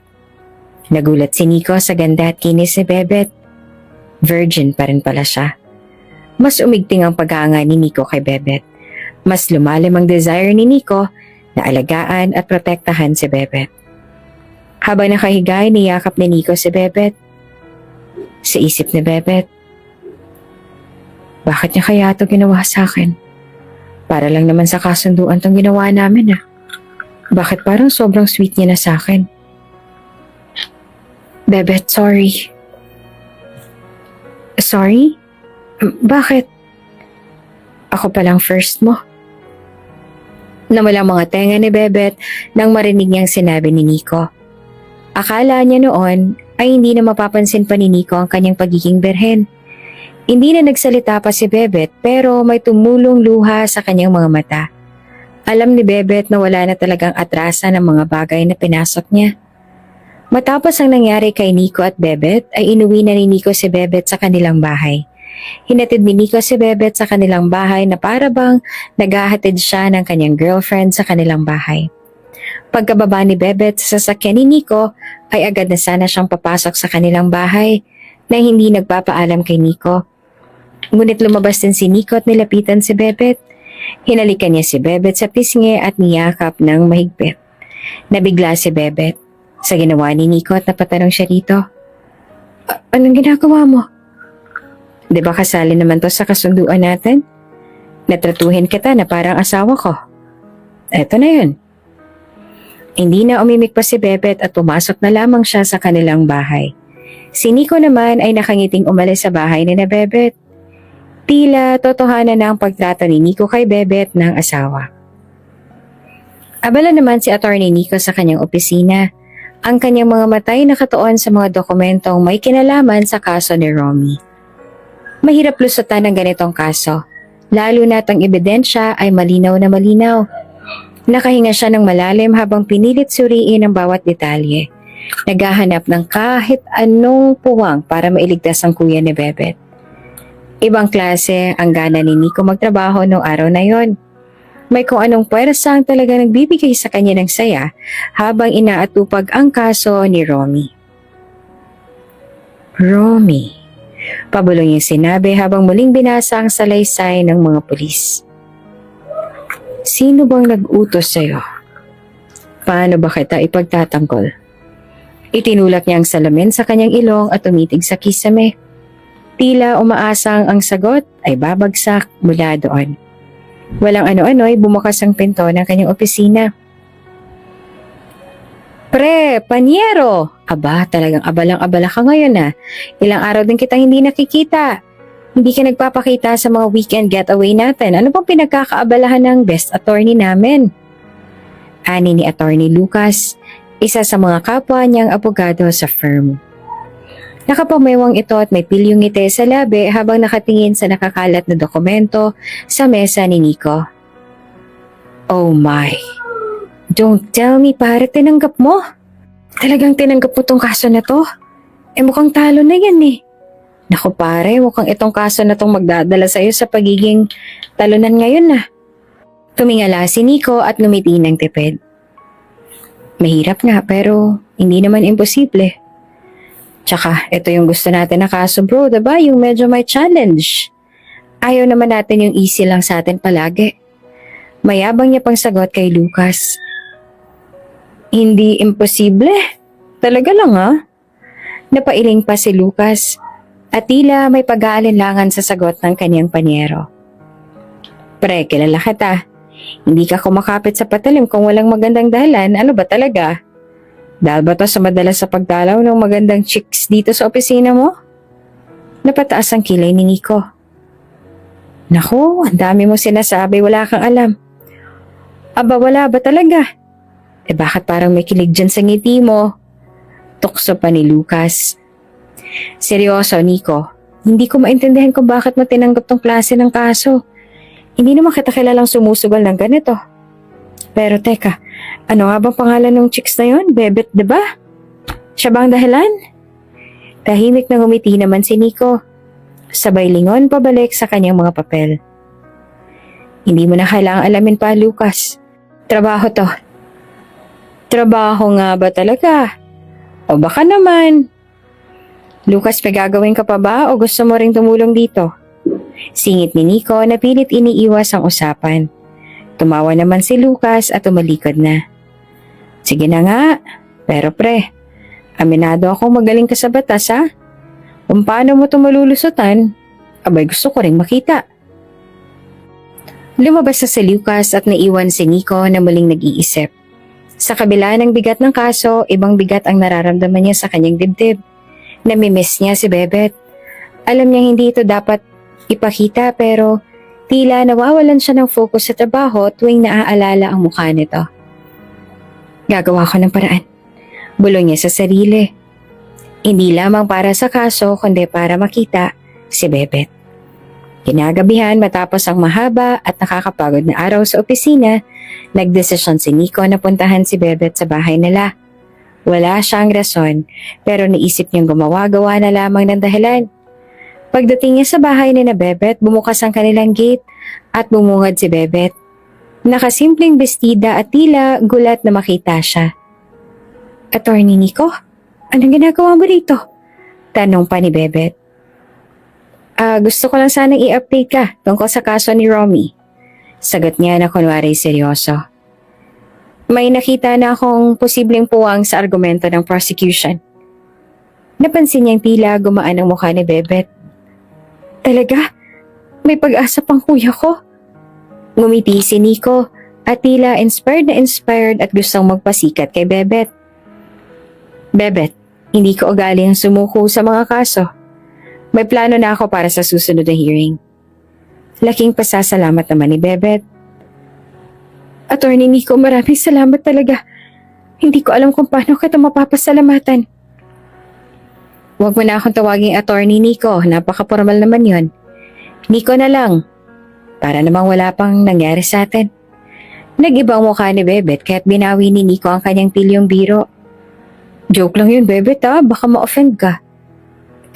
Speaker 1: Nagulat si Nico sa ganda at kinis ni Bebet. Virgin pa rin pala siya. Mas umigting ang pag-aanga ni Nico kay Bebet. Mas lumalim ang desire ni Nico na alagaan at protektahan si Bebet. Habang nakahiga, niyakap ni Nico si Bebet. Sa isip ni Bebet, bakit niya kaya ito ginawa sa akin? Para lang naman sa kasunduan tong ginawa namin Bakit parang sobrang sweet niya na sa akin? Bebet, sorry. Sorry? Bakit? Ako palang first mo. Nawala mga tenga ni Bebet nang marinig niyang sinabi ni Nico. Akala niya noon ay hindi na mapapansin pa ni Nico ang kanyang pagiging berhen. Hindi na nagsalita pa si Bebet pero may tumulong luha sa kanyang mga mata. Alam ni Bebet na wala na talagang atrasan ng mga bagay na pinasok niya. Matapos ang nangyari kay Nico at Bebet ay inuwi na ni Nico si Bebet sa kanilang bahay. Hinatid ni Nico si Bebet sa kanilang bahay na para bang naghahatid siya ng kanyang girlfriend sa kanilang bahay. Pagkababa ni Bebet sa sasakyan ni Nico ay agad na sana siyang papasok sa kanilang bahay na hindi nagpapaalam kay Nico. Ngunit lumabas din si Nico at nilapitan si Bebet. Hinalikan niya si Bebet sa pisngi at niyakap ng mahigpit. Nabigla si Bebet sa ginawa ni Nico at napatanong siya rito. Anong ginagawa mo? Di ba kasali naman to sa kasunduan natin? Natratuhin kita na parang asawa ko. Eto na yun. Hindi na umimik pa si Bebet at pumasok na lamang siya sa kanilang bahay. Si Nico naman ay nakangiting umalis sa bahay ni na Bebet. Tila totohanan na ang pagtrato ni Nico kay Bebet ng asawa. Abala naman si Attorney Nico sa kanyang opisina. Ang kanyang mga matay nakatuon sa mga dokumentong may kinalaman sa kaso ni Romy. Mahirap lusutan ng ganitong kaso, lalo na't ang ebidensya ay malinaw na malinaw. Nakahinga siya ng malalim habang pinilit suriin ang bawat detalye. Naghahanap ng kahit anong puwang para mailigtas ang kuya ni Bebet. Ibang klase ang gana ni Nico magtrabaho noong araw na yon. May kung anong puwersa ang talaga nagbibigay sa kanya ng saya habang inaatupag ang kaso ni Romy. Romy. Pabulong yung sinabi habang muling binasa ang salaysay ng mga pulis. Sino bang nag-utos sa'yo? Paano ba kita ipagtatanggol? Itinulak niya ang salamin sa kanyang ilong at tumitig sa kisame. Tila umaasang ang sagot ay babagsak mula doon. Walang ano-ano'y bumukas ang pinto ng kanyang opisina. Pre, panyero! Aba, talagang abalang-abala ka ngayon Ilang araw din kitang hindi nakikita. Hindi ka nagpapakita sa mga weekend getaway natin. Ano bang pinagkakaabalahan ng best attorney namin? Ani ni Attorney Lucas, isa sa mga kapwa niyang abogado sa firm. Nakapamewang ito at may pilyong ngiti sa labi habang nakatingin sa nakakalat na dokumento sa mesa ni Nico. Oh my! Don't tell me pare, tinanggap mo? Talagang tinanggap mo tong kaso na to? Mukhang talo na yan Naku pare, mukhang itong kaso na tong magdadala sa'yo sa pagiging talunan ngayon Tumingala si Nico at ngumiti ng tipid. Mahirap nga pero hindi naman imposible. Tsaka ito yung gusto natin na kaso bro, diba? Yung medyo may challenge. Ayaw naman natin yung easy lang sa atin palagi. Mayabang niya pang sagot kay Lucas. Hindi imposible. Talaga lang ha? Napailing pa si Lucas at tila may pag-aalinlangan sa sagot ng kanyang panyero. Pre, kilala kita. Hindi ka kumakapit sa patalim kung walang magandang dahilan. Ano ba talaga? Dahil ba to sa madalas sa pagdalaw ng magandang chicks dito sa opisina mo? Napataas ang kilay ni Nico. Naku, ang dami mo sinasabi, wala kang alam. Aba, wala ba talaga? Bakit parang may kilig dyan sa ngiti mo? Tukso pa ni Lucas. Seryoso, Nico. Hindi ko maintindihan kung bakit mo tinanggap tong klase ng kaso. Hindi naman kita kilalang sumusugal ng ganito. Pero teka, ano nga bang pangalan ng chicks na yon? Bebet, diba? Siya ba ang dahilan? Tahimik na ngumiti naman si Nico. Sabay lingon pabalik sa kanyang mga papel. Hindi mo na kailangang alamin pa, Lucas. Trabaho to. Trabaho nga ba talaga? O baka naman. Lucas, may gagawin ka pa ba o gusto mo ring tumulong dito? Singit ni Nico na pilit iniiwas ang usapan. Tumawa naman si Lucas at tumalikod na. Sige na nga, pero pre, aminado akong magaling ka sa batas ha? Kung paano mo ito malulusutan, abay gusto ko ring makita. Lumabas na si Lucas at naiwan si Nico na muling nag-iisip. Sa kabila ng bigat ng kaso, ibang bigat ang nararamdaman niya sa kanyang dibdib. Namimiss niya si Bebet. Alam niya hindi ito dapat ipakita pero tila nawawalan siya ng focus sa trabaho tuwing naaalala ang mukha nito. Gagawa ko ng paraan. Bulong niya sa sarili. Hindi lamang para sa kaso kundi para makita si Bebet. Kinagabihan matapos ang mahaba at nakakapagod na araw sa opisina, nagdesisyon si Nico na puntahan si Bebet sa bahay nila. Wala siyang rason pero naisip niyang gumawa-gawa na lamang ng dahilan. Pagdating niya sa bahay ni na Bebet, bumukas ang kanilang gate at bumungad si Bebet. Nakasimpleng bestida at tila gulat na makita siya. Attorney Nico, anong ginagawa mo dito? Tanong pa ni Bebet. Gusto ko lang sanang i-update ka tungkol sa kaso ni Romy. Sagot niya na kunwari seryoso. May nakita na akong posibleng puwang sa argumento ng prosecution. Napansin niyang tila gumaan ang mukha ni Bebet. Talaga? May pag-asa pang kuya ko? Ngumiti si Nico at tila inspired at gustong magpasikat kay Bebet. Bebet, hindi ko ugali ang sumuko sa mga kaso. May plano na ako para sa susunod na hearing. Laking pasasalamat naman ni Bebet. Attorney Nico, maraming salamat talaga. Hindi ko alam kung paano kita mapapasalamatan. Huwag mo na akong tawaging Attorney Nico, napaka-formal naman yon. Nico na lang, para namang wala pang nangyari sa atin. Nag-ibang mukha ni Bebet kaya't binawi ni Nico ang kanyang pilyong biro. Joke lang yun, Bebet baka ma-offend ka.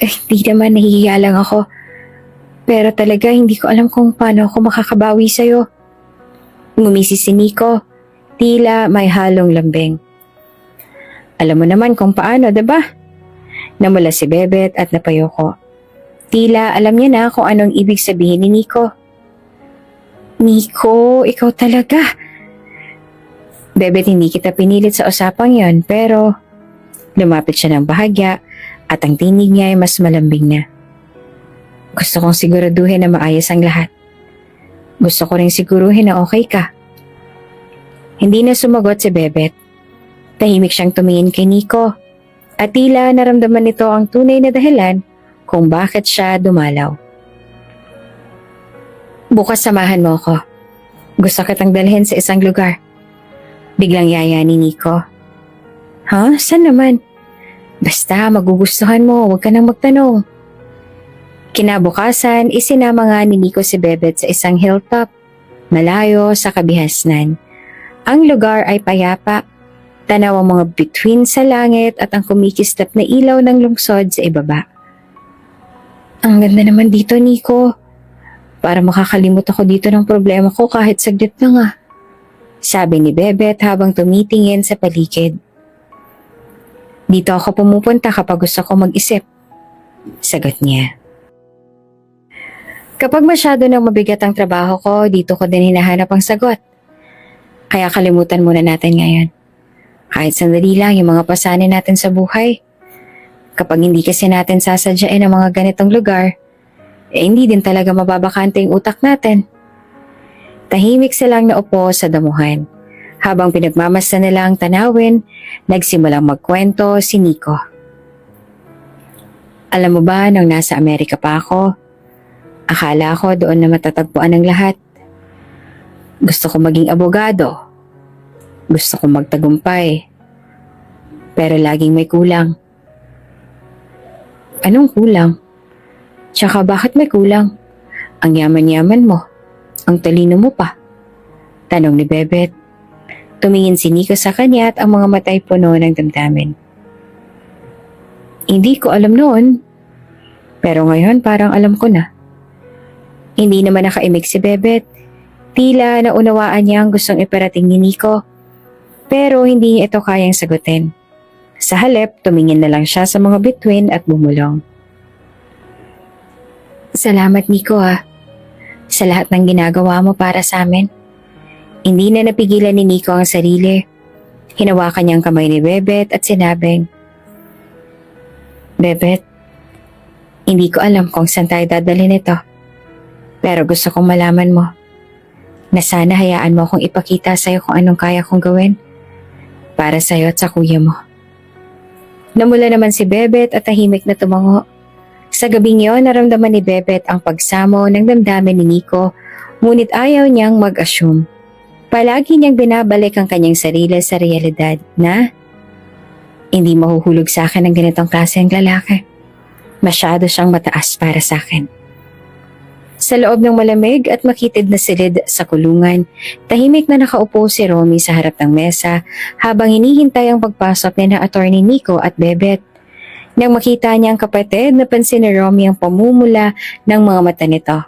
Speaker 1: Di naman, nahihiya lang ako. Pero talaga hindi ko alam kung paano ako makakabawi sa'yo. Ngumisi si Nico, tila may halong lambing. Alam mo naman kung paano, diba? Namula si Bebet at napayoko. Tila alam niya na kung anong ibig sabihin ni Nico. Nico, ikaw talaga. Bebet, hindi kita pinilit sa usapang yon pero lumapit siya ng bahagya at ang tinig niya ay mas malambing na. Gusto kong siguraduhin na maayos ang lahat. Gusto ko rin siguruhin na okay ka. Hindi na sumagot si Bebet. Tahimik siyang tumingin kay Nico. At tila naramdaman nito ang tunay na dahilan kung bakit siya dumalaw. Bukas samahan mo ako. Gusto kitang dalhin sa isang lugar. Biglang yaya ni Nico. Ha? Saan naman? Basta magugustuhan mo, huwag ka nang magtanong. Kinabukasan, isinama nga ni Nico si Bebet sa isang hilltop, malayo sa kabihasnan. Ang lugar ay payapa. Tanaw ang mga bituin sa langit at ang kumikislap na ilaw ng lungsod sa ibaba. Ang ganda naman dito, Nico. para makakalimot ako dito ng problema ko kahit saglit lang ah. Sabi ni Bebet habang tumitingin sa paligid. Dito ako pumupunta kapag gusto ko mag-isip. Sagot niya. Kapag masyado nang mabigat ang trabaho ko, dito ko din hinahanap ang sagot. Kaya kalimutan muna natin ngayon. Kahit sandali lang yung mga pasanin natin sa buhay. Kapag hindi kasi natin sasadyain ang mga ganitong lugar, hindi din talaga mababakante yung utak natin. Tahimik silang naupo sa damuhan. Habang pinagmamasdan nila ang tanawin, nagsimulang magkwento si Nico. Alam mo ba, nung nasa Amerika pa ako, akala ko doon na matatagpuan ang lahat. Gusto ko maging abogado. Gusto ko magtagumpay. Pero laging may kulang. Anong kulang? Tsaka bakit may kulang? Ang yaman-yaman mo. Ang talino mo pa. Tanong ni Bebet. Tumingin si Nico sa kanya at ang mga matay puno ng damdamin. Hindi ko alam noon. Pero ngayon parang alam ko na. Hindi naman nakaimik si Bebet. Tila naunawaan niya ang gustong iparating ni Nico. Pero hindi niya ito kayang sagutin. Sa halip, tumingin na lang siya sa mga bituin at bumulong. Salamat Nico ah. Sa lahat ng ginagawa mo para sa amin. Hindi na napigilan ni Nico ang sarili. Hinawakan niya ang kamay ni Bebet at sinabing, Bebet, hindi ko alam kung saan tayo dadalhin ito. Pero gusto kong malaman mo na sana hayaan mo akong ipakita sa'yo kung anong kaya kong gawin para sa'yo at sa kuya mo. Namula naman si Bebet at tahimik na tumango. Sa gabing iyon, naramdaman ni Bebet ang pagsamo ng damdamin ni Nico, ngunit ayaw niyang mag-assume. Palagi niyang binabalik ang kanyang sarili sa realidad na hindi mahuhulog sa akin ang ganitong klase ng lalaki. Masyado siyang mataas para sa akin. Sa loob ng malamig at makitid na silid sa kulungan, tahimik na nakaupo si Romy sa harap ng mesa habang hinihintay ang pagpasok ni na Attorney Nico at Bebet. Nang makita niya ang kapatid, napansin ni Romy ang pamumula ng mga mata nito.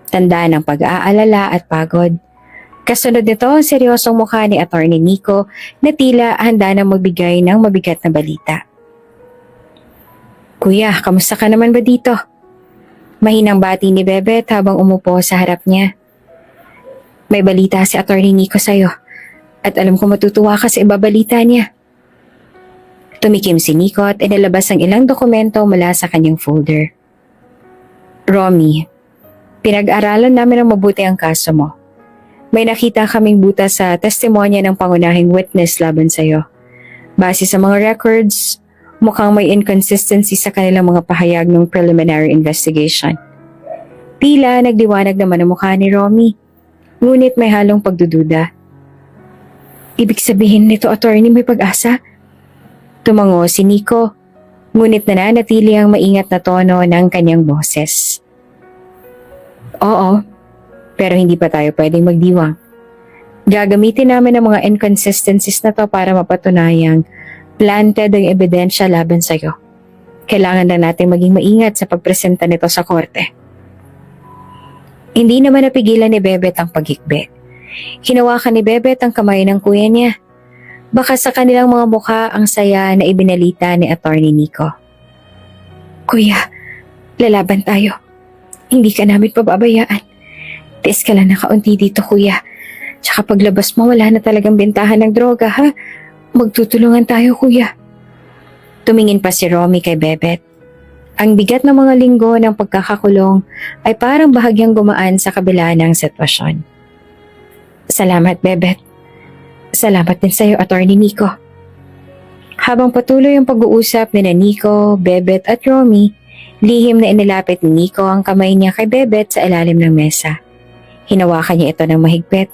Speaker 1: Tanda ng pag-aalala at pagod. Kasunod nito ang seryosong mukha ni Attorney Nico na tila handa na magbigay ng mabigat na balita. Kuya, kamusta ka naman ba dito? Mahinang bati ni Bebet habang umupo sa harap niya. May balita si Attorney Nico sa'yo at alam ko matutuwa ka sa ibabalita niya. Tumikim si Nico at inilabas ang ilang dokumento mula sa kanyang folder. Romy, pinag-aralan namin ng mabuti ang kaso mo. May nakita kaming butas sa testimonya ng pangunahing witness laban sa'yo. Base sa mga records, mukhang may inconsistency sa kanilang mga pahayag ng preliminary investigation. Tila nagdiwanag naman ang mukha ni Romy, ngunit may halong pagdududa. Ibig sabihin nito, attorney, may pag-asa? Tumango si Nico, ngunit nananatili ang maingat na tono ng kanyang boses. Oo, pero hindi pa tayo pwedeng magdiwang. Gagamitin namin ang mga inconsistencies na to para mapatunayang planted ang ebidensya laban sa'yo. Kailangan lang natin maging maingat sa pagpresenta nito sa korte. Hindi naman napigilan ni Bebet ang paghikbi. Hinawakan ni Bebet ang kamay ng kuya niya. Baka sa kanilang mga mukha ang saya na ibinalita ni Attorney Nico. Kuya, lalaban tayo. Hindi ka namin pababayaan. Tiis ka lang na kaunti dito, kuya. Tsaka paglabas mo, wala na talagang bentahan ng droga, ha? Magtutulungan tayo, kuya. Tumingin pa si Romy kay Bebet. Ang bigat ng mga linggo ng pagkakakulong ay parang bahagyang gumaan sa kabila ng sitwasyon. Salamat, Bebet. Salamat din sa'yo, Attorney Nico. Habang patuloy ang pag-uusap ni Nico, Bebet at Romy, lihim na inilapit ni Nico ang kamay niya kay Bebet sa ilalim ng mesa. Hinawakan niya ito ng mahigpit.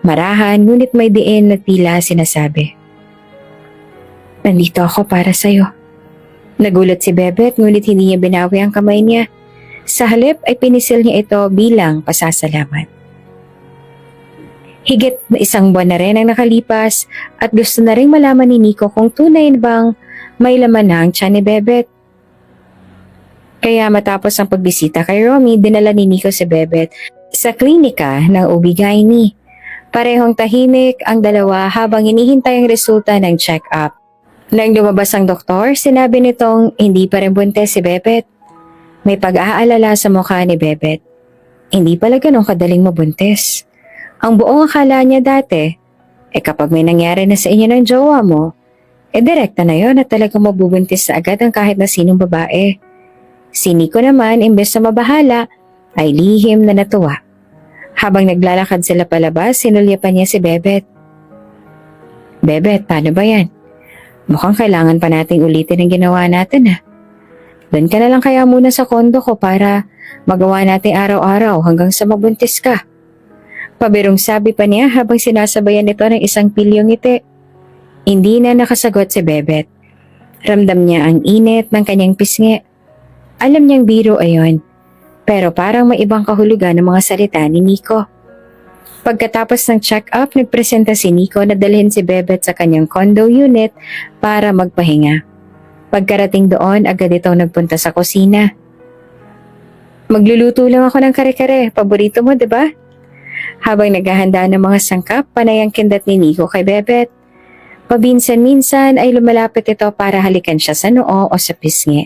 Speaker 1: Marahan, ngunit may diin na tila sinasabi. Nandito ako para sa'yo. Nagulat si Bebet, ngunit hindi niya binawi ang kamay niya. Sa halip ay pinisil niya ito bilang pasasalamat. Higit na 1 buwan na rin ang nakalipas at gusto na rin malaman ni Nico kung tunay bang may laman na ang tiyan ni Bebet. Kaya matapos ang pagbisita kay Romy, dinala ni Nico si Bebet sa klinika ng OB-GYN. Parehong tahimik ang dalawa habang hinihintay ang resulta ng check-up. Nang lumabas ang doktor, sinabi nitong hindi pa rin buntis si Bebet. May pag-aalala sa mukha ni Bebet. Hindi pala ganun kadaling mabuntis. Ang buong akala niya dati, kapag may nangyari na sa inyo ng jowa mo, direkta na yon at talagang mabubuntis na agad ang kahit na sinong babae. Si Nico naman, imbes na mabahala, ay lihim na natuwa. Habang naglalakad sila palabas, sinulyapan niya si Bebet. Bebet, paano ba yan? Mukhang kailangan pa nating ulitin ang ginawa natin Doon ka na lang kaya muna sa kondo ko para magawa natin araw-araw hanggang sa mabuntis ka. Pabirong sabi pa niya habang sinasabayan nito ng isang pilyong ngiti. Hindi na nakasagot si Bebet. Ramdam niya ang init ng kanyang pisngi. Alam niyang biro ayon, pero parang may ibang kahulugan ng mga salita ni Nico. Pagkatapos ng check-up, nagpresenta si Nico na dalhin si Bebet sa kanyang condo unit para magpahinga. Pagkarating doon, agad itong nagpunta sa kusina. Magluluto lang ako ng kare-kare, paborito mo, 'di ba? Habang naghahanda ng mga sangkap, panay ang kindat ni Nico kay Bebet. Pabinsan-minsan ay lumalapit ito para halikan siya sa noo o sa pisngi.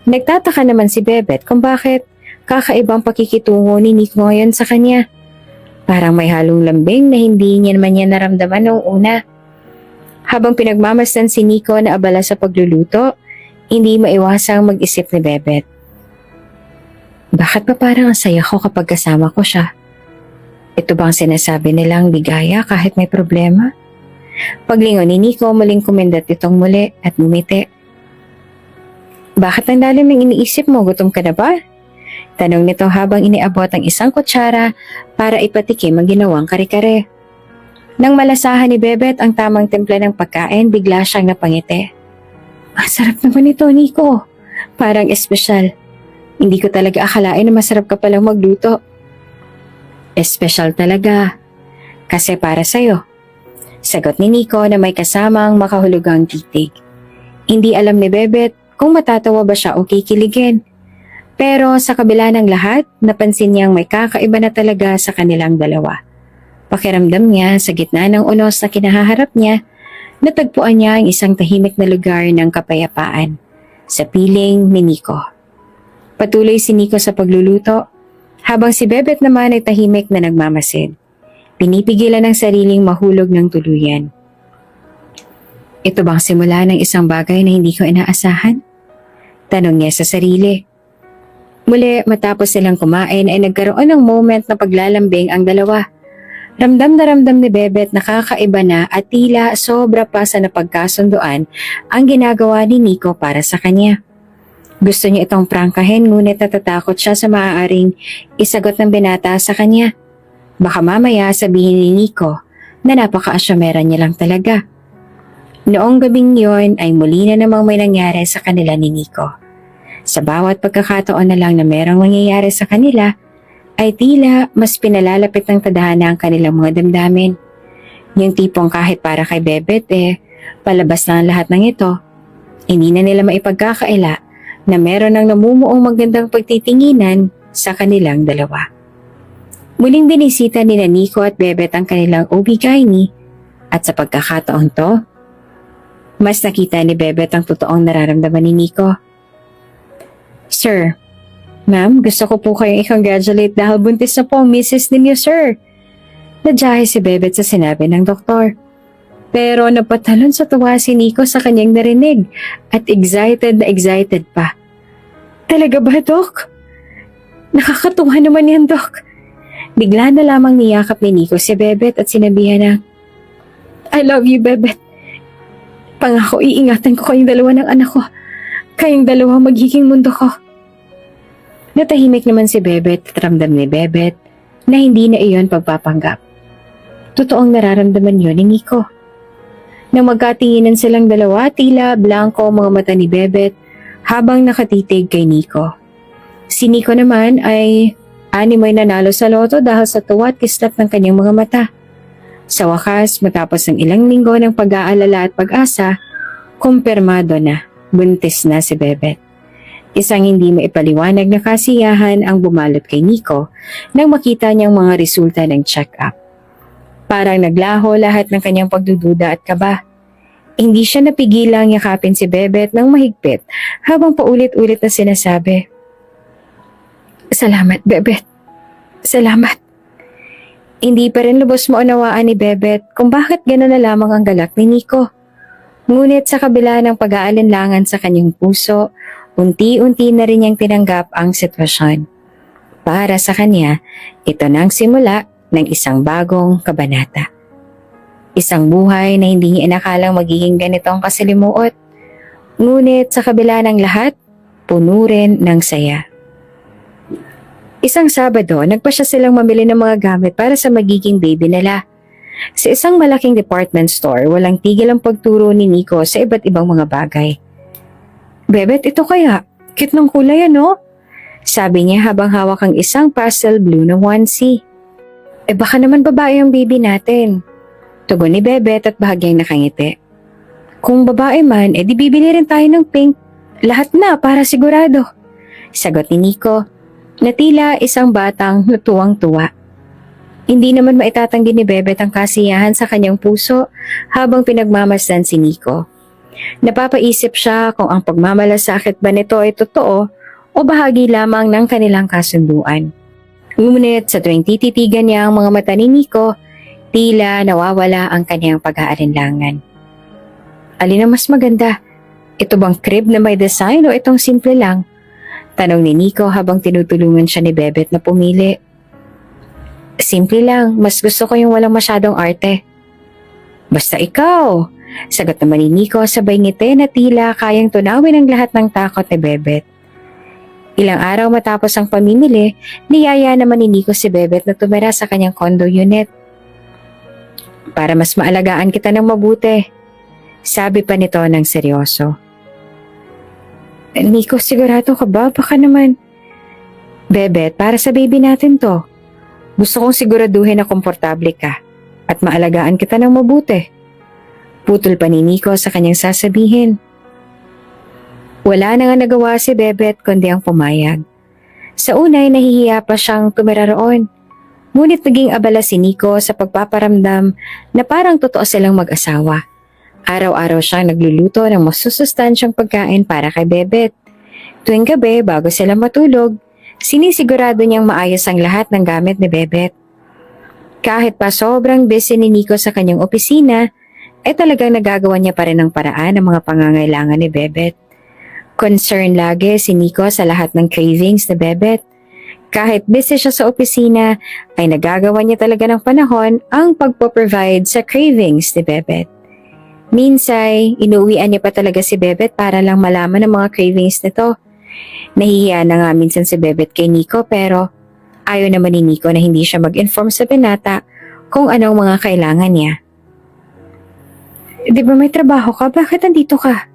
Speaker 1: Nagtataka naman si Bebet kung bakit kakaibang pakikitungo ni Nico ngayon sa kanya. Parang may halong lambing na hindi niya naman niya naramdaman noong una. Habang pinagmamasdan si Nico na abala sa pagluluto, hindi maiwasang mag-isip ni Bebet. Bakit ba parang ang saya ko kapag kasama ko siya? Ito bang sinasabi nilang ligaya kahit may problema? Paglingon ni Nico, muling kumindat itong muli at ngumiti. Bakit ang lalim ng iniisip mo? Gutom ka na ba? Tanong nito habang iniabot ang isang kutsara para ipatikim ang ginawang kare-kare. Nang malasahan ni Bebet ang tamang timpla ng pagkain, bigla siyang napangiti. Ang sarap naman ito, Nico. Parang espesyal. Hindi ko talaga akalain na masarap ka palang magluto. Espesyal talaga. Kasi para sa'yo. Sagot ni Nico na may kasamang makahulugang titig. Hindi alam ni Bebet kung matatawa ba siya o kikiligin. Pero sa kabila ng lahat, napansin niyang may kakaiba na talaga sa kanilang dalawa. Pakiramdam niya sa gitna ng unos na kinahaharap niya, natagpuan niya ang isang tahimik na lugar ng kapayapaan, sa piling ni Nico. Patuloy si Nico sa pagluluto, habang si Bebet naman ay tahimik na nagmamasid. Pinipigilan ng sariling mahulog ng tuluyan. Ito bang simula ng isang bagay na hindi ko inaasahan? Tanong niya sa sarili. Muli, matapos silang kumain ay nagkaroon ng moment na paglalambing ang dalawa. Ramdam na ramdam ni Bebet na kakaiba na at tila sobra pa sa napagkasunduan ang ginagawa ni Nico para sa kanya. Gusto niya itong prangkahin ngunit natatakot siya sa maaaring isagot ng binata sa kanya. Baka mamaya sabihin ni Nico na napaka-asyomera niya lang talaga. Noong gabing yon ay muli na namang may nangyari sa kanila ni Nico. Sa bawat pagkakataon na lang na merong mangyayari sa kanila, ay tila mas pinalalapit ng tadhana ang kanilang mga damdamin. Yung tipong kahit para kay Bebet palabas na ang lahat ng ito, hindi na nila maipagkakaila na meron ng namumuong magandang pagtitinginan sa kanilang dalawa. Muling binisita ni Nico at Bebet ang kanilang OB-GYN at sa pagkakataon to, mas nakita ni Bebet ang totoong nararamdaman ni Nico. Sir, ma'am, gusto ko po kayong i-congratulate dahil buntis na po ang misis ninyo, sir. Nadyahe si Bebet sa sinabi ng doktor. Pero napatalon sa tuwa si Nico sa kanyang narinig at excited na excited pa. Talaga ba, Dok? Nakakatuwa naman yan, Dok. Bigla na lamang niyakap ni Nico si Bebet at sinabihan na, I love you, Bebet. Pangako, iingatan ko kayong dalawa ng anak ko. Kayong dalawa magiging mundo ko. Natahimik naman si Bebet at ramdam ni Bebet na hindi na iyon pagpapanggap. Totoong nararamdaman yun ni Nico. Nang magkatinginan silang dalawa, tila blanco ang mga mata ni Bebet habang nakatitig kay Nico. Si Nico naman ay animoy nanalo sa loto dahil sa tuwa at kislap ng kanyang mga mata. Sa wakas, matapos ng ilang linggo ng pag-aalala at pag-asa, kumpirmado na, buntis na si Bebet. Isang hindi maipaliwanag na kasiyahan ang bumalot kay Nico nang makita niyang mga resulta ng check-up. Parang naglaho lahat ng kanyang pagdududa at kaba. Hindi siya napigilang yakapin si Bebet ng mahigpit habang paulit-ulit na sinasabi, "Salamat, Bebet. Salamat." Hindi pa rin lubos maunawaan ni Bebet kung bakit gano'n na lamang ang galak ni Nico. Ngunit sa kabila ng pag-aalinlangan sa kanyang puso, unti-unti na rin niyang tinanggap ang sitwasyon. Para sa kanya, ito na ang simula ng isang bagong kabanata. Isang buhay na hindi niya inakalang magiging ganito ang kasalimuot. Ngunit sa kabila ng lahat, puno rin ng saya. Isang Sabado, nagpasya silang mamili ng mga gamit para sa magiging baby nila. Sa isang malaking department store, walang tigil ang pagturo ni Nico sa iba't ibang mga bagay. "Bebet, ito kaya? Cute ng kulay, ano?" sabi niya habang hawak ang isang pastel blue na onesie. Baka naman babae ang baby natin," tugon ni Bebet at bahagyang nakangiti. "Kung babae man, di bibili rin tayo ng pink. Lahat na para sigurado," sagot ni Nico, na tila isang batang natuwang-tuwa. Hindi naman maitatanggi ni Bebet ang kasiyahan sa kanyang puso habang pinagmamasdan si Nico. Napapaisip siya kung ang pagmamalasakit ba nito ay totoo o bahagi lamang ng kanilang kasunduan. Ngunit sa tuwing tititigan niya ang mga mata ni Nico, tila nawawala ang kanyang pag-aalinlangan. Alin ang mas maganda? Ito bang crib na may design o itong simple lang? Tanong ni Nico habang tinutulungan siya ni Bebet na pumili. "Simple lang, mas gusto ko yung walang masyadong arte." "Basta ikaw," sagot naman ni Nico sabay ngiti na tila kayang tunawin ang lahat ng takot ni Bebet. Ilang araw matapos ang pamimili, niyaya naman ni Nico si Bebet na tumira sa kanyang condo unit. "Para mas maalagaan kita ng mabuti," sabi pa nito ng seryoso. "Nico, sigurado ka ba? Baka naman." "Bebet, para sa baby natin to. Gusto kong siguraduhin na komportable ka at maalagaan kita ng mabuti." Putol pa ni Nico sa kanyang sasabihin. Wala na nga nagawa si Bebet kundi ang pumayag. Sa unay nahihiya pa siyang tumira roon. Ngunit naging abala si Nico sa pagpaparamdam na parang totoo silang mag-asawa. Araw-araw siyang nagluluto ng masusustansyang pagkain para kay Bebet. Tuwing gabi bago sila matulog, sinisigurado niyang maayos ang lahat ng gamit ni Bebet. Kahit pa sobrang busy ni Nico sa kanyang opisina, ay talagang nagagawa niya pa rin ang paraan ng mga pangangailangan ni Bebet. Concern lagi si Nico sa lahat ng cravings ni Bebet. Kahit busy siya sa opisina, ay nagagawa niya talaga ng panahon ang pagpo-provide sa cravings ni Bebet. Minsay, inuwian niya pa talaga si Bebet para lang malaman ang mga cravings nito. Nahihiya na nga minsan si Bebet kay Nico pero ayaw naman ni Nico na hindi siya mag-inform sa binata kung anong mga kailangan niya. "Di ba may trabaho ka? Bakit andito ka?"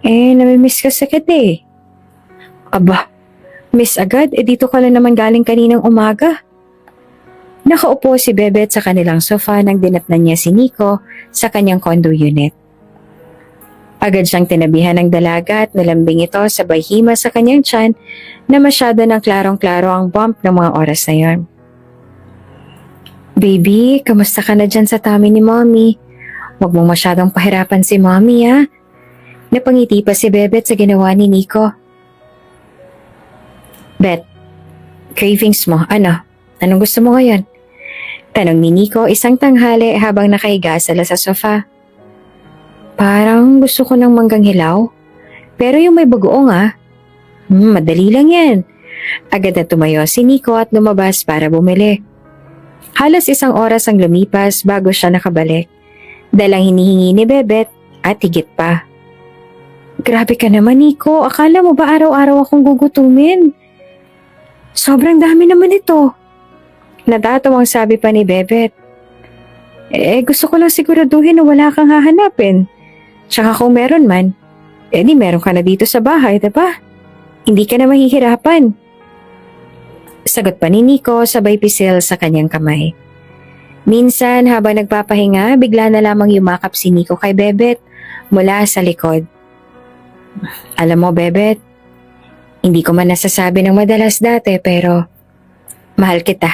Speaker 1: Namimiss ka sakit eh." "Aba, miss agad, dito ka lang naman galing kaninang umaga." Nakaupo si Bebet sa kanilang sofa nang dinatnan niya si Nico sa kanyang condo unit. Agad siyang tinabihan ng dalaga at nalambing ito sabay hima sa kanyang tiyan na masyado ng klarong-klaro ang bump ng mga oras na yon. "Baby, kamusta ka na dyan sa tummy ni Mommy? Huwag mong masyadong pahirapan si Mommy, ha?" Napangiti pa si Bebet sa ginawa ni Nico. "Bet, cravings mo, ano? Anong gusto mo ngayon?" Tanong ni Nico isang tanghali habang nakahiga sila sa sofa. "Parang gusto ko ng manggang hilaw. Pero yung may bagoong madali lang yan." Agad na tumayo si Nico at lumabas para bumili. Halos isang oras ang lumipas bago siya nakabalik. Dalang hinihingi ni Bebet at higit pa. "Grabe ka naman, Nico. Akala mo ba araw-araw akong gugutumin? Sobrang dami naman ito." Natatawang sabi pa ni Bebet. Gusto ko lang siguraduhin na wala kang hahanapin. Tsaka kung meron man, di meron ka na dito sa bahay, diba? Hindi ka na mahihirapan." Sagot pa ni Nico sabay pisil sa kanyang kamay. Minsan habang nagpapahinga, bigla na lamang yumakap si Nico kay Bebet mula sa likod. "Alam mo, Bebet, Hindi ko man nasasabi ng madalas dati pero mahal kita.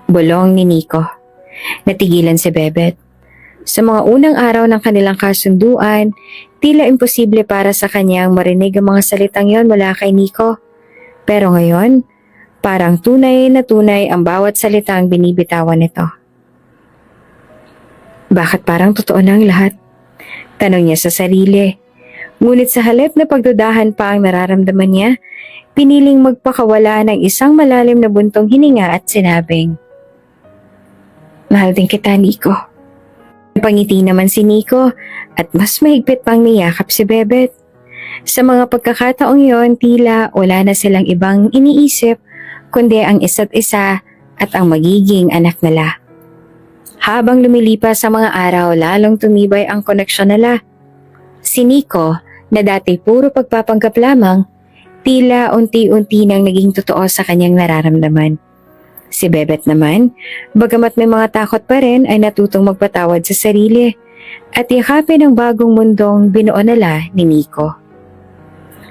Speaker 1: Bulong ni Nico. Natigilan si Bebet. Sa mga unang araw ng kanilang kasunduan, tila imposible para sa kanyang marinig ang mga salitang yon mula kay Nico. Pero ngayon, parang tunay na tunay ang bawat salitang binibitawan nito. Bakit parang totoo na ang lahat? Tanong niya sa sarili. Ngunit sa halip na pagdudahan pa ang nararamdaman niya, piniling magpakawala ng isang malalim na buntong hininga at sinabing, "Mahal din kita, Nico." Pangiti naman si Nico at mas mahigpit pang niyakap si Bebet. Sa mga pagkakataong yon, tila wala na silang ibang iniisip kundi ang isa't isa at ang magiging anak nila. Habang lumilipas sa mga araw, lalong tumibay ang koneksyon nila. Si Nico, na dati puro pagpapanggap lamang, tila unti-unti nang naging totoo sa kanyang nararamdaman. Si Bebet naman, bagamat may mga takot pa rin ay natutong magpatawad sa sarili at yakapin ang bagong mundong binuo nila ni Nico.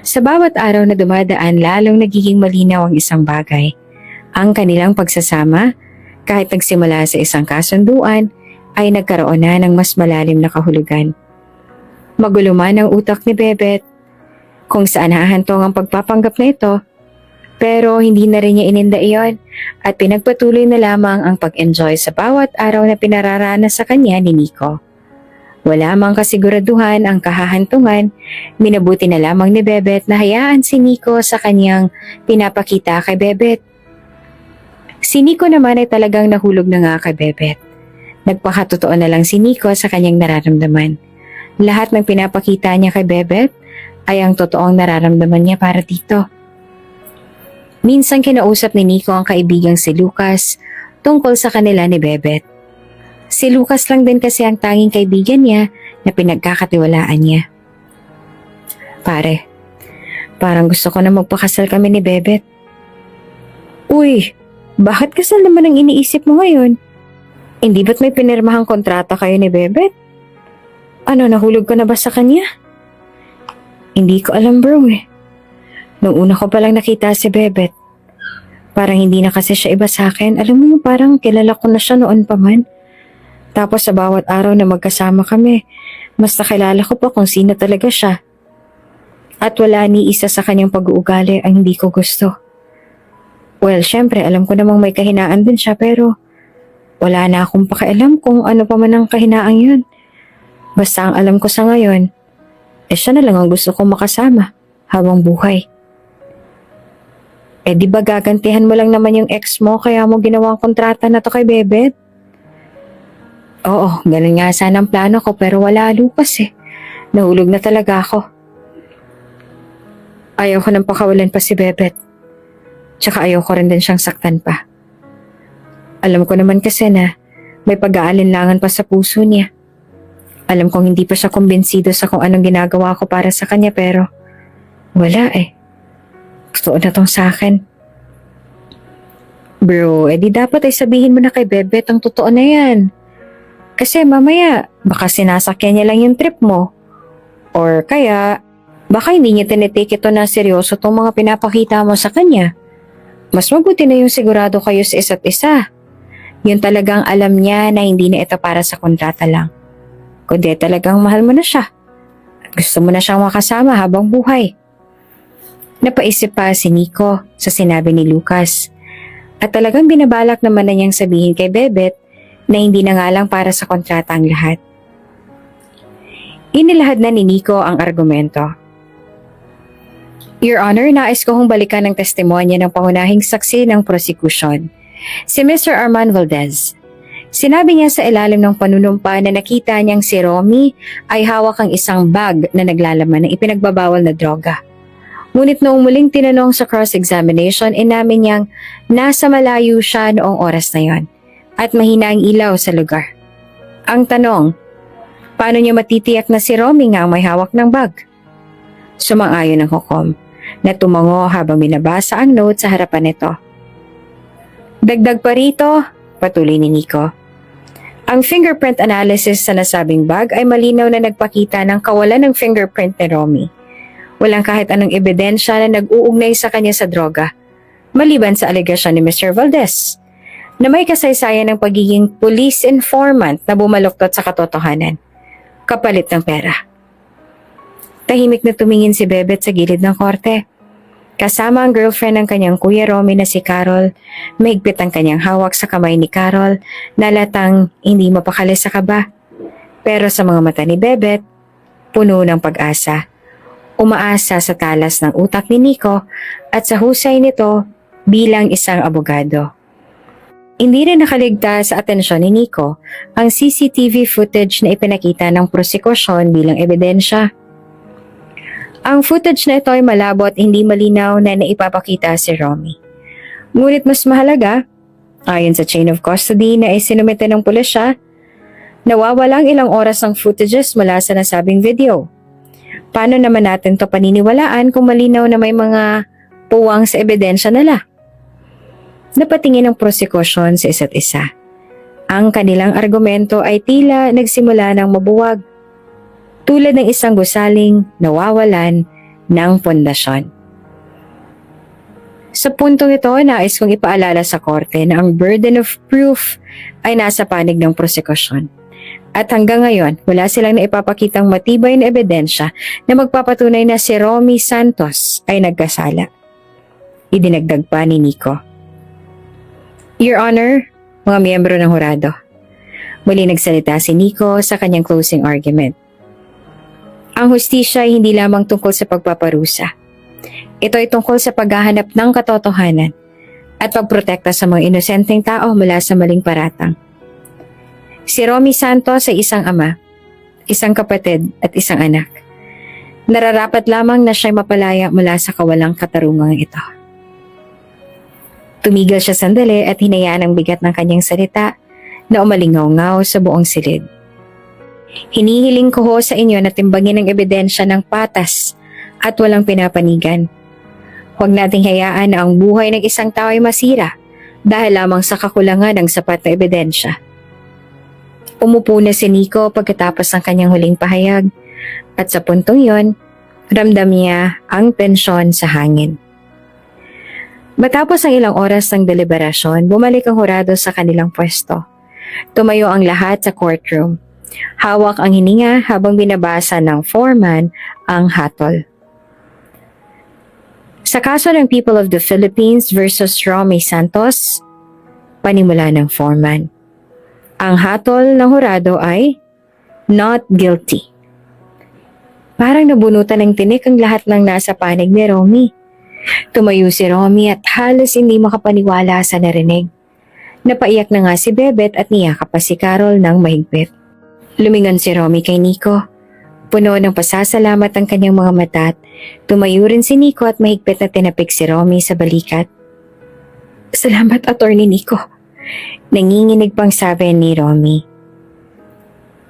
Speaker 1: Sa bawat araw na dumadaan, lalong nagiging malinaw ang isang bagay. Ang kanilang pagsasama, kahit nagsimula sa isang kasunduan, ay nagkaroon na ng mas malalim na kahulugan. Magulo man ang utak ni Bebet kung saan hahantong ang pagpapanggap na ito, pero hindi na rin niya ininda iyon at pinagpatuloy na lamang ang pag-enjoy sa bawat araw na pinararanas sa kanya ni Nico. Wala mang kasiguraduhan ang kahahantungan, minabuti na lamang ni Bebet na hayaan si Nico sa kanyang pinapakita kay Bebet. Si Nico naman ay talagang nahulog na nga kay Bebet. Nagpakatotoo na lang si Nico sa kanyang nararamdaman. Lahat ng pinapakita niya kay Bebet ay ang totoong nararamdaman niya para dito. Minsan kinausap ni Nico ang kaibigang si Lucas tungkol sa kanila ni Bebet. Si Lucas lang din kasi ang tanging kaibigan niya na pinagkakatiwalaan niya. "Pare, parang gusto ko na magpakasal kami ni Bebet." "Uy, bakit kasal naman ang iniisip mo ngayon? Hindi ba't may pinirmahang kontrata kayo ni Bebet? Ano, nahulog ka na ba sa kanya?" "Hindi ko alam, bro eh. Nung una ko palang nakita si Bebet, parang hindi na kasi siya iba sa akin. Alam mo yung parang kilala ko na siya noon pa man. Tapos sa bawat araw na magkasama kami, mas nakilala ko pa kung sino talaga siya. At wala ni isa sa kanyang pag-uugali ang hindi ko gusto. Well, syempre alam ko namang may kahinaan din siya pero wala na akong pakialam kung ano pa man ang kahinaang yun. Basta ang alam ko sa ngayon, siya na lang ang gusto kong makasama habang buhay." "Di ba gagantihan mo lang naman yung ex mo kaya mo ginawang kontrata na to kay Bebet?" "Oo, ganun nga sana ang plano ko pero wala, Lucas eh. Nahulog na talaga ako. Ayaw ko nang pakawalan pa si Bebet. Tsaka ayaw ko rin din siyang saktan pa. Alam ko naman kasi na may pag-aalinlangan pa sa puso niya. Alam kong hindi pa siya kumbinsido sa kung anong ginagawa ko para sa kanya pero wala eh. Totoo na tong sa akin." "Bro, di dapat ay sabihin mo na kay Bebet ang totoo na yan. Kasi mamaya, baka sinasakyan niya lang yung trip mo. Or kaya, baka hindi niya tinitake ito na seryoso tong mga pinapakita mo sa kanya. Mas mabuti na yung sigurado kayo sa isa't isa. Yun talagang alam niya na hindi na ito para sa kontrata lang. Kundi talagang mahal mo na siya. Gusto mo na siyang makasama habang buhay." Napaisip pa si Nico sa sinabi ni Lucas. At talagang binabalak naman na niyang sabihin kay Bebet na hindi na nga lang para sa kontrata ang lahat. Inilahad na ni Nico ang argumento. "Your Honor, nais ko hong balikan ang testimonya ng pangunahing saksi ng prosecution, si Mr. Arman Valdez. Sinabi niya sa ilalim ng panunumpa na nakita niyang si Romy ay hawak ang isang bag na naglalaman ng ipinagbabawal na droga. Ngunit noong muling tinanong sa cross-examination, inamin niyang nasa malayo siya noong oras na yon at mahina ang ilaw sa lugar. Ang tanong, paano niya matitiyak na si Romy nga ang may hawak ng bag?" Sumang-ayon ang hukom na tumango habang binabasa ang note sa harapan nito. "Dagdag pa rito," patuloy ni Nico, "ang fingerprint analysis sa nasabing bag ay malinaw na nagpakita ng kawalan ng fingerprint ni Romy. Walang kahit anong ebidensya na nag-uugnay sa kanya sa droga, maliban sa alegasyon ni Mr. Valdez, na may kasaysayan ng pagiging police informant na bumaluktot sa katotohanan, kapalit ng pera. Tahimik na tumingin si Bebet sa gilid ng korte. Kasama ang girlfriend ng kanyang Kuya Romy na si Carol, mahigpit ang kanyang hawak sa kamay ni Carol, na latang hindi mapakali sa kaba. Pero sa mga mata ni Bebet, puno ng pag-asa. Umaasa sa talas ng utak ni Nico at sa husay nito bilang isang abogado. Hindi rin nakaligtas sa atensyon ni Nico ang CCTV footage na ipinakita ng prosekusyon bilang ebidensya. Ang footage na ito ay malabo at hindi malinaw na naipapakita si Romy. Ngunit mas mahalaga, ayon sa chain of custody na isinumite ng pulisya, nawawalang ilang oras ang footages mula sa nasabing video. Paano naman natin to paniniwalaan kung malinaw na may mga puwang sa ebidensya nila? Napatingin ang prosekusyon sa isa't isa. Ang kanilang argumento ay tila nagsimula ng mabuwag, tulad ng isang gusaling nawawalan ng pundasyon. Sa puntong ito, nais kong ipaalala sa korte na ang burden of proof ay nasa panig ng prosekusyon. At hanggang ngayon, wala silang naipapakitang matibay na ebidensya na magpapatunay na si Romy Santos ay nagkasala. Idinagdag pa ni Nico. Your Honor, mga miyembro ng hurado. Muli nagsalita si Nico sa kanyang closing argument. Ang hustisya ay hindi lamang tungkol sa pagpaparusa. Ito ay tungkol sa paghahanap ng katotohanan at pagprotekta sa mga inosenteng tao mula sa maling paratang. Si Romy Santos ay isang ama, isang kapatid at isang anak. Nararapat lamang na siya'y mapalaya mula sa kawalang katarungang ito. Tumigil siya sandali at hinayaan ang bigat ng kanyang salita na umalingaw-ngaw sa buong silid. Hinihiling ko ho sa inyo na timbangin ang ebidensya ng patas at walang pinapanigan. Huwag nating hayaan na ang buhay ng isang tao ay masira dahil lamang sa kakulangan ng sapat na ebidensya. Umupo na si Nico pagkatapos ng kanyang huling pahayag at sa puntong yon, ramdam niya ang tensyon sa hangin. Matapos ang ilang oras ng deliberasyon, bumalik ang hurado sa kanilang pwesto. Tumayo ang lahat sa courtroom. Hawak ang hininga habang binabasa ng foreman ang hatol. Sa kaso ng People of the Philippines versus Romy Santos, panimula ng foreman. Ang hatol ng hurado ay not guilty. Parang nabunutan ng tinik ang lahat ng nasa panig ni Romy. Tumayo si Romy at halos hindi makapaniwala sa narinig. Napaiyak na nga si Bebet at niyakap pa si Carol ng mahigpit. Lumingon si Romy kay Nico. Puno ng pasasalamat ang kanyang mga mata at tumayo rin si Nico at mahigpit na tinapik si Romy sa balikat. Salamat, Attorney Nico. Nanginginig pang sabi ni Romy.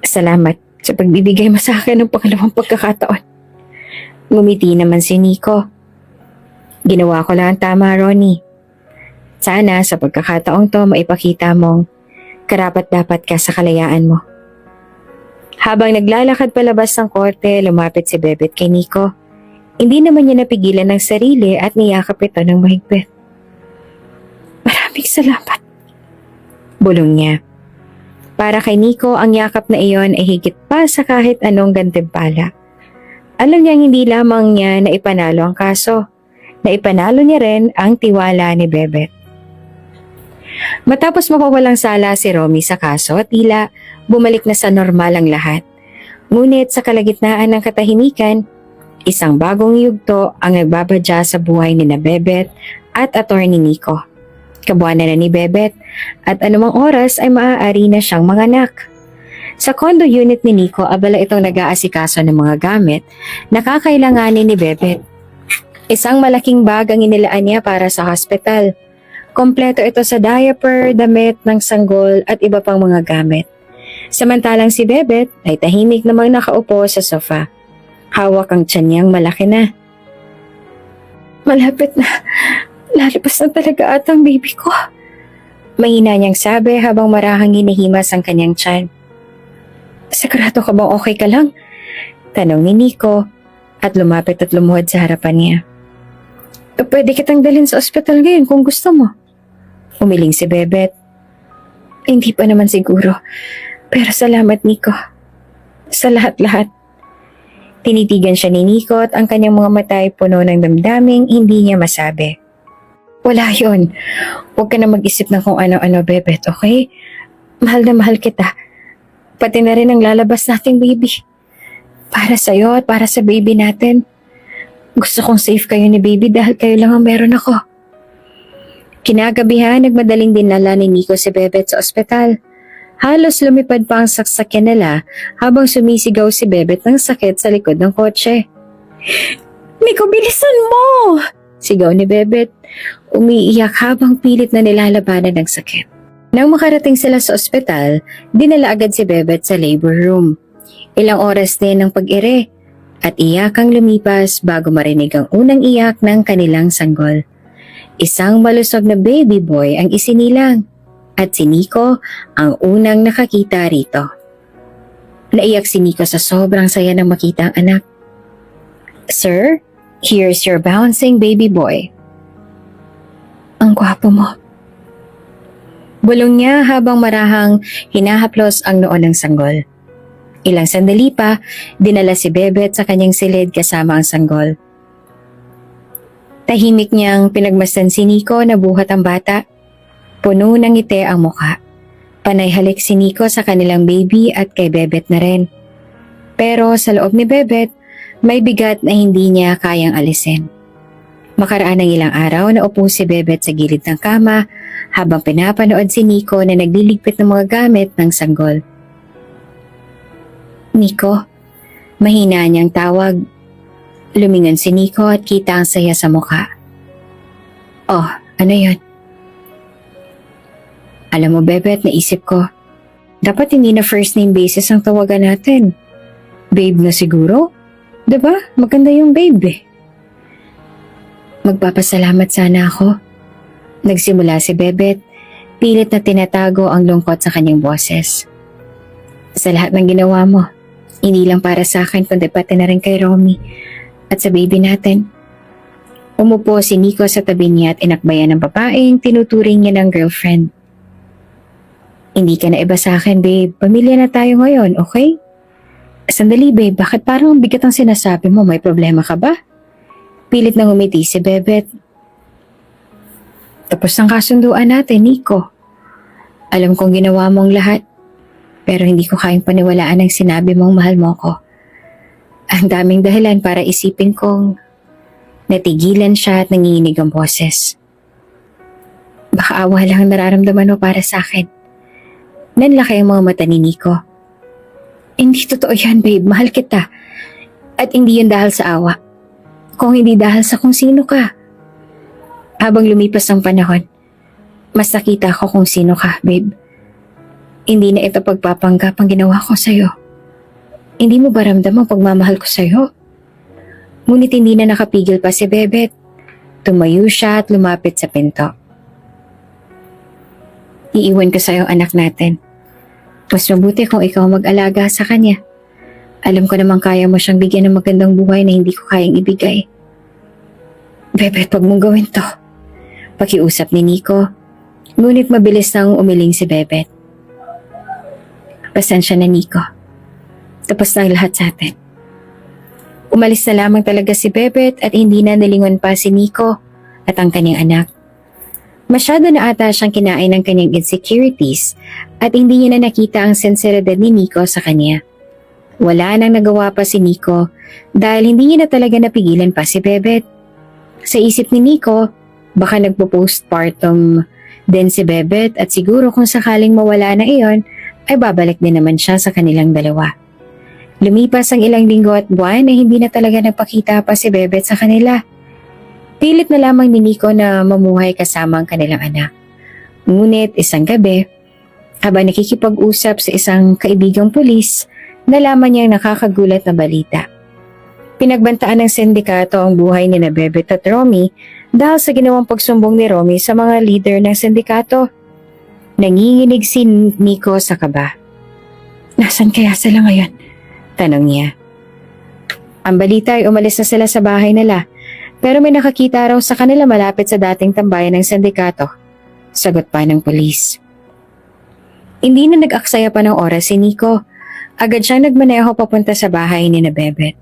Speaker 1: Salamat sa pagbibigay mo sa akin ng pangalawang pagkakataon. Ngumiti naman si Nico. Ginawa ko lang ang tama, Ronnie. Sana sa pagkakataong to maipakita mong karapat-dapat ka sa kalayaan mo. Habang naglalakad palabas ng korte, lumapit si Bebet kay Nico. Hindi naman niya napigilan ng sarili at niyakap ito ng mahigpit. Maraming salamat. Bulong niya. Para kay Nico, ang yakap na iyon ay higit pa sa kahit anong gantimpala. Alam niyang hindi lamang niya na ipanalo ang kaso, na ipanalo niya rin ang tiwala ni Bebet. Matapos mapawalang sala si Romy sa kaso, tila bumalik na sa normal ang lahat. Ngunit sa kalagitnaan ng katahimikan, isang bagong yugto ang nagbabadya sa buhay ni Bebet at Attorney Nico. Kabuanan na ni Bebet at anumang oras ay maaari na siyang manganak. Sa condo unit ni Nico, abala itong nag-aasikaso ng mga gamit na kakailanganin ni Bebet. Isang malaking bag ang inilaan niya para sa hospital. Kompleto ito sa diaper, damit ng sanggol at iba pang mga gamit. Samantalang si Bebet ay tahimik namang nakaupo sa sofa. Hawak ang tiyan niyang malaki na. Malapit na. Lalabas na talaga at ang baby ko. Mahina niyang sabi habang marahang hinihimas ang kanyang tiyan. Sigurado ka bang okay ka lang? Tanong ni Nico at lumapit at lumuhod sa harapan niya. Pwede kitang dalhin sa ospital ngayon kung gusto mo. Umiling si Bebet. Hindi pa naman siguro. Pero salamat, Nico. Sa lahat-lahat. Tinitigan siya ni Nico at ang kanyang mga mata ay puno ng damdaming hindi niya masabi. Wala yon. Huwag ka na mag-isip ng kung ano-ano, Bebet, okay? Mahal na mahal kita. Pati na rin ang lalabas nating baby. Para sa'yo at para sa baby natin. Gusto kong safe kayo ni baby dahil kayo lang ang meron ako. Kinagabihan, nagmadaling dinala ni Nico si Bebet sa ospital. Halos lumipad pa ang saksakyan nila habang sumisigaw si Bebet ng sakit sa likod ng kotse. Nico, bilisan mo! Sigaw ni Bebet. Umiiyak habang pilit na nilalabanan ng sakit. Nang makarating sila sa ospital, dinala agad si Bebet sa labor room. Ilang oras din ang pag-ire at iyakang lumipas bago marinig ang unang iyak ng kanilang sanggol. Isang malusog na baby boy ang isinilang at si Nico ang unang nakakita rito. Naiyak si Nico sa sobrang saya ng makita ang anak. Sir, here's your bouncing baby boy. Ang gwapo mo. Bulong niya habang marahang hinahaplos ang noo ng sanggol. Ilang sandali pa, dinala si Bebet sa kanyang silid kasama ang sanggol. Tahimik niyang pinagmasdan si Nico na buhat ang bata. Puno ng ngiti ang muka. Panay halik si Nico sa kanilang baby at kay Bebet na rin. Pero sa loob ni Bebet, may bigat na hindi niya kayang alisin. Makaraan ng ilang araw na upo si Bebet sa gilid ng kama habang pinapanood si Nico na nagliligpit ng mga gamit ng sanggol. Nico, mahina niyang tawag. Lumingon si Nico at kita ang saya sa mukha. Oh, ano yun? Alam mo, Bebet, naisip ko. Dapat hindi na first name basis ang tawagan natin. Babe na siguro? Diba? Maganda yung babe eh. Magpapasalamat sana ako. Nagsimula si Bebet, pilit na tinatago ang lungkot sa kanyang boses. Sa lahat ng ginawa mo, hindi lang para sa akin kundi pati na rin kay Romy at sa baby natin. Umupo si Nico sa tabi niya at inakbayan ng babaeng tinuturing niya ng girlfriend. Hindi ka na iba sa akin, babe. Pamilya na tayo ngayon, okay? Sandali, babe. Bakit parang ang bigat ang sinasabi mo? May problema ka ba? Pilit na ngumiti si Bebet. Tapos ang kasunduan natin, Nico. Alam kong ginawa mong lahat. Pero hindi ko kayang paniwalaan ang sinabi mong mahal mo ko. Ang daming dahilan para isipin kong natigilan siya at nanginginig ang boses. Baka awa lang ang nararamdaman mo para sa akin. Nanlaki ang mga mata ni Nico. Hindi totoo yan, babe. Mahal kita. At hindi yun dahil sa awa. Kung hindi dahil sa kung sino ka. Habang lumipas ang panahon, mas nakita ko kung sino ka, babe. Hindi na ito pagpapanggap ang ginawa ko sa'yo. Hindi mo ba ramdam ang pagmamahal ko sa'yo? Ngunit hindi na nakapigil pa si Bebet. Tumayo siya at lumapit sa pinto. Iiwan ko sa'yo ang anak natin. Mas mabuti kung ikaw mag-alaga sa kanya. Alam ko namang kaya mo siyang bigyan ng magandang buhay na hindi ko kayang ibigay. Bebet, wag mong gawin to. Pakiusap ni Nico. Ngunit mabilis nang umiling si Bebet. Pasensya na, Nico. Tapos na ang lahat sa atin. Umalis na lamang talaga si Bebet at hindi na nalingon pa si Nico at ang kanyang anak. Masyado na ata siyang kinain ng kanyang insecurities at hindi niya na nakita ang sinseridad ni Nico sa kanya. Wala nang nagawa pa si Nico dahil hindi niya na talaga napigilan pa si Bebet. Sa isip ni Nico, baka nagpo-postpartum din si Bebet at siguro kung sakaling mawala na iyon, ay babalik din naman siya sa kanilang dalawa. Lumipas ang ilang linggo at buwan ay hindi na talaga nagpakita pa si Bebet sa kanila. Pilit na lamang ni Nico na mamuhay kasama ang kanilang anak. Ngunit isang gabi, habang nakikipag-usap sa isang kaibigang pulis, nalaman niyang nakakagulat na balita. Pinagbantaan ng sindikato ang buhay ni Bebet at Romy dahil sa ginawang pagsumbong ni Romy sa mga leader ng sindikato. Nanginginig si Nico sa kaba. Nasaan kaya sila ngayon? Tanong niya. Ang balita ay umalis na sila sa bahay nila, pero may nakakita raw sa kanila malapit sa dating tambayan ng sindikato. Sagot pa ng pulis. Hindi na nag-aksaya pa ng oras si Nico. Agad siyang nagmaneho papunta sa bahay ni na Bebet.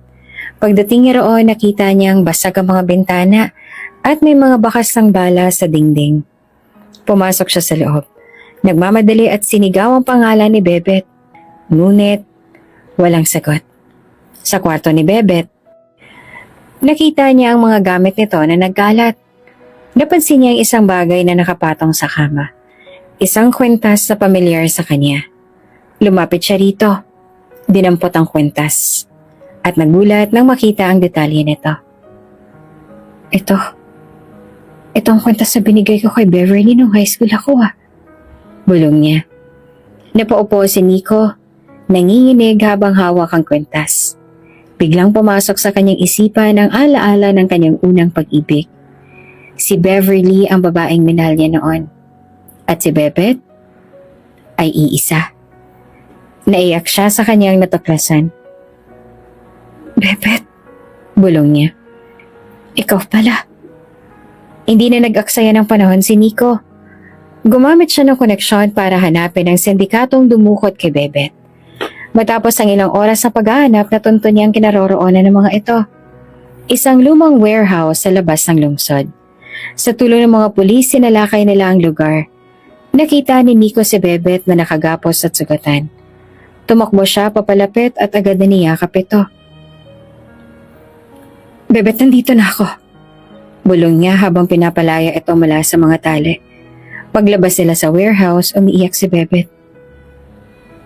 Speaker 1: Pagdating niya roon, nakita niyang basag ang mga bintana at may mga bakas ng bala sa dingding. Pumasok siya sa loob. Nagmamadali at sinigaw ang pangalan ni Bebet. Ngunit, walang sagot. Sa kwarto ni Bebet, nakita niya ang mga gamit nito na nagkalat. Napansin niya ang isang bagay na nakapatong sa kama. Isang kwentas na pamilyar sa kanya. Lumapit siya rito. Dinampot ang kwentas. At nagulat nang makita ang detalye nito. Ito ang kwentas na binigay ko kay Beverly nung high school ako Bulong niya. Napaupo si Nico, nanginginig habang hawak ang kwentas. Biglang pumasok sa kanyang isipan ang alaala ng kanyang unang pag-ibig. Si Beverly ang babaeng minahal niya noon. At si Bebet ay iisa. Naiyak siya sa kanyang natuklasan. Bebet, bulong niya. Ikaw pala. Hindi na nag-aksaya ng panahon si Nico. Gumamit siya ng koneksyon para hanapin ang sindikatong dumukot kay Bebet. Matapos ang ilang oras sa paghahanap, natunto niya ang kinaroroonan ng mga ito. Isang lumang warehouse sa labas ng lungsod. Sa tulong ng mga pulis, sinalakay nila ang lugar. Nakita ni Nico si Bebet na nakagapos at sugatan. Tumakbo siya papalapit at agad na niyakap ito. Bebet, nandito na ako. Bulong niya habang pinapalaya ito mula sa mga tali. Paglabas sila sa warehouse, umiiyak si Bebet.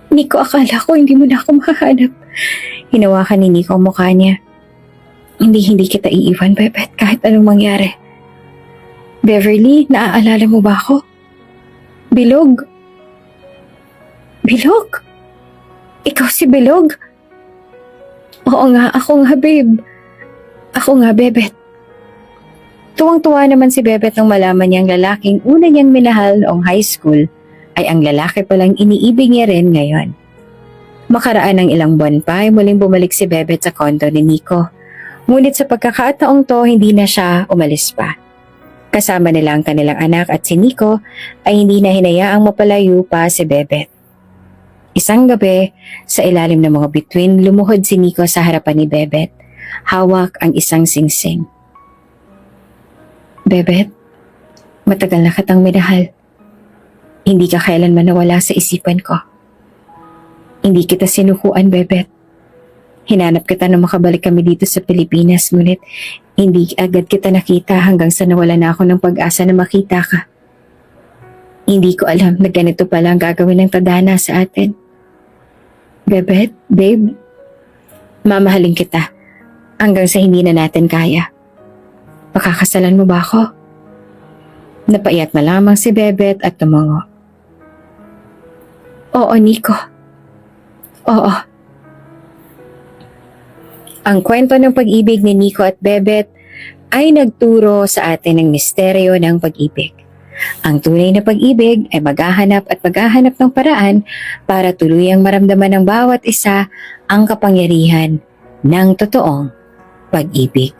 Speaker 1: Nico, akala ko hindi mo na ako mahanap. Hinawakan ni Nico ang mukha niya. Hindi kita iiwan, Bebet, kahit anong mangyari. Beverly, naaalala mo ba ako? Bilog? Bilog? Ikaw si Bilog? Oo nga, ako nga, babe. Ako nga, Bebet. Tuwang-tuwa naman si Bebet nang malaman niyang lalaking una niyang minahal noong high school ay ang lalaki palang iniibig niya rin ngayon. Makaraan ng ilang buwan pa ay muling bumalik si Bebet sa kondo ni Nico. Ngunit sa pagkakataong to, hindi na siya umalis pa. Kasama nila ang kanilang anak at si Nico ay hindi na hinayaang mapalayo pa si Bebet. Isang gabi, sa ilalim ng mga bituin, lumuhod si Nico sa harapan ni Bebet. Hawak ang isang singsing. Bebet, matagal na kitang minahal. Hindi ka kailanman nawala sa isipan ko. Hindi kita sinukuan, Bebet. Hinanap kita na makabalik kami dito sa Pilipinas, ngunit hindi agad kita nakita hanggang sa nawala na ako ng pag-asa na makita ka. Hindi ko alam na ganito pala ang gagawin ng tadhana sa atin. Bebet, babe, mamahalin kita hanggang sa hindi na natin kaya. Pakakasalan mo ba ako? Napaiyak na lamang si Bebet at tumango. Oo, Nico. Oo. Ang kwento ng pag-ibig ni Nico at Bebet ay nagturo sa atin ng misteryo ng pag-ibig. Ang tunay na pag-ibig ay maghahanap ng paraan para tuluyang maramdaman ng bawat isa ang kapangyarihan ng totoong pag-ibig.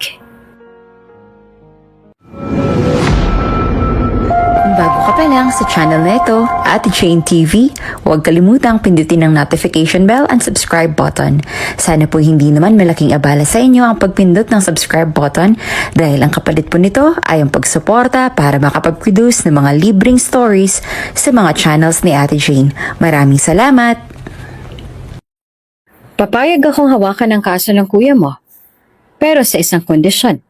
Speaker 2: Kung bago ka pa lang sa channel na ito, Ate Jane TV, huwag kalimutang pindutin ang notification bell and subscribe button. Sana po hindi naman malaking abala sa inyo ang pagpindot ng subscribe button dahil ang kapalit po nito ay ang pagsuporta para makapag-produce ng mga libreng stories sa mga channels ni Ate Jane. Maraming salamat!
Speaker 1: Papayag akong hawakan ang kaso ng kuya mo, pero sa isang kondisyon.